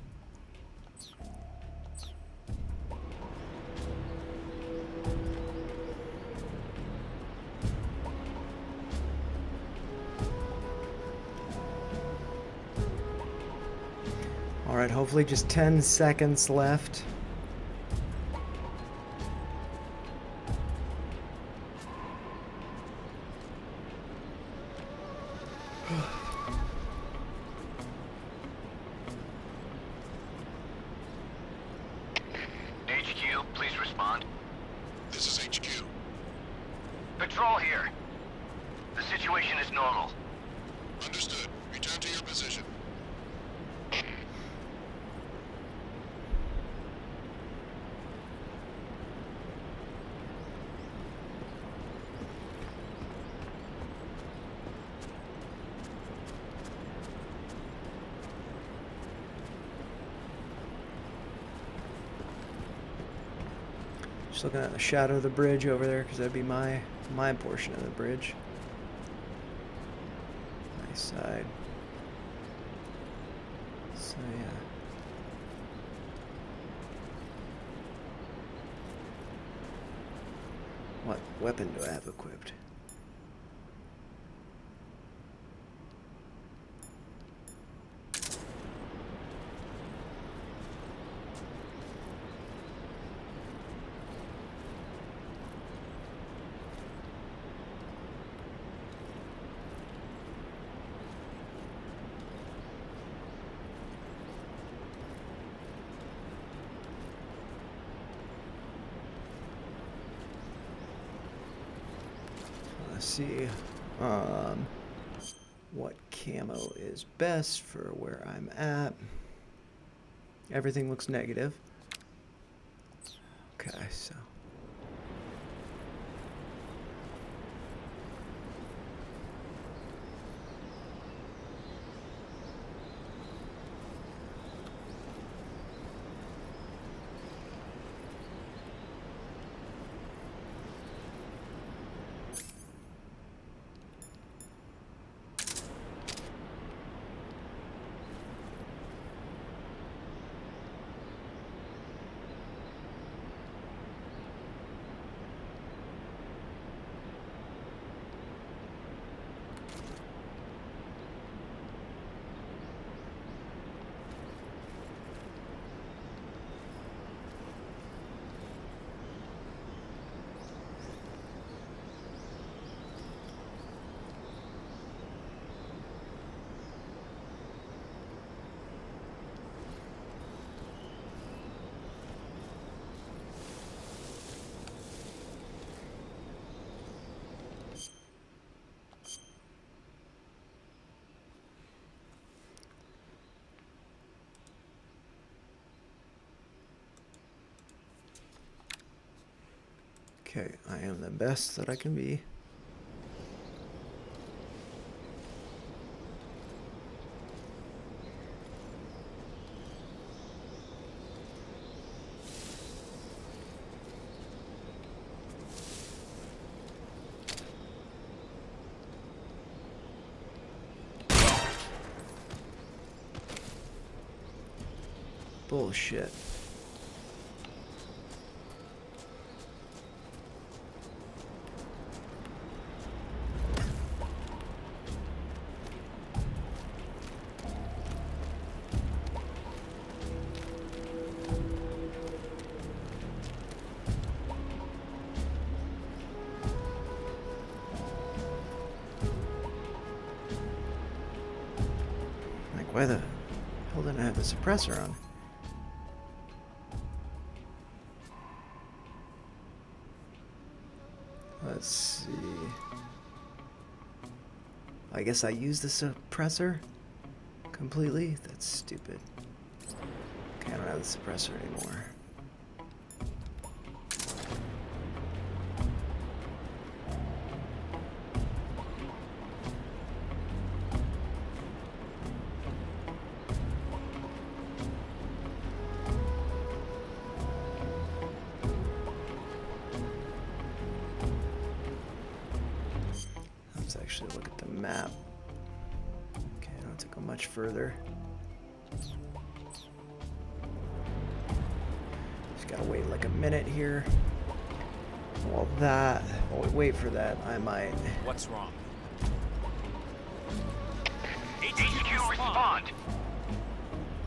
All right, hopefully just 10 seconds left. HQ, please respond. This is HQ. Patrol here. The situation is normal. Understood. Return to your position. Just looking at the shadow of the bridge over there, because that'd be my portion of the bridge. My side. So yeah. What weapon do I have equipped? Let's see what camo is best for where I'm at. Everything looks negative. Okay, so Okay, I am the best that I can be. Bullshit. Like, why the hell didn't I have the suppressor on? Let's see. I guess I used the suppressor completely? That's stupid. Okay, I don't have the suppressor anymore. Let's actually look at the map. Okay, I don't have to go much further. Just gotta wait like a minute here. While we wait for that, I might. What's wrong? HQ, respond.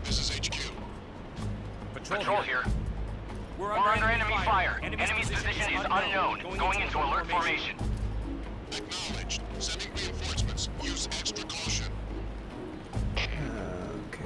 This is HQ. Patrol here. We're We're under enemy fire. Enemy's position is unknown. Going into alert formation. Acknowledged. Sending reinforcements. Use extra caution. Okay.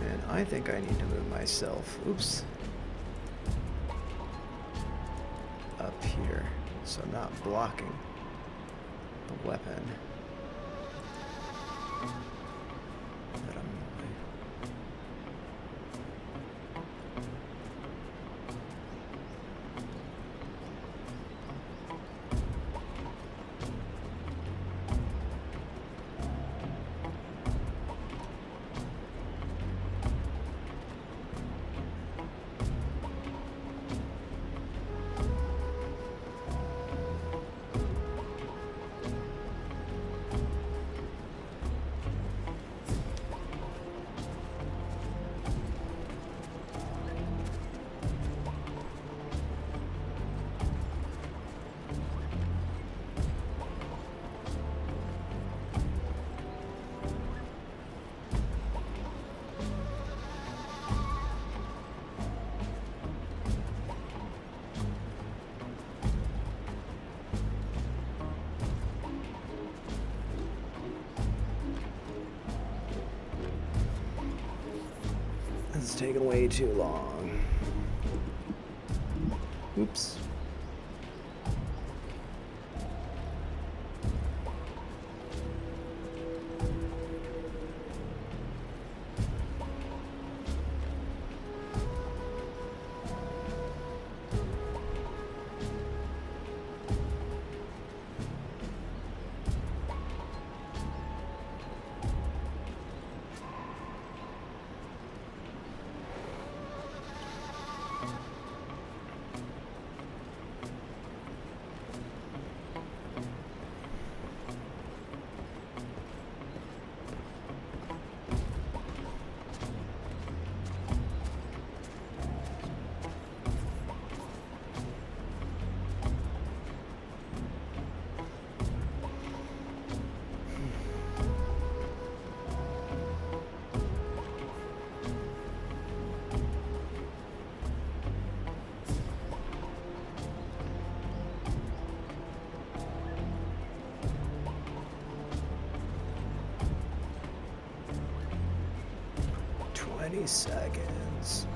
And I think I need to move myself. Oops. Up here, so not blocking the weapon. But it's taking way too long. Oops. Seconds.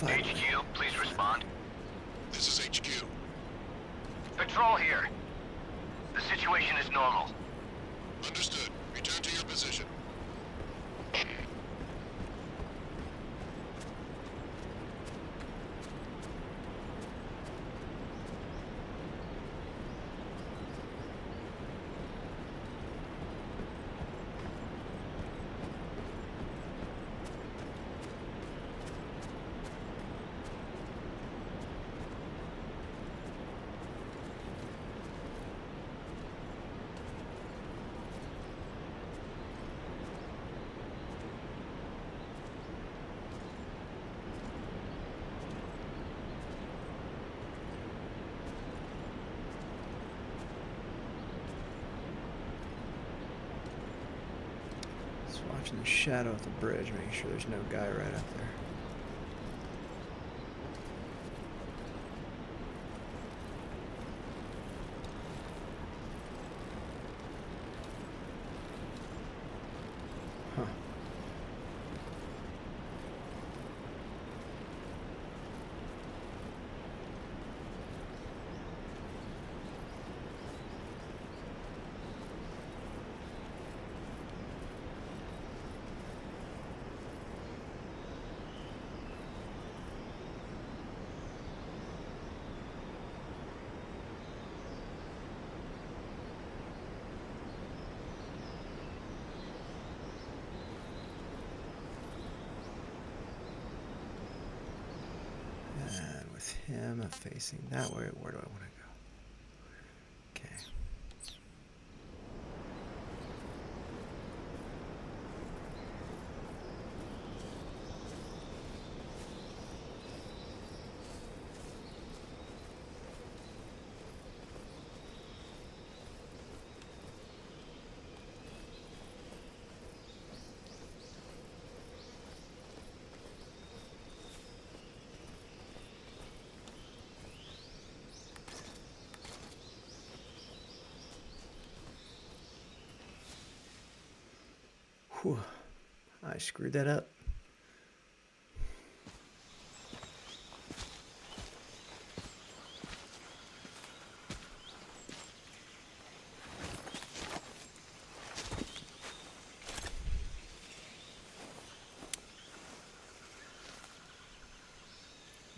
Finally. HQ, please respond. This is HQ. Patrol here. The situation is normal. Understood. Return to your position. Just watching the shadow of the bridge, making sure there's no guy right up there. Huh. And with him facing that way, where do I want to go? Okay. Whew. I screwed that up.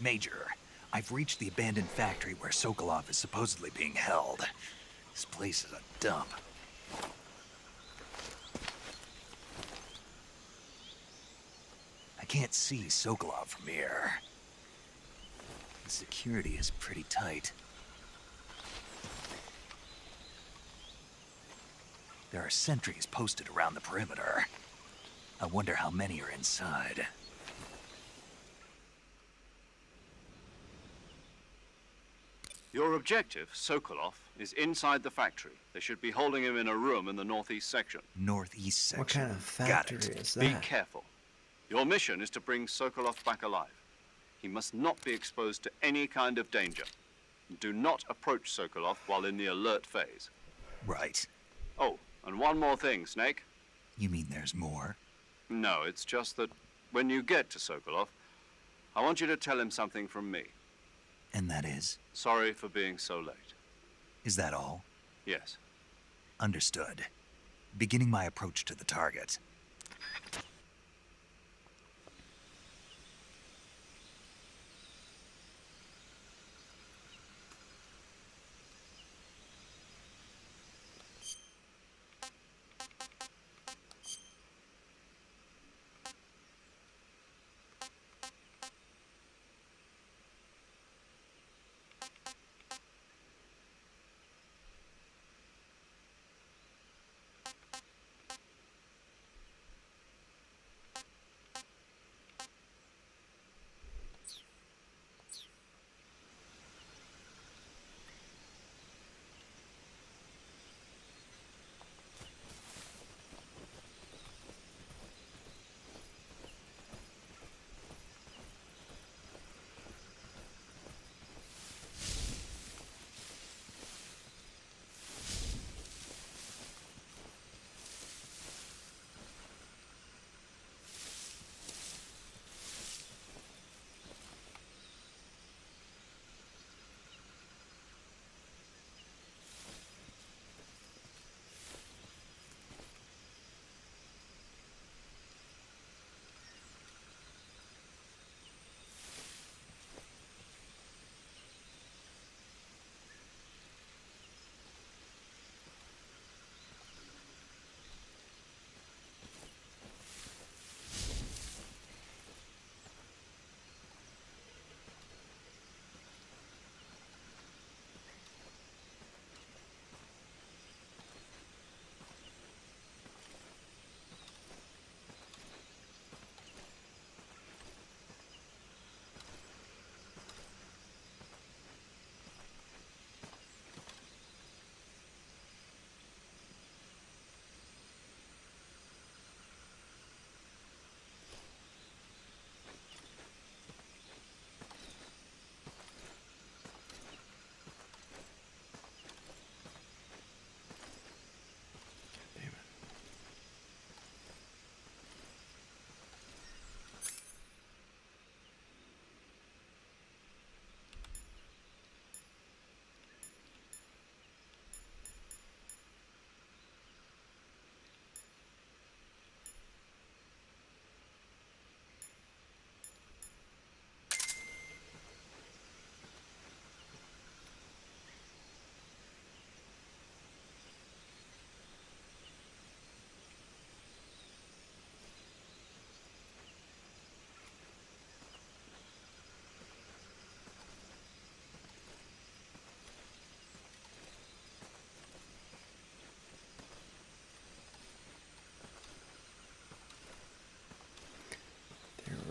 Major, I've reached the abandoned factory where Sokolov is supposedly being held. This place is a dump. I can't see Sokolov from here. The security is pretty tight. There are sentries posted around the perimeter. I wonder how many are inside. Your objective, Sokolov, is inside the factory. They should be holding him in a room in the northeast section. Northeast section. What kind of Got factory it. is Be that? careful. Your mission is to bring Sokolov back alive. He must not be exposed to any kind of danger. Do not approach Sokolov while in the alert phase. Right. Oh, and one more thing, Snake. You mean there's more? No, it's just that when you get to Sokolov, I want you to tell him something from me. And that is? Sorry for being so late. Is that all? Yes. Understood. Beginning my approach to the target.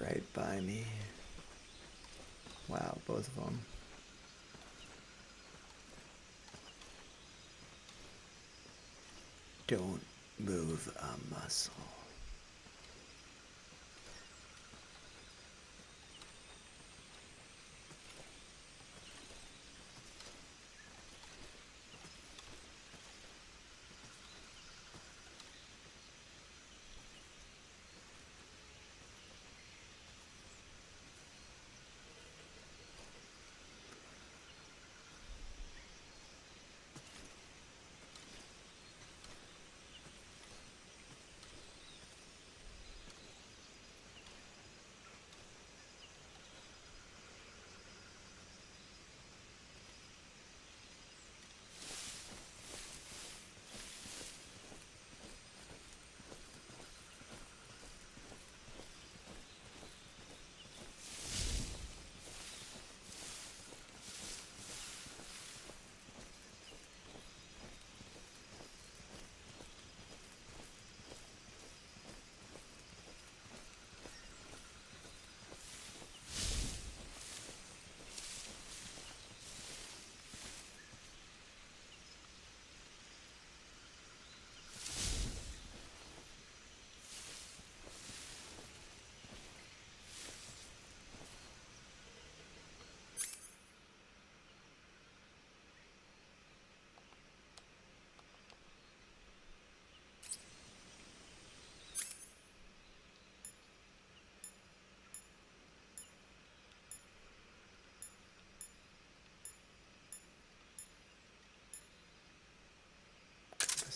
right by me. Wow, both of them. Don't move a muscle.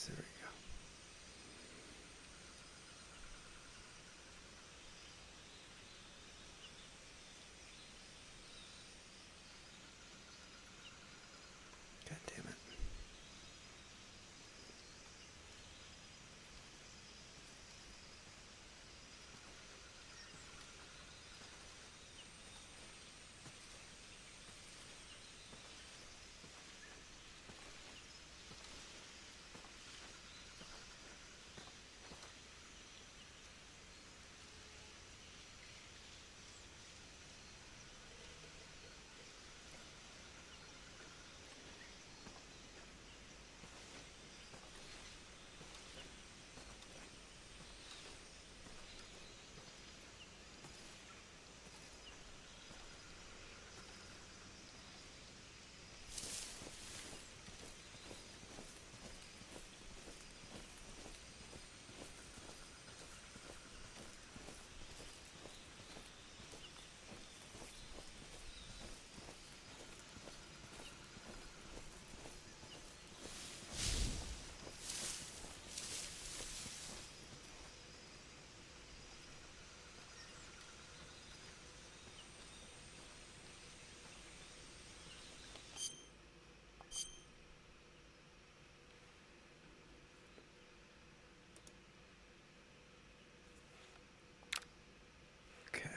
There we go. God damn it. Okay.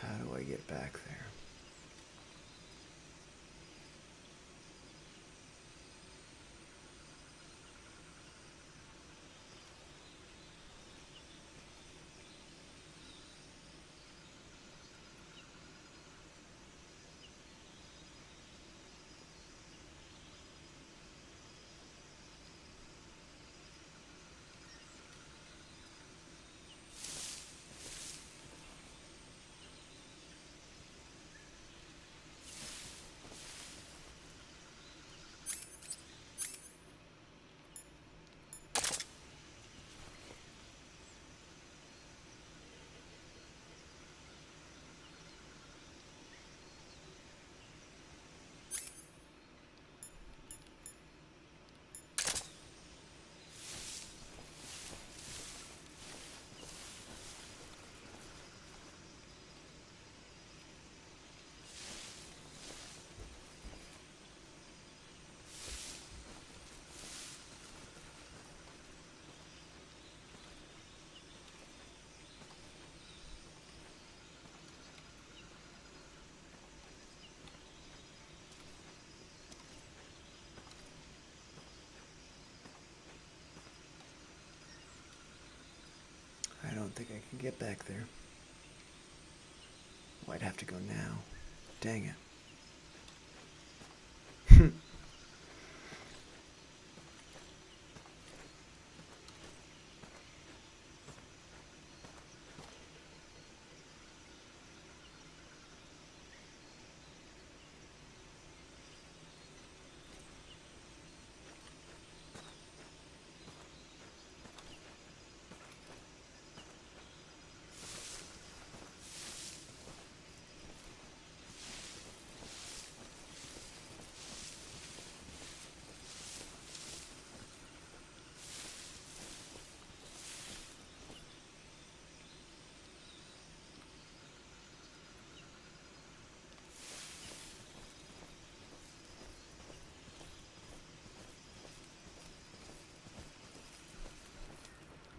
How do I get back there? don't think I can get back there. Oh, I'd have to go now. Dang it.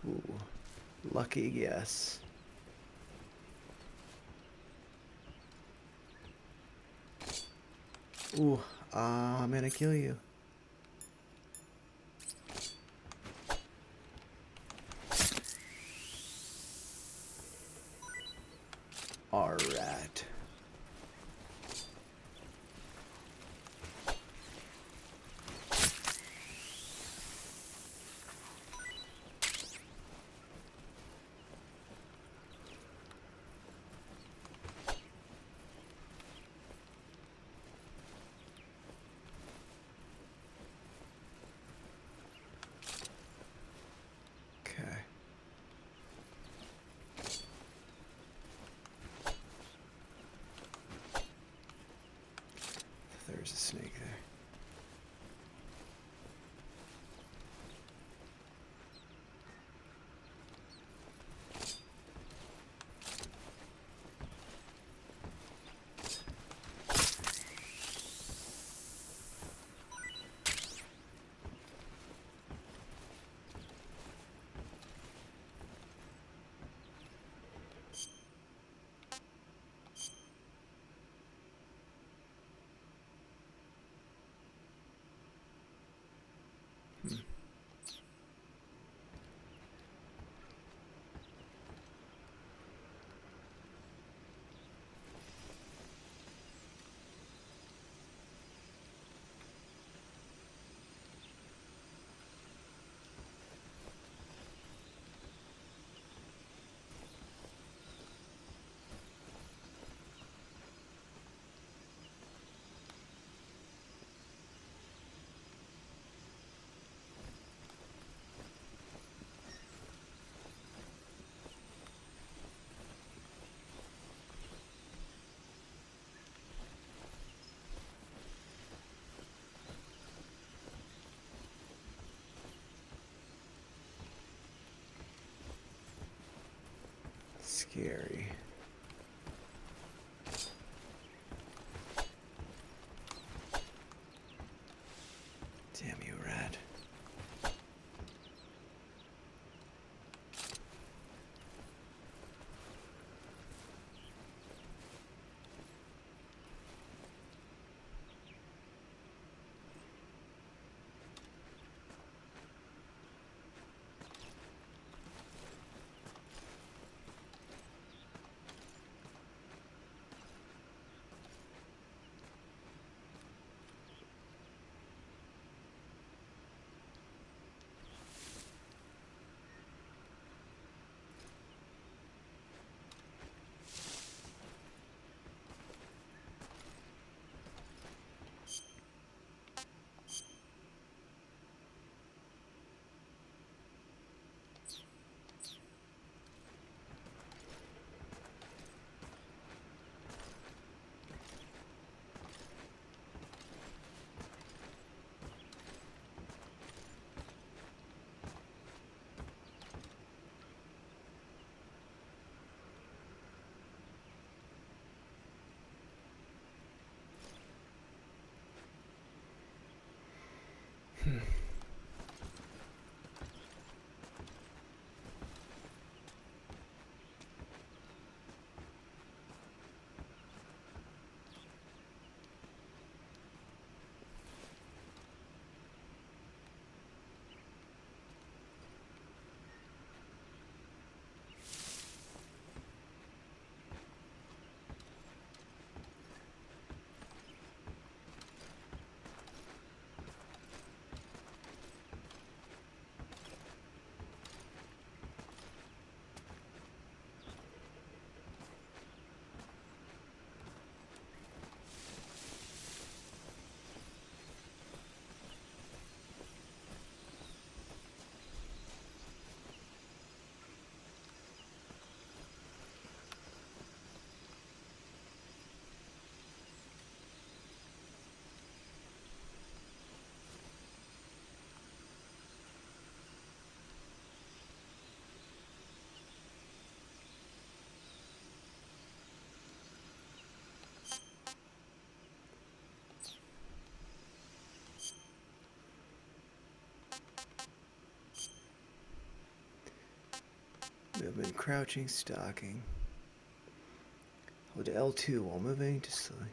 Ooh, lucky guess. Ooh, I'm gonna kill you. Alright. Okay. There's a snake there. Scary. Damn you, rat. Movement, crouching, stalking. Hold L2 while moving to slowly.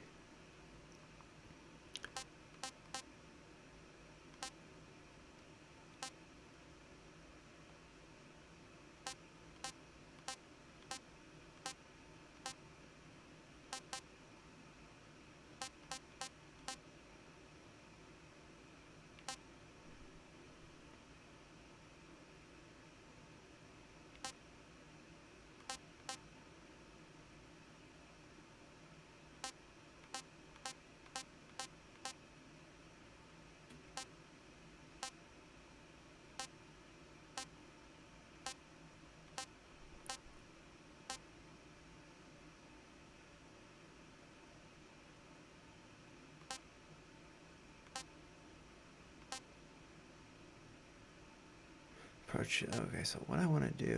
Approach. Okay, so what I want to do.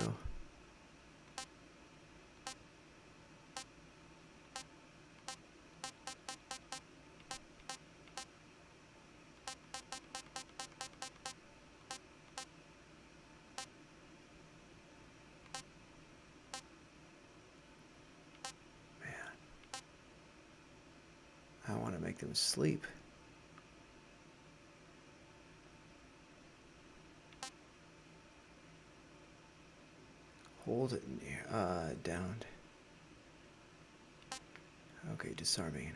Man, I want to make them sleep. Hold it down. Okay, disarming.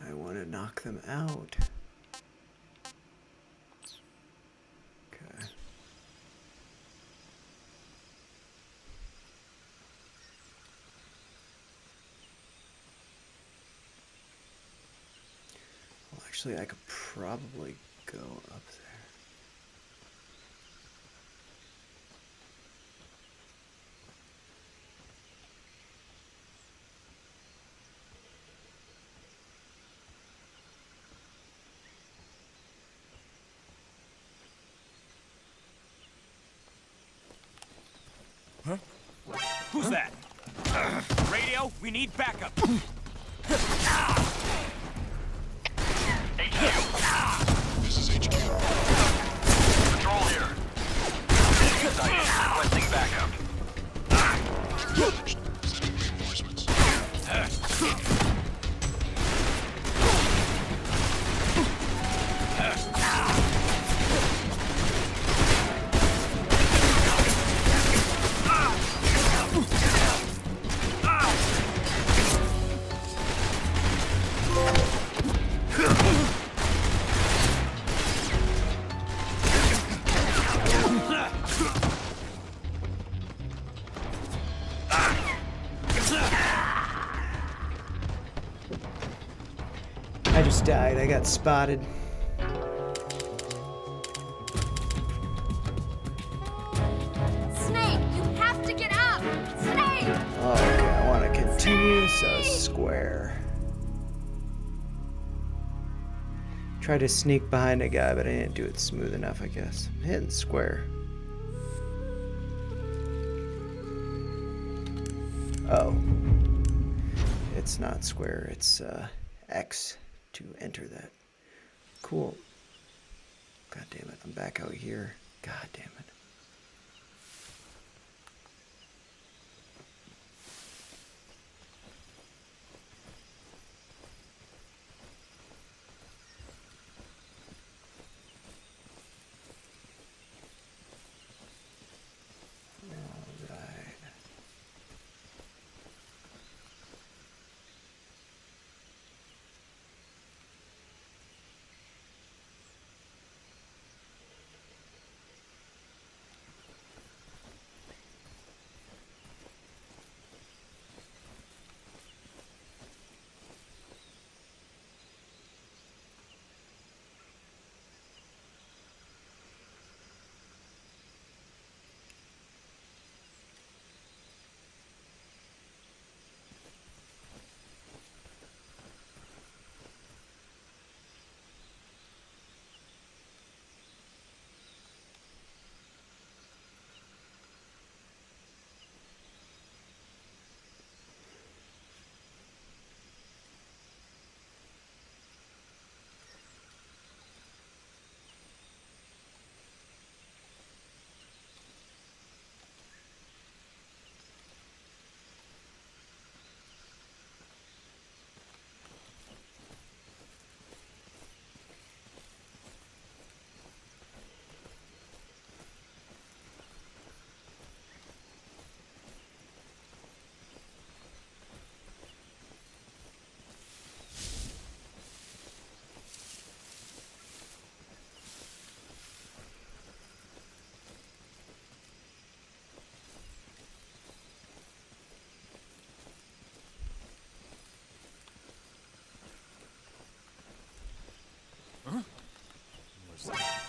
I want to knock them out. Okay. Well, actually, I could probably go up there. Who's that? Radio, we need backup. This is HQ. Patrol here. Requesting backup. Sending reinforcements. I just died. I got spotted. Snake, you have to get up! Snake! Okay, I want to continue, so square. Try to sneak behind a guy, but I didn't do it smooth enough, I guess. I'm hitting square. Oh. It's not square, it's X to enter that. Cool. God damn it, I'm back out here. God damn it.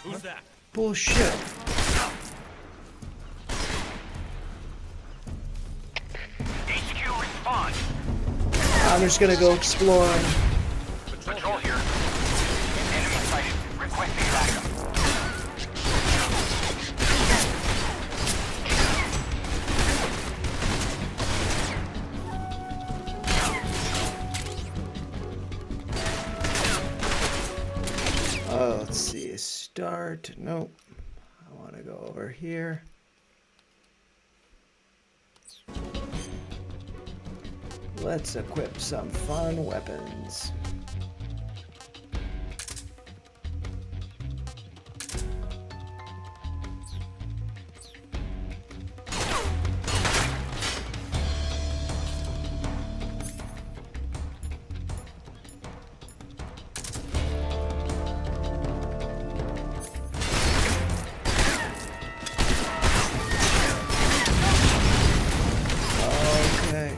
Who's that? Bullshit. HQ, respond. I'm just gonna go exploring. Patrol here. Enemy sighted. Requesting backup. Oh, let's see. Start. Nope. I want to go over here. Let's equip some fun weapons. Okay.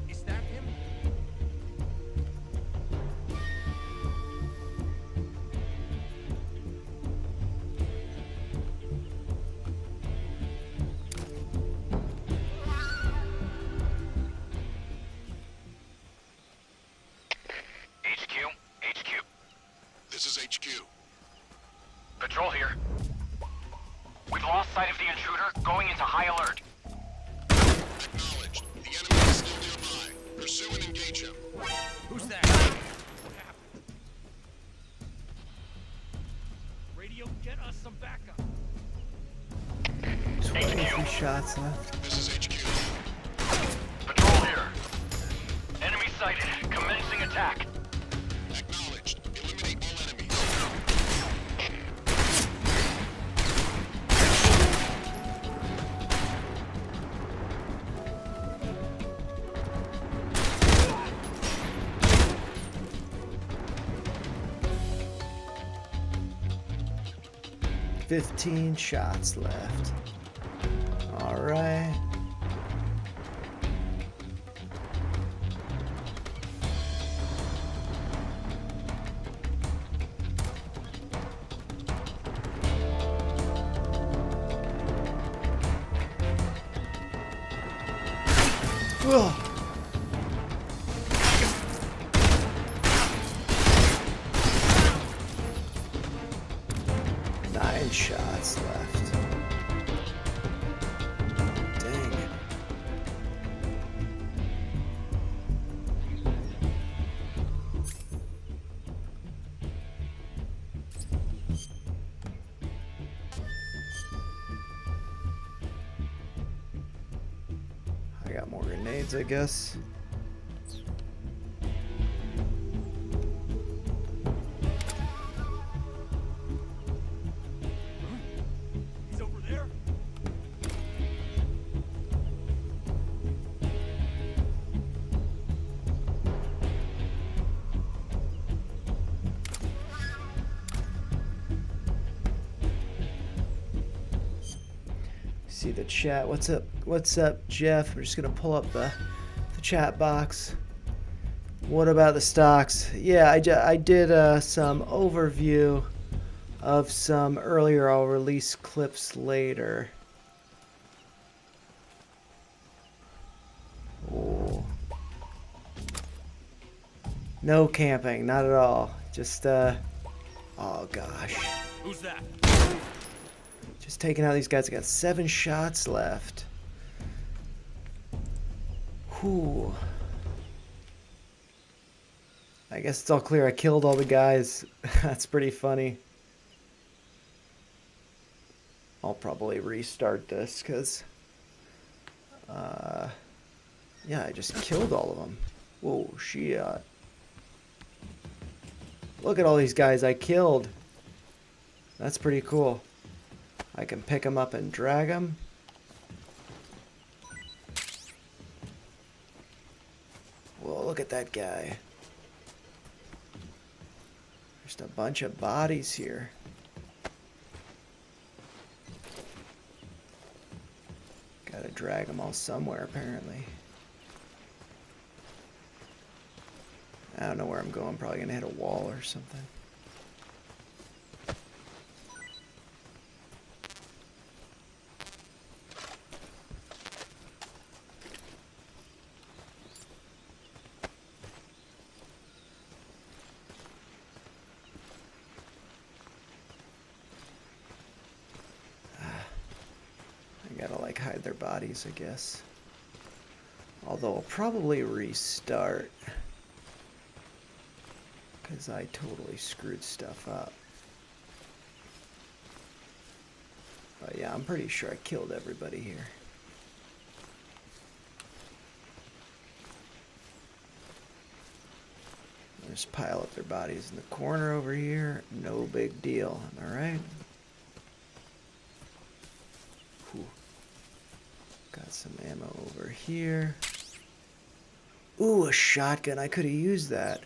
Is that him? HQ. This is HQ. Patrol here. We've lost sight of the intruder, going into high alert. Acknowledged. The enemy is still nearby. Pursue and engage him. Who's that? What happened? Radio, get us some backup. 23 shots left. This is HQ. Patrol here. Enemy sighted. Commencing attack. Acknowledged. Eliminate all enemies. 15 shots left. All right. Ugh. Nine shots left. Dang it. I got more grenades, I guess. He's over there. see the chat. What's up? What's up, Jeff? We're just gonna pull up the chat box. What about the stocks? Yeah, I did some overview of some earlier. I'll release clips later. Oh. No camping, not at all. Just oh gosh. Who's that? Just taking out these guys. I got 7 shots left. Whew. I guess it's all clear. I killed all the guys. That's pretty funny. I'll probably restart this because, yeah, I just killed all of them. Whoa, shit. Look at all these guys I killed. That's pretty cool. I can pick them up and drag them. Whoa, look at that guy. Just a bunch of bodies here. Gotta drag them all somewhere, apparently. I don't know where I'm going. Probably gonna hit a wall or something. I gotta like hide their bodies, I guess. Although I'll probably restart. Because I totally screwed stuff up. But yeah, I'm pretty sure I killed everybody here. Just pile up their bodies in the corner over here. No big deal. Am I right? Whew. Got some ammo over here. Ooh, a shotgun. I could have used that.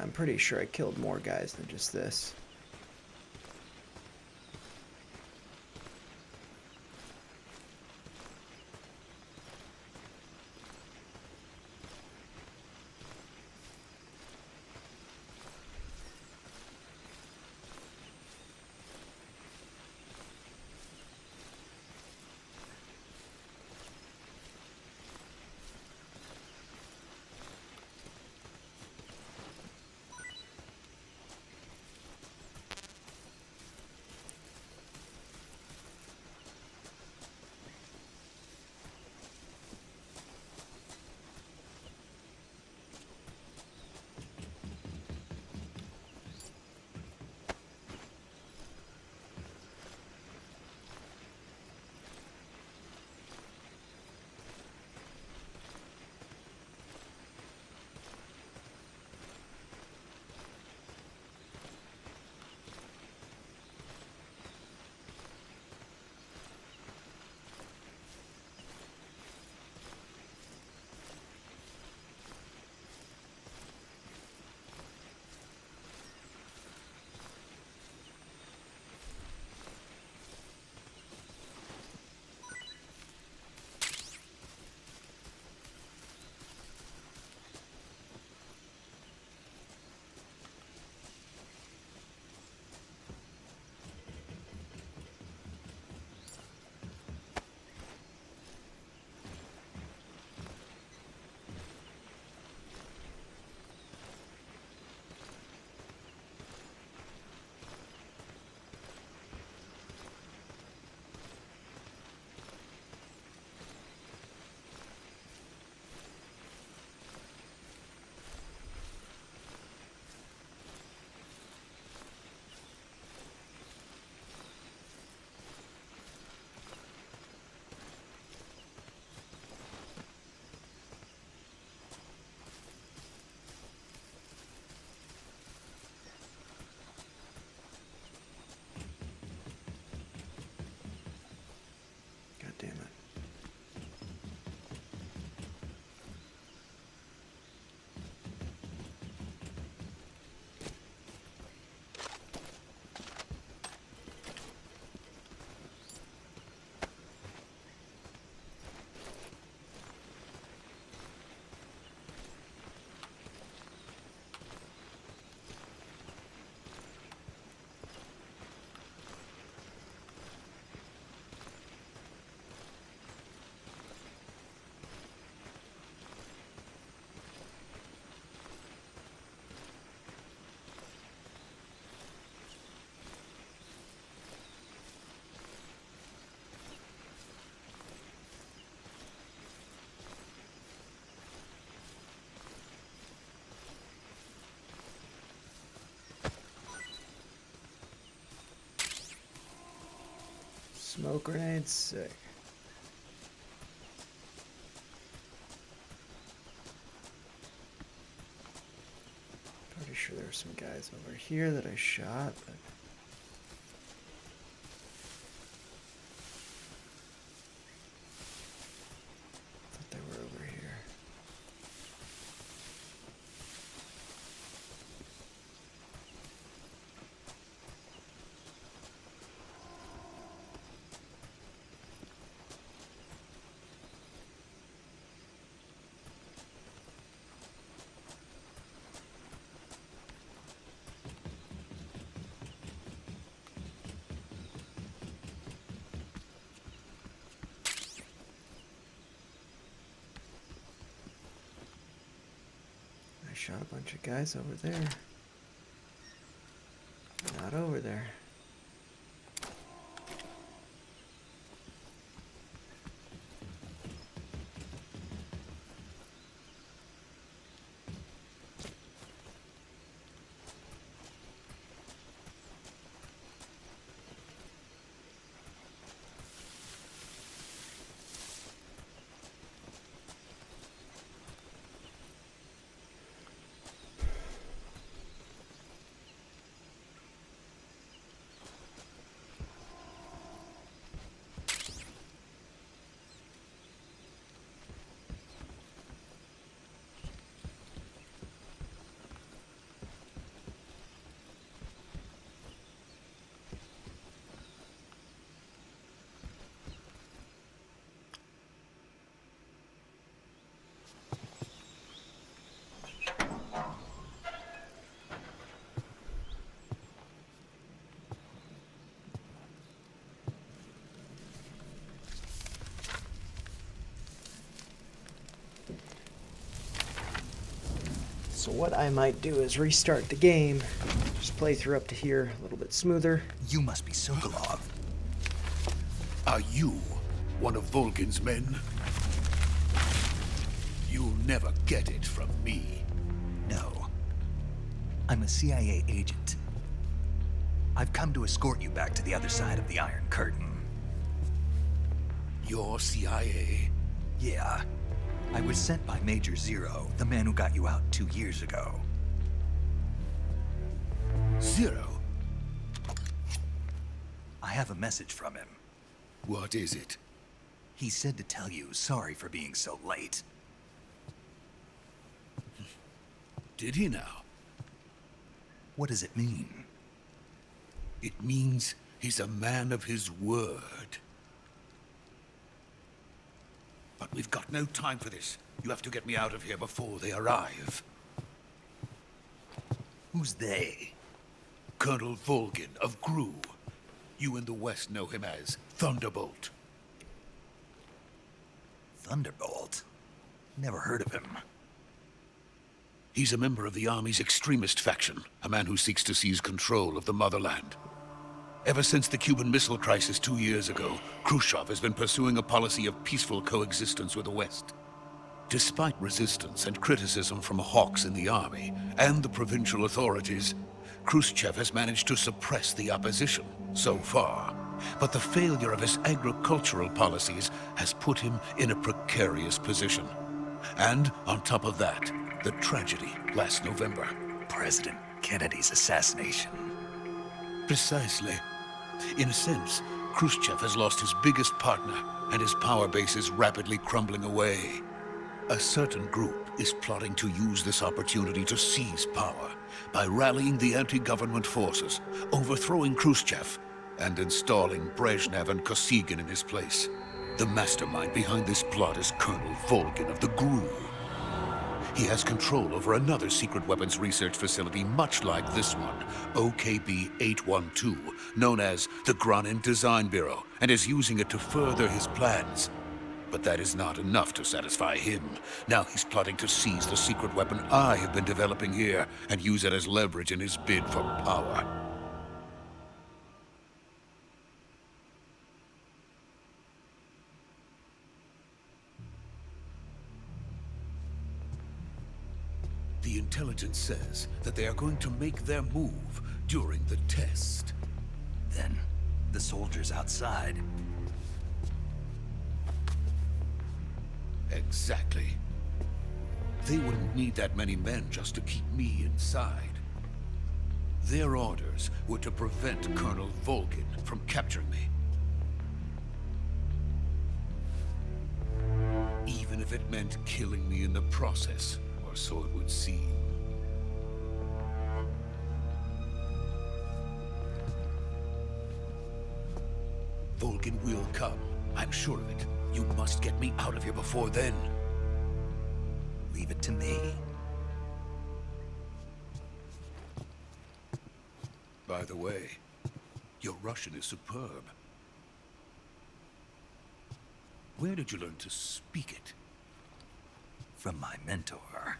I'm pretty sure I killed more guys than just this. Smoke grenades, sick. Pretty sure there were some guys over here that I shot, but I thought they were over here. I shot a bunch of guys over there. Not over there. So what I might do is restart the game, just play through up to here a little bit smoother. You must be Sokolov. Are you one of Volgin's men? You'll never get it from me. No. I'm a CIA agent. I've come to escort you back to the other side of the Iron Curtain. You're CIA? Yeah. I was sent by Major Zero, the man who got you out 2 years ago. Zero? I have a message from him. What is it? He said to tell you sorry for being so late. Did he now? What does it mean? It means he's a man of his word. But we've got no time for this. You have to get me out of here before they arrive. Who's they? Colonel Volgin of GRU. You in the West know him as Thunderbolt. Thunderbolt? Never heard of him. He's a member of the Army's extremist faction, a man who seeks to seize control of the motherland. Ever since the Cuban Missile Crisis 2 years ago, Khrushchev has been pursuing a policy of peaceful coexistence with the West. Despite resistance and criticism from hawks in the army and the provincial authorities, Khrushchev has managed to suppress the opposition so far. But the failure of his agricultural policies has put him in a precarious position. And on top of that, the tragedy last November. President Kennedy's assassination. Precisely. In a sense, Khrushchev has lost his biggest partner, and his power base is rapidly crumbling away. A certain group is plotting to use this opportunity to seize power by rallying the anti-government forces, overthrowing Khrushchev, and installing Brezhnev and Kosygin in his place. The mastermind behind this plot is Colonel Volgin of the GRU. He has control over another secret weapons research facility much like this one, OKB-812, known as the Granin Design Bureau, and is using it to further his plans. But that is not enough to satisfy him. Now he's plotting to seize the secret weapon I have been developing here and use it as leverage in his bid for power. The intelligence says that they are going to make their move during the test. Then, the soldiers outside. Exactly. They wouldn't need that many men just to keep me inside. Their orders were to prevent Colonel Volgin from capturing me. Even if it meant killing me in the process, or so it would seem. Volgin will come. I'm sure of it. You must get me out of here before then. Leave it to me. By the way, your Russian is superb. Where did you learn to speak it? From my mentor.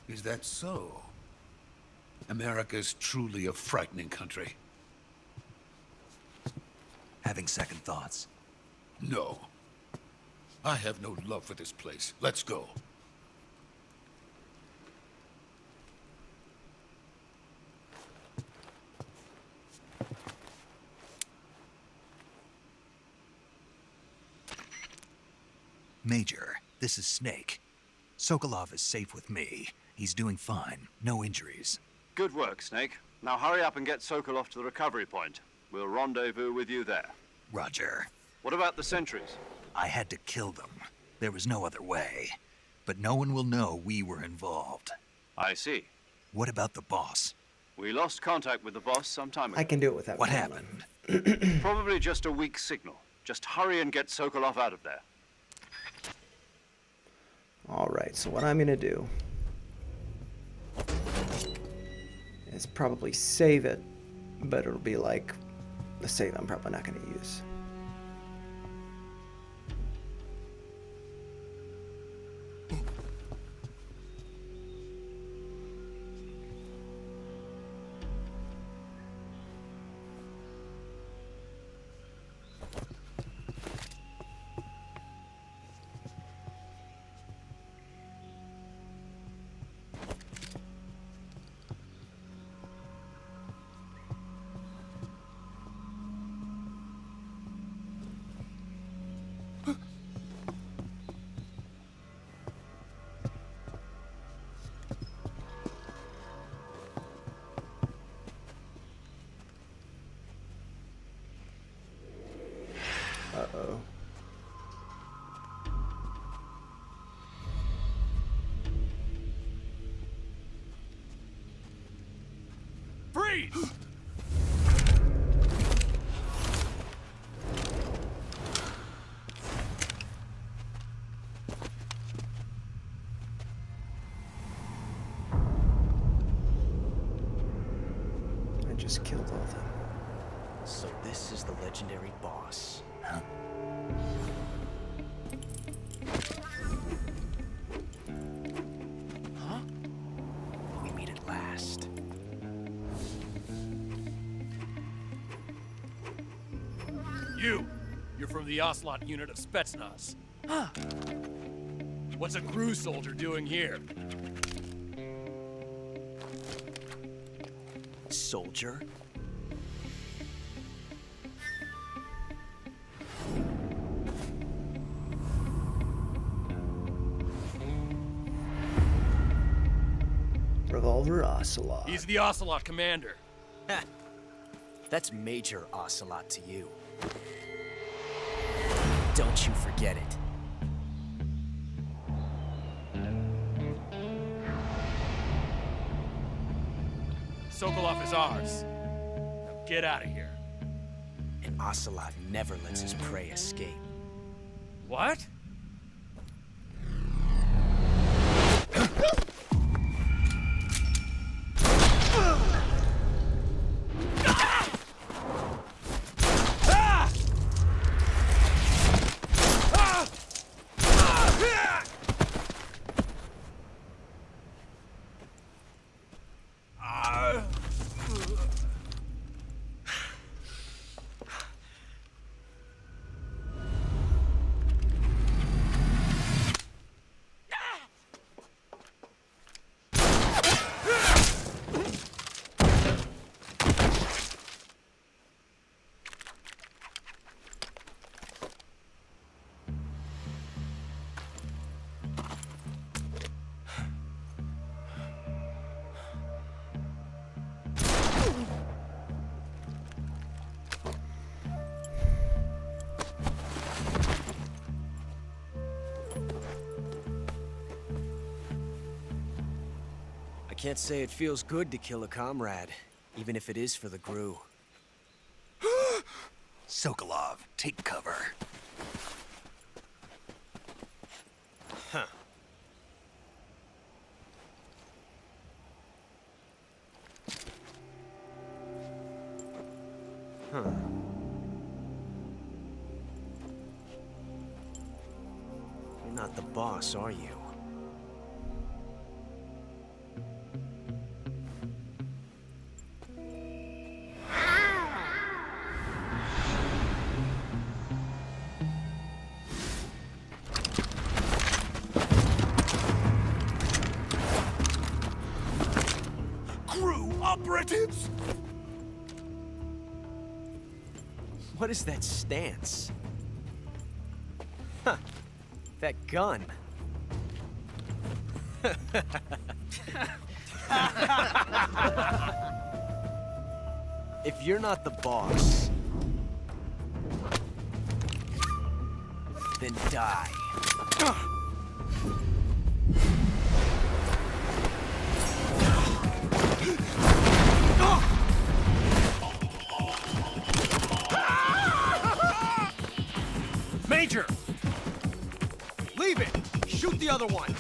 Is that so? America's truly a frightening country. Having second thoughts. No. I have no love for this place. Let's go. Major, this is Snake. Sokolov is safe with me. He's doing fine. No injuries. Good work, Snake. Now hurry up and get Sokolov to the recovery point. We'll rendezvous with you there. Roger. What about the sentries? I had to kill them. There was no other way. But no one will know we were involved. I see. What about the boss? We lost contact with the boss some time ago. I can do it without What Cameron. happened? Probably just a weak signal. Just hurry and get Sokolov out of there. Alright, so what I'm gonna do is probably save it, but it'll be like the save I'm probably not gonna use. Uh-oh. Freeze! I just killed all of them. So this is the legendary boss. Huh? Huh? We meet at last. You're from the Ocelot unit of Spetsnaz. Huh. What's a crew soldier doing here? Soldier? Revolver Ocelot. He's the Ocelot commander. Ha! That's Major Ocelot to you. Don't you forget it. Sokolov is ours. Now get out of here. And Ocelot never lets his prey escape. What? Can't say it feels good to kill a comrade, even if it is for the Gru. Sokolov, take cover. Huh. Huh. You're not the boss, are you? Crew operatives! What is that stance? Huh. That gun. If you're not the boss, then die. Major! Leave it! Shoot the other one!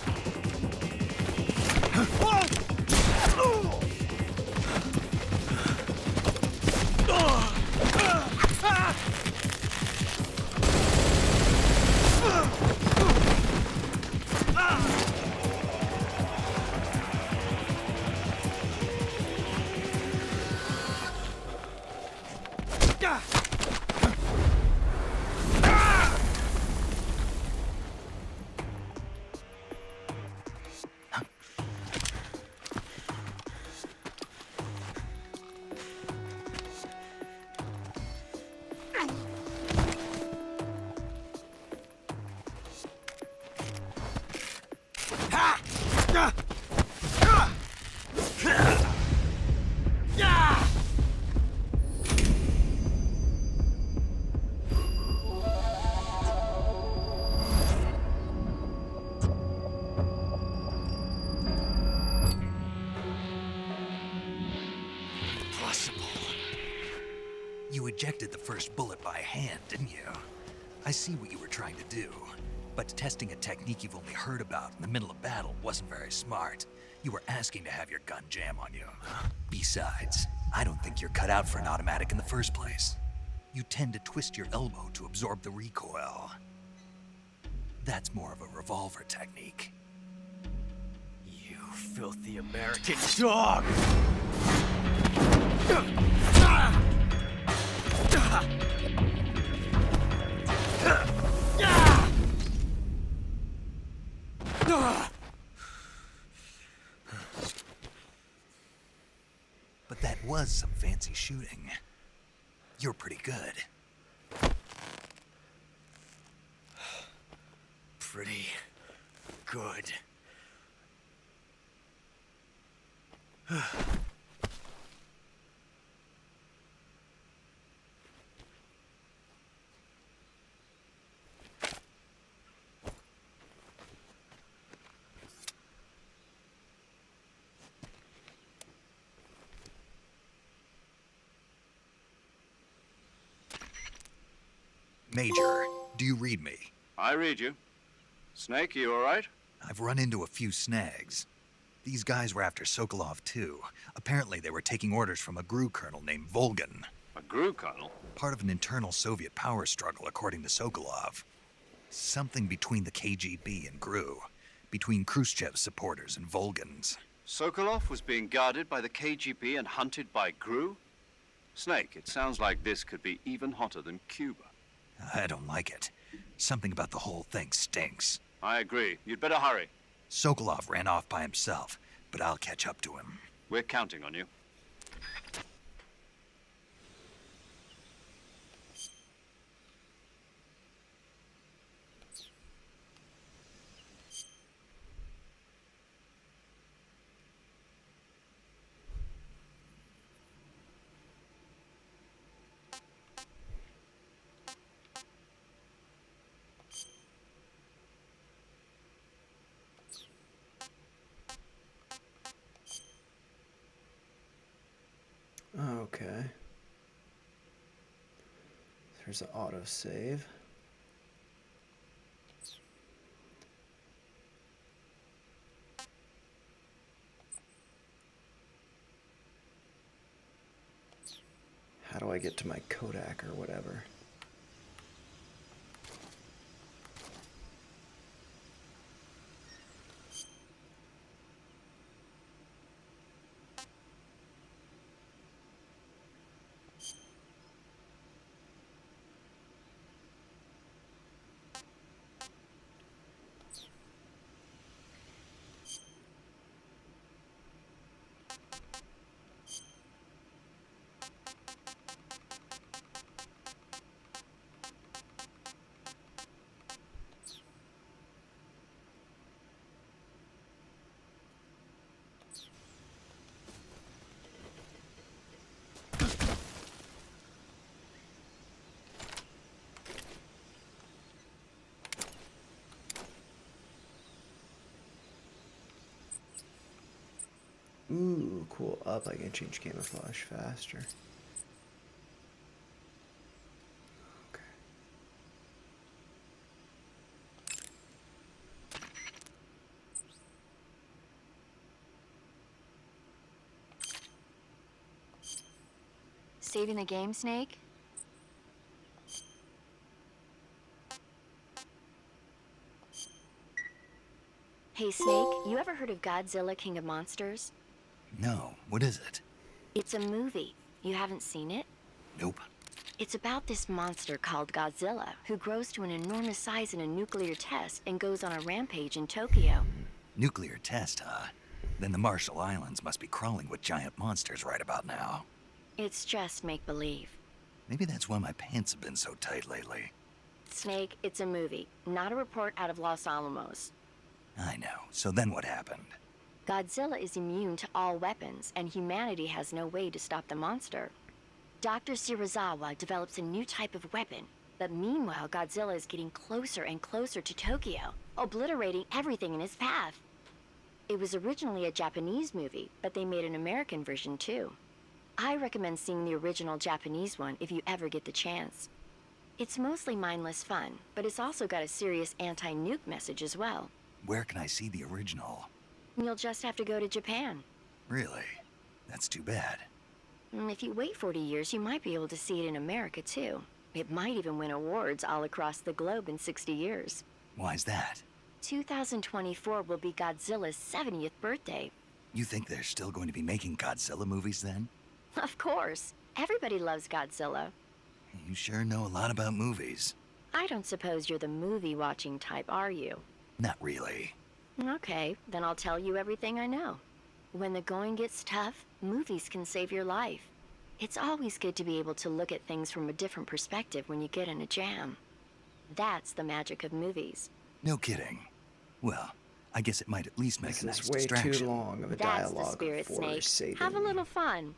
You ejected the first bullet by hand, didn't you? I see what you were trying to do. But testing a technique you've only heard about in the middle of battle wasn't very smart. You were asking to have your gun jam on you. Besides, I don't think you're cut out for an automatic in the first place. You tend to twist your elbow to absorb the recoil. That's more of a revolver technique. You filthy American dog! But that was some fancy shooting. You're pretty good. Pretty good. Major, do you read me? I read you. Snake, you all right? I've run into a few snags. These guys were after Sokolov too. Apparently they were taking orders from a GRU colonel named Volgan. A GRU colonel? Part of an internal Soviet power struggle, according to Sokolov. Something between the KGB and GRU. Between Khrushchev's supporters and Volgan's. Sokolov was being guarded by the KGB and hunted by GRU? Snake, it sounds like this could be even hotter than Cuba. I don't like it. Something about the whole thing stinks. I agree. You'd better hurry. Sokolov ran off by himself, but I'll catch up to him. We're counting on you. There's an autosave. How do I get to my Kodak or whatever? Ooh, cool. Up, I can change camouflage faster. Okay. Saving the game, Snake? Hey, Snake, you ever heard of Godzilla, King of Monsters? No, what is it? It's a movie. You haven't seen it? Nope. It's about this monster called Godzilla, who grows to an enormous size in a nuclear test and goes on a rampage in Tokyo. Nuclear test, huh? Then the Marshall Islands must be crawling with giant monsters right about now. It's just make-believe. Maybe that's why my pants have been so tight lately. Snake, it's a movie, not a report out of Los Alamos. I know. So then what happened? Godzilla is immune to all weapons, and humanity has no way to stop the monster. Dr. Shirazawa develops a new type of weapon, but meanwhile Godzilla is getting closer and closer to Tokyo, obliterating everything in his path. It was originally a Japanese movie, but they made an American version too. I recommend seeing the original Japanese one if you ever get the chance. It's mostly mindless fun, but it's also got a serious anti-nuke message as well. Where can I see the original? You'll just have to go to Japan. Really? That's too bad. If you wait 40 years, you might be able to see it in America too. It might even win awards all across the globe in 60 years. Why's that? 2024 will be Godzilla's 70th birthday. You think they're still going to be making Godzilla movies then? Of course. Everybody loves Godzilla. You sure know a lot about movies. I don't suppose you're the movie-watching type, are you? Not really. Okay, then I'll tell you everything I know. When the going gets tough, movies can save your life. It's always good to be able to look at things from a different perspective when you get in a jam. That's the magic of movies. No kidding. Well, I guess it might at least make This a nice is way distraction. too long of a That's dialogue the spirit, for Snake. saving. Have a little fun.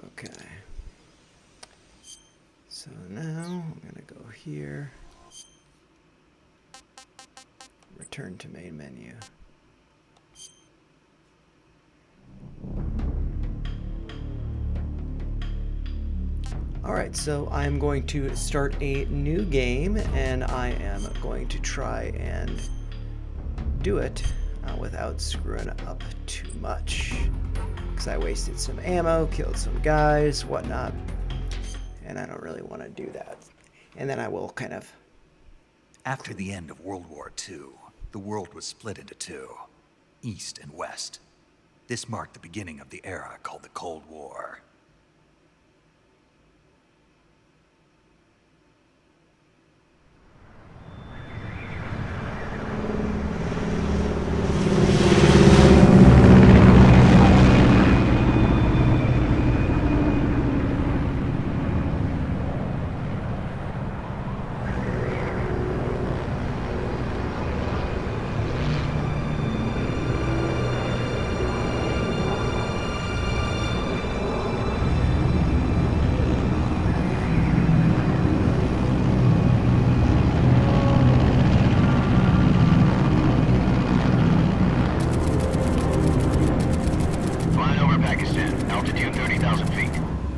Okay. So now I'm gonna go here. Return to main menu. Alright, so I'm going to start a new game, and I am going to try and do it without screwing up too much. Because I wasted some ammo, killed some guys, whatnot, and I don't really want to do that. And then I will kind of... After the end of World War II, the world was split into two, East and West. This marked the beginning of the era called the Cold War. Flying over Pakistan, altitude 30,000 feet.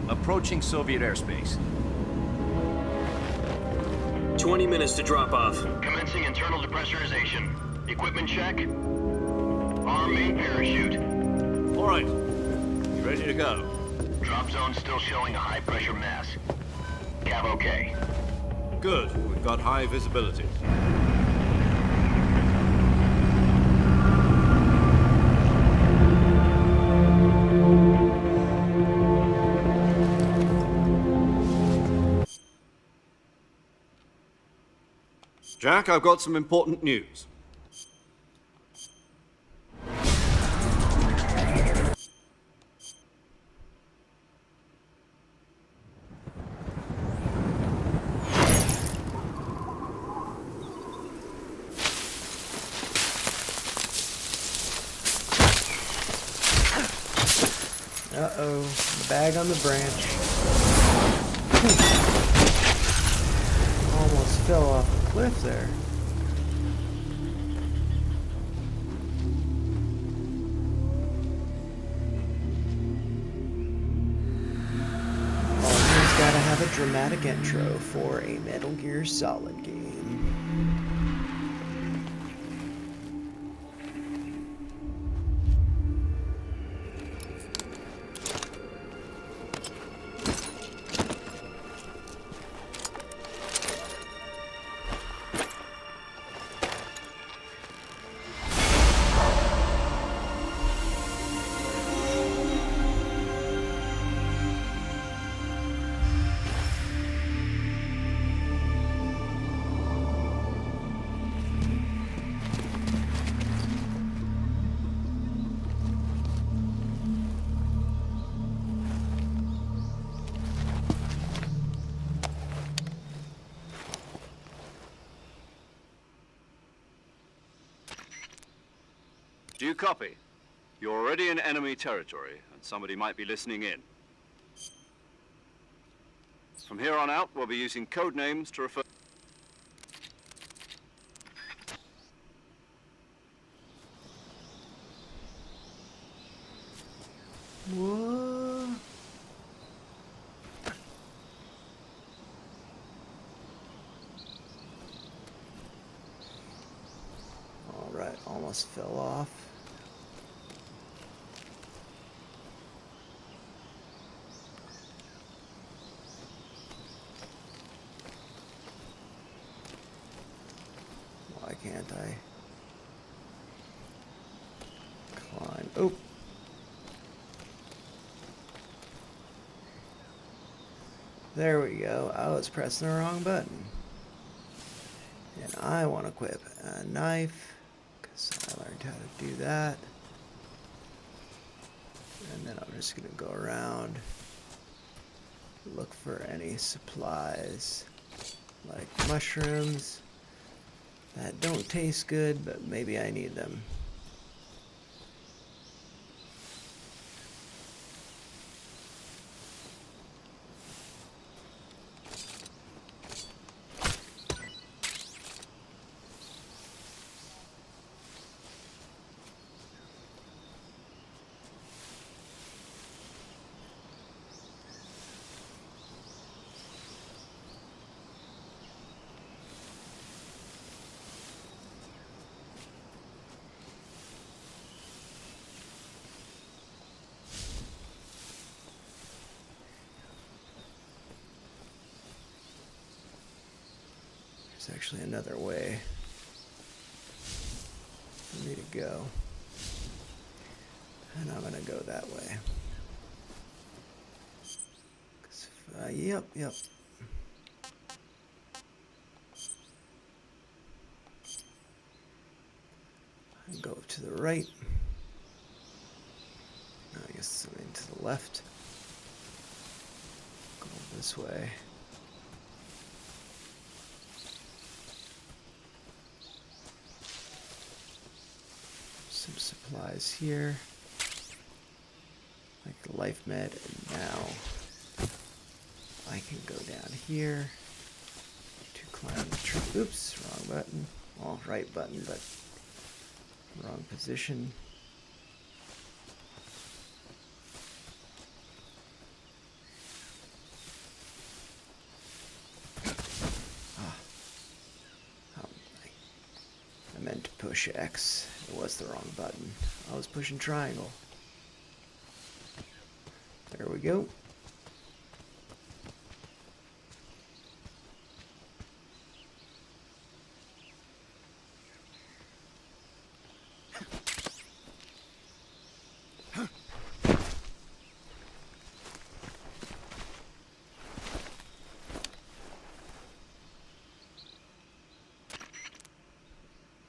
Approaching Soviet airspace. 20 minutes to drop off. Commencing internal depressurization. Equipment check. Arm main parachute. All right. You ready to go? Drop zone still showing a high pressure mass. Cav okay. Good. We've got high visibility. Jack, I've got some important news. Uh-oh. Bag on the branch. Almost fell off the cliff there. Always gotta have a dramatic intro for a Metal Gear Solid game. Do you copy? You're already in enemy territory, and somebody might be listening in. From here on out, we'll be using code names to refer... What? All right, almost fell off. Why can't I climb? Oh. There we go. I was pressing the wrong button. And I want to equip a knife, because I learned how to do that. And then I'm just going to go around, look for any supplies, like mushrooms, that don't taste good, but maybe I need them. There's actually another way for me to go. And I'm gonna go that way. Yep. And go to the right. I guess I mean to the left. Go this way. Some supplies here, like the life med, and now I can go down here to climb the tree. Oops, wrong button. Well, right button, but wrong position. meant to push X. It was the wrong button. I was pushing triangle. There we go.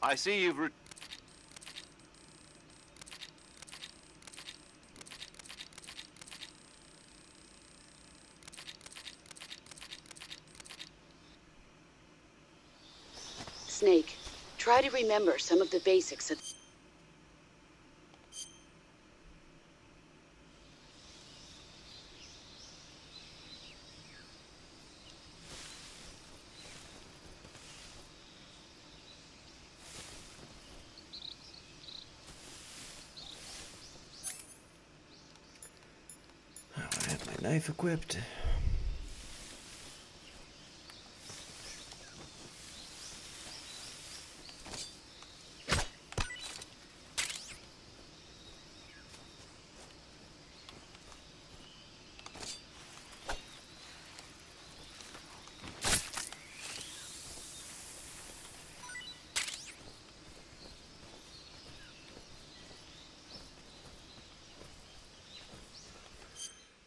I see you've Snake, try to remember some of the basics of... Oh, I have my knife equipped.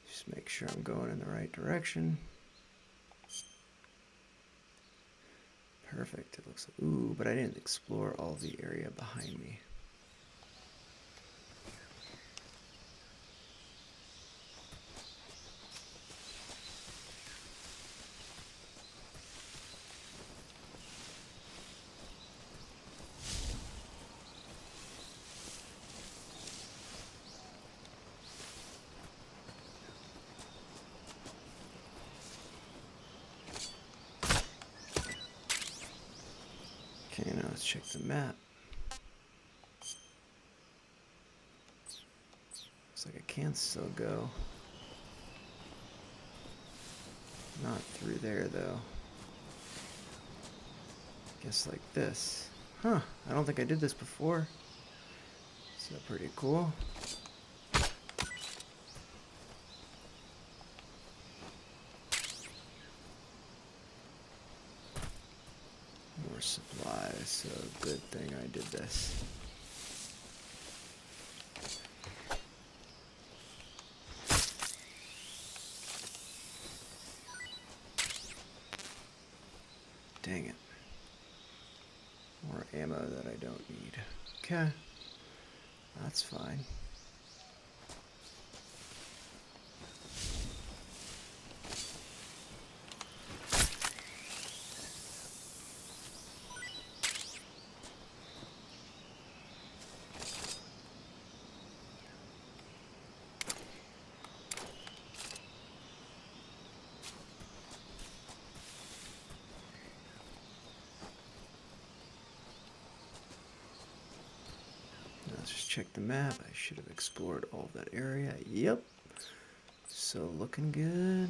Just make sure I'm going in the right direction. Perfect. It looks like, ooh, but I didn't explore all the area behind me. Okay, now let's check the map. Looks like I can still go. Not through there, though. Guess like this. Huh, I don't think I did this before. So pretty cool. More supplies, so good thing I did this. Dang it. More ammo that I don't need. Okay. That's fine. Let's just check the map. I should have explored all of that area. Yep. So looking good.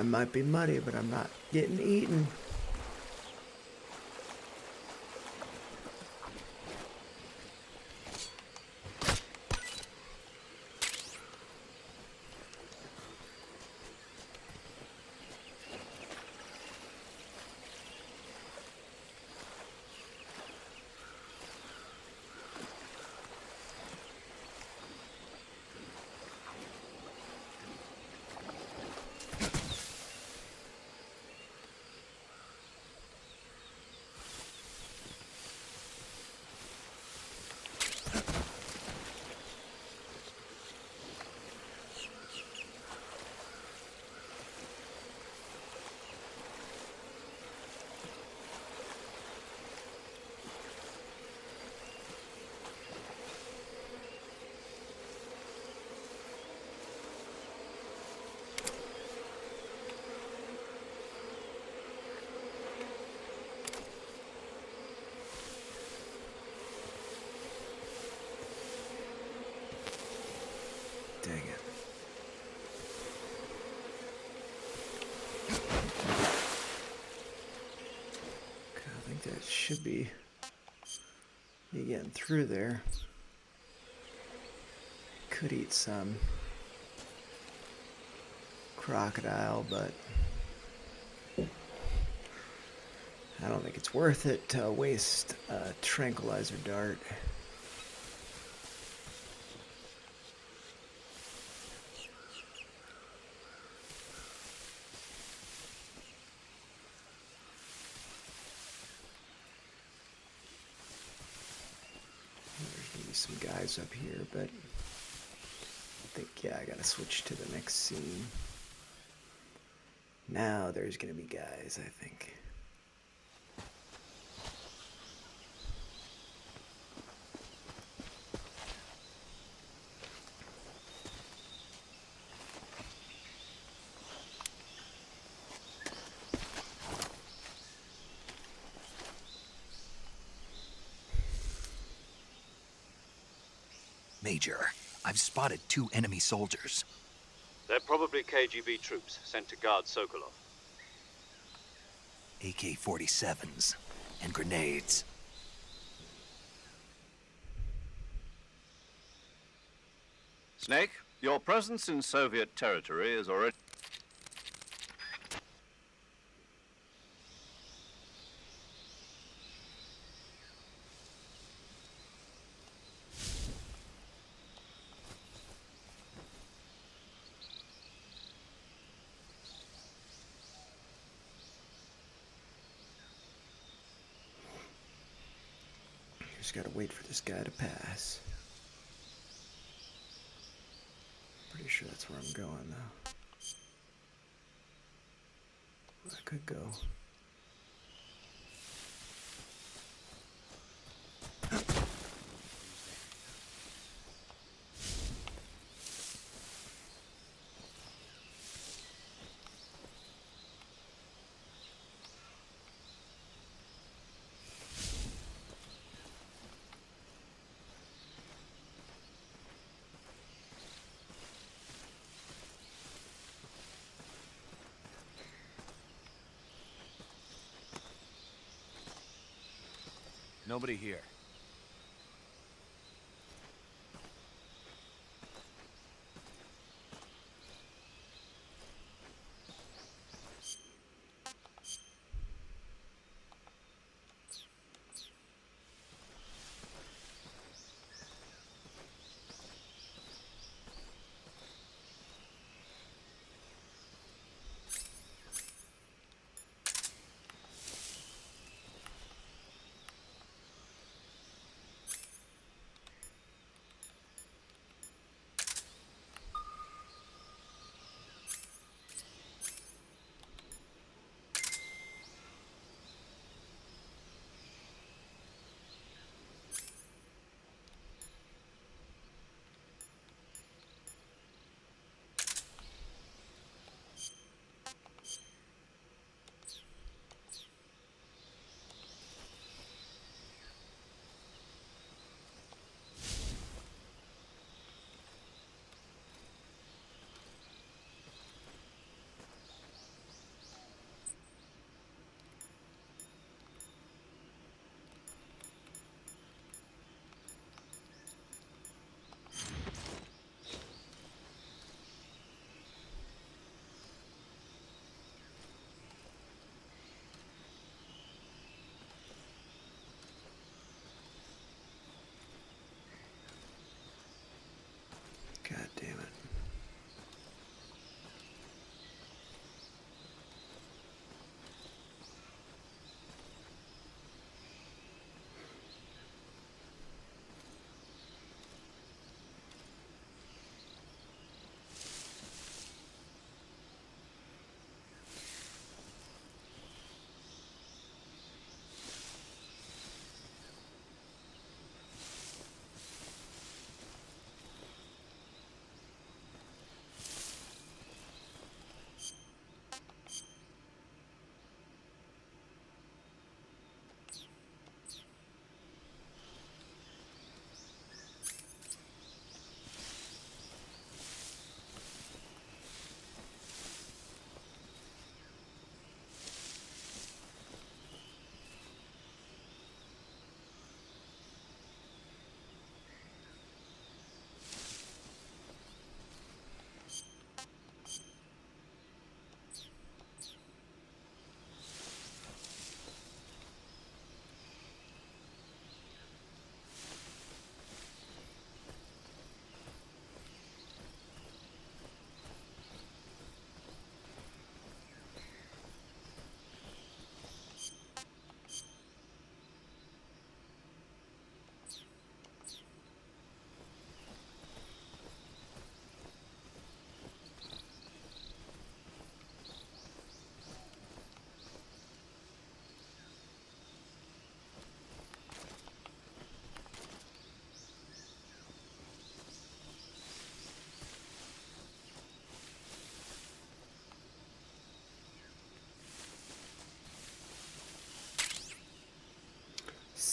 I might be muddy, but I'm not getting eaten. Dang it. Okay, I think that should be me getting through there. Could eat some crocodile, but I don't think it's worth it to waste a tranquilizer dart. Some guys up here, but I think, yeah, I gotta switch to the next scene. Now there's gonna be guys, I think. Major, I've spotted 2 enemy soldiers. They're probably KGB troops sent to guard Sokolov. AK-47s and grenades. Snake, your presence in Soviet territory is already... Just gotta wait for this guy to pass. Pretty sure that's where I'm going, though. I could go. Nobody here.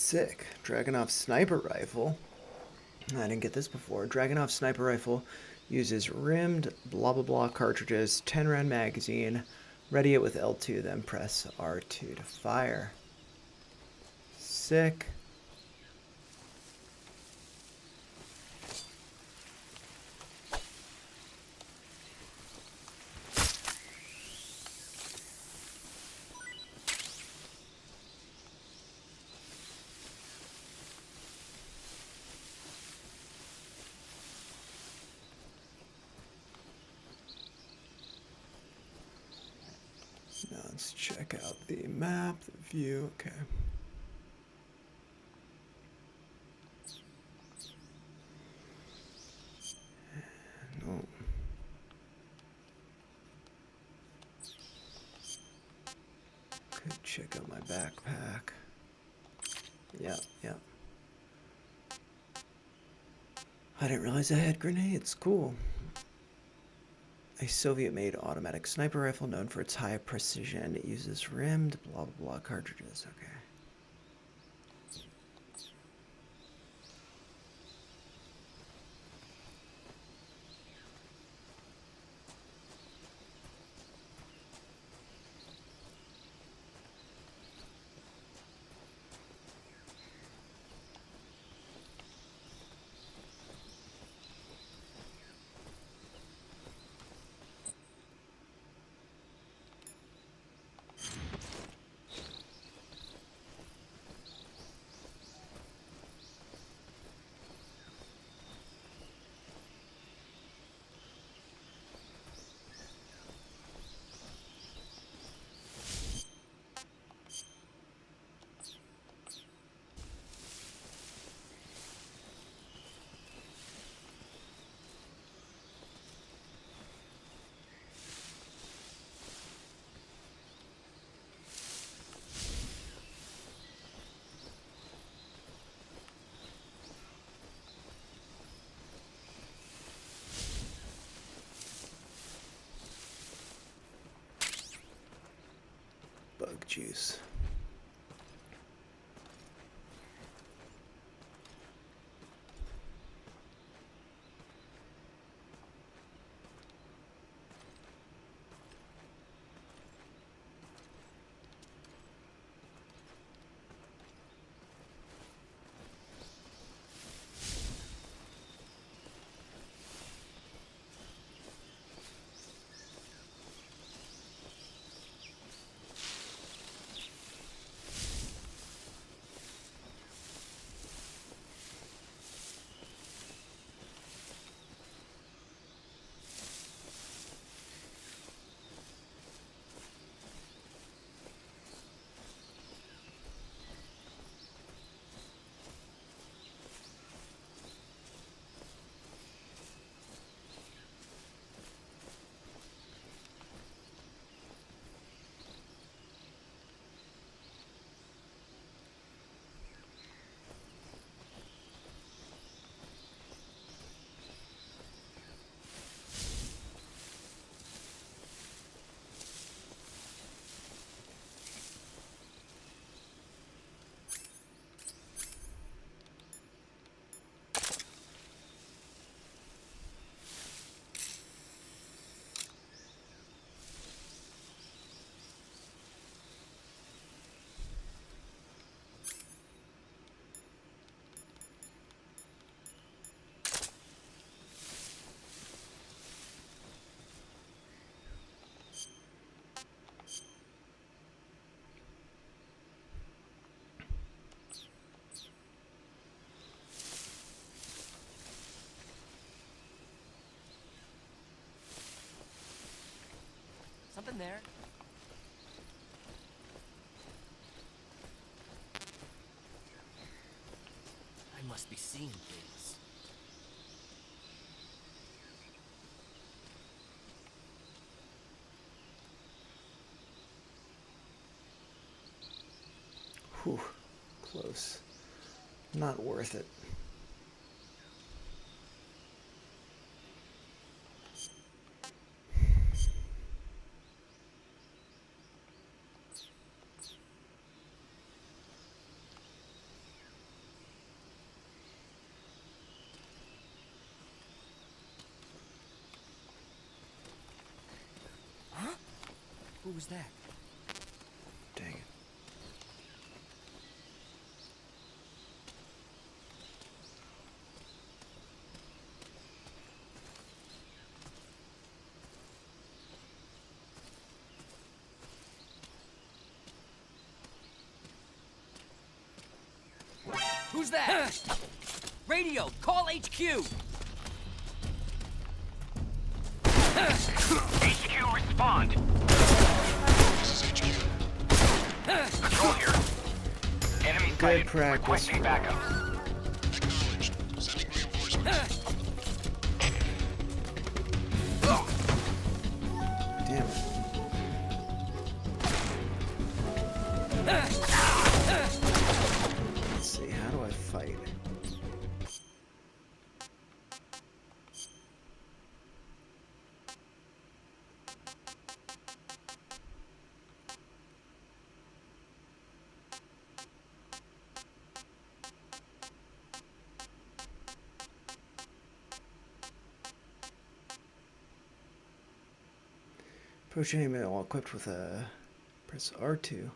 Sick. Dragunov sniper rifle. I didn't get this before. Dragunov sniper rifle uses rimmed blah blah blah cartridges, 10 round magazine. Ready it with L2, then press R2 to fire. Sick. Now let's check out the map, the view. Okay. No. Could check out my backpack. Yeah. I didn't realize I had grenades. Cool. A Soviet-made automatic sniper rifle known for its high precision. It uses rimmed blah blah blah cartridges. Okay. Bug juice. Something there. I must be seeing things. Whew. Close. Not worth it. was that? Dang it. Who's that? Radio, call HQ! HQ, respond! Patrol here. Enemy Good sighted. practice. Requesting backup. Acknowledged. Sending reinforcements. Damn it. Let's see, how do I fight? Approach enemy while equipped with a press R2.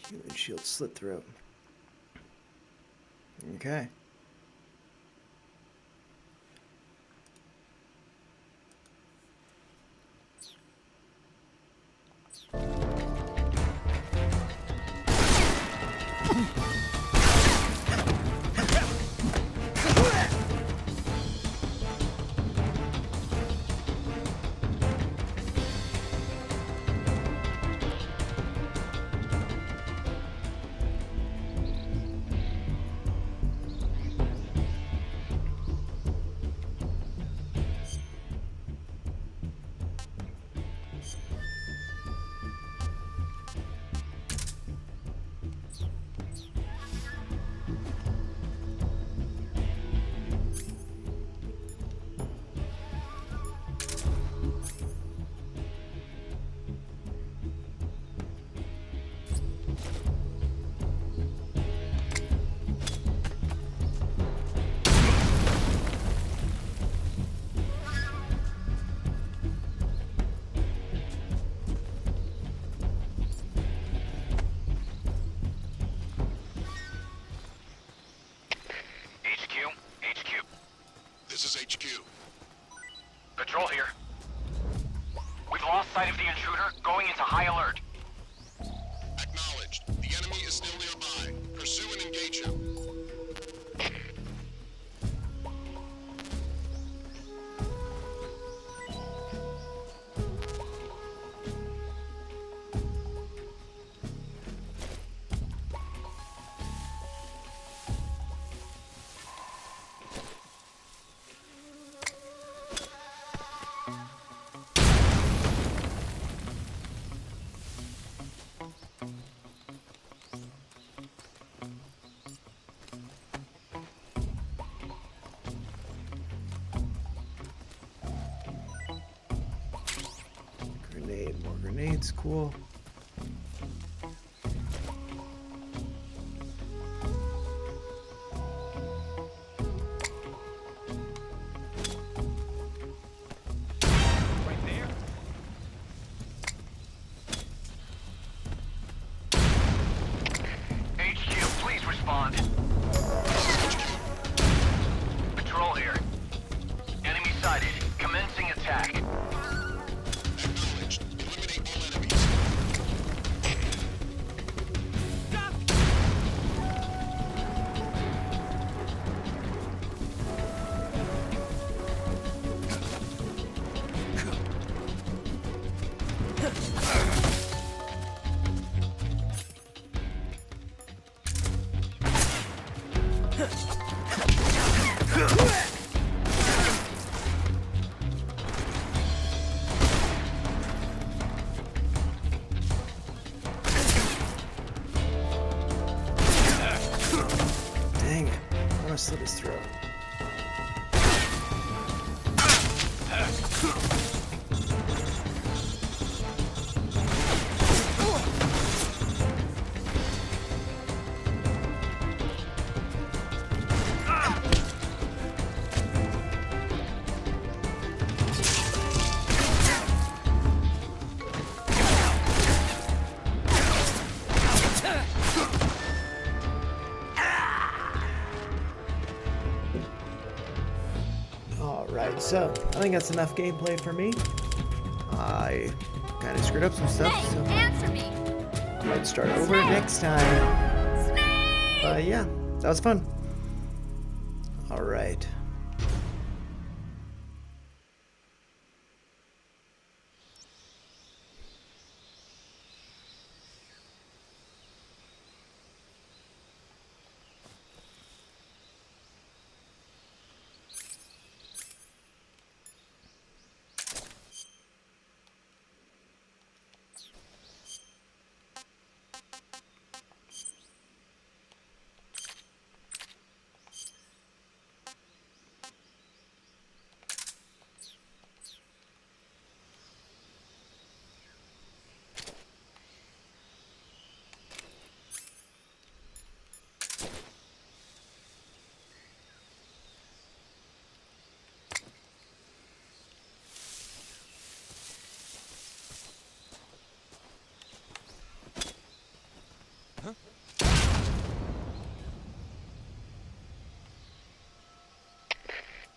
Human shield slit throat. Okay. This is HQ. Patrol here. We've lost sight of the intruder, going into high alert. Acknowledged. The enemy is still nearby. Pursue and engage him. Grenade, more grenades, cool. Right there. HQ, please respond. Patrol here. Enemy sighted. Commencing attack. Acknowledged. Eliminate all enemies. Dang it. I want to slit his throat. Alright, so I think that's enough gameplay for me. I kind of screwed up some stuff, so Answer me! I might start over next time. But yeah, that was fun. Alright.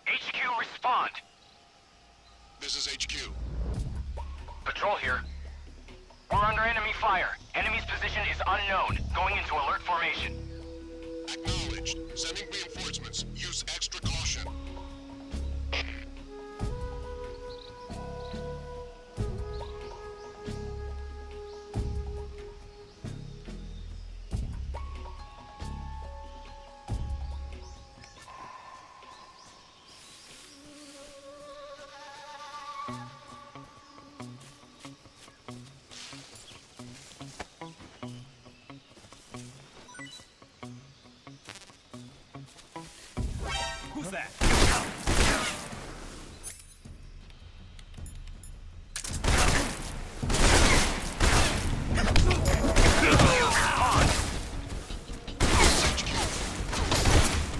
HQ, respond. This is HQ. Patrol here. We're under enemy fire. Enemy's position is unknown. Going into alert formation. Acknowledged. Sending reinforcements. Use extra caution. Who's that?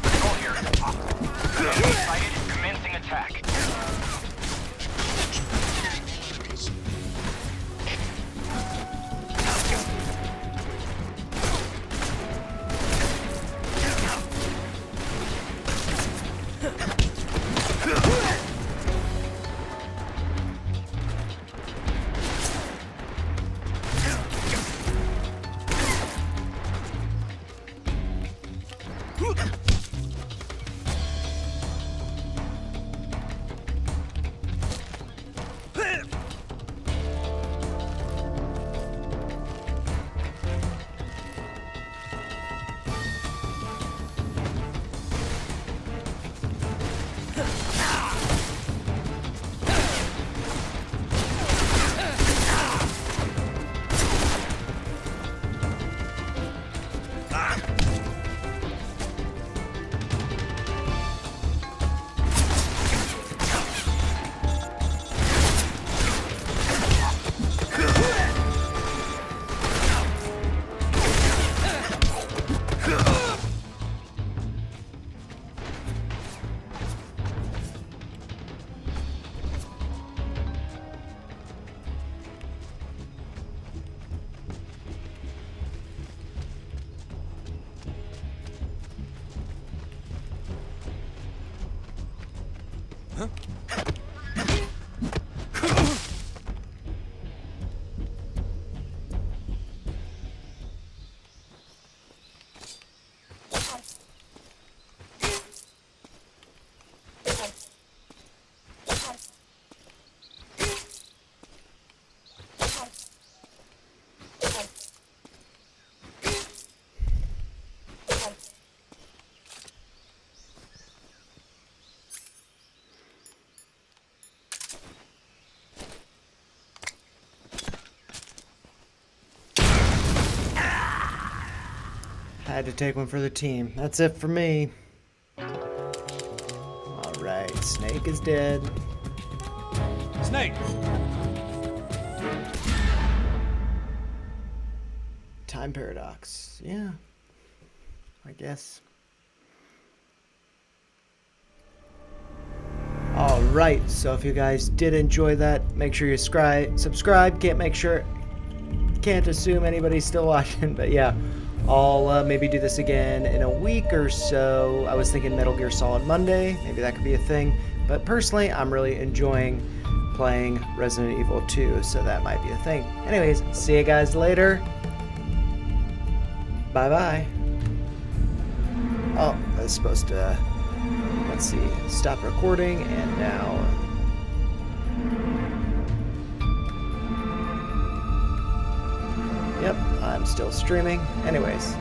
Patrol here. Enemy sighted. Commencing attack. had to take one for the team. That's it for me. Alright, Snake is dead. Snake! Time paradox. Yeah. I guess. Alright, so if you guys did enjoy that, make sure you subscribe. Can't assume anybody's still watching, but yeah. I'll maybe do this again in a week or so. I was thinking Metal Gear Solid Monday. Maybe that could be a thing. But personally, I'm really enjoying playing Resident Evil 2, so that might be a thing. Anyways, see you guys later. Bye-bye. Oh, I was supposed to... Let's see. Stop recording, and now... Yep, I'm still streaming. Anyways.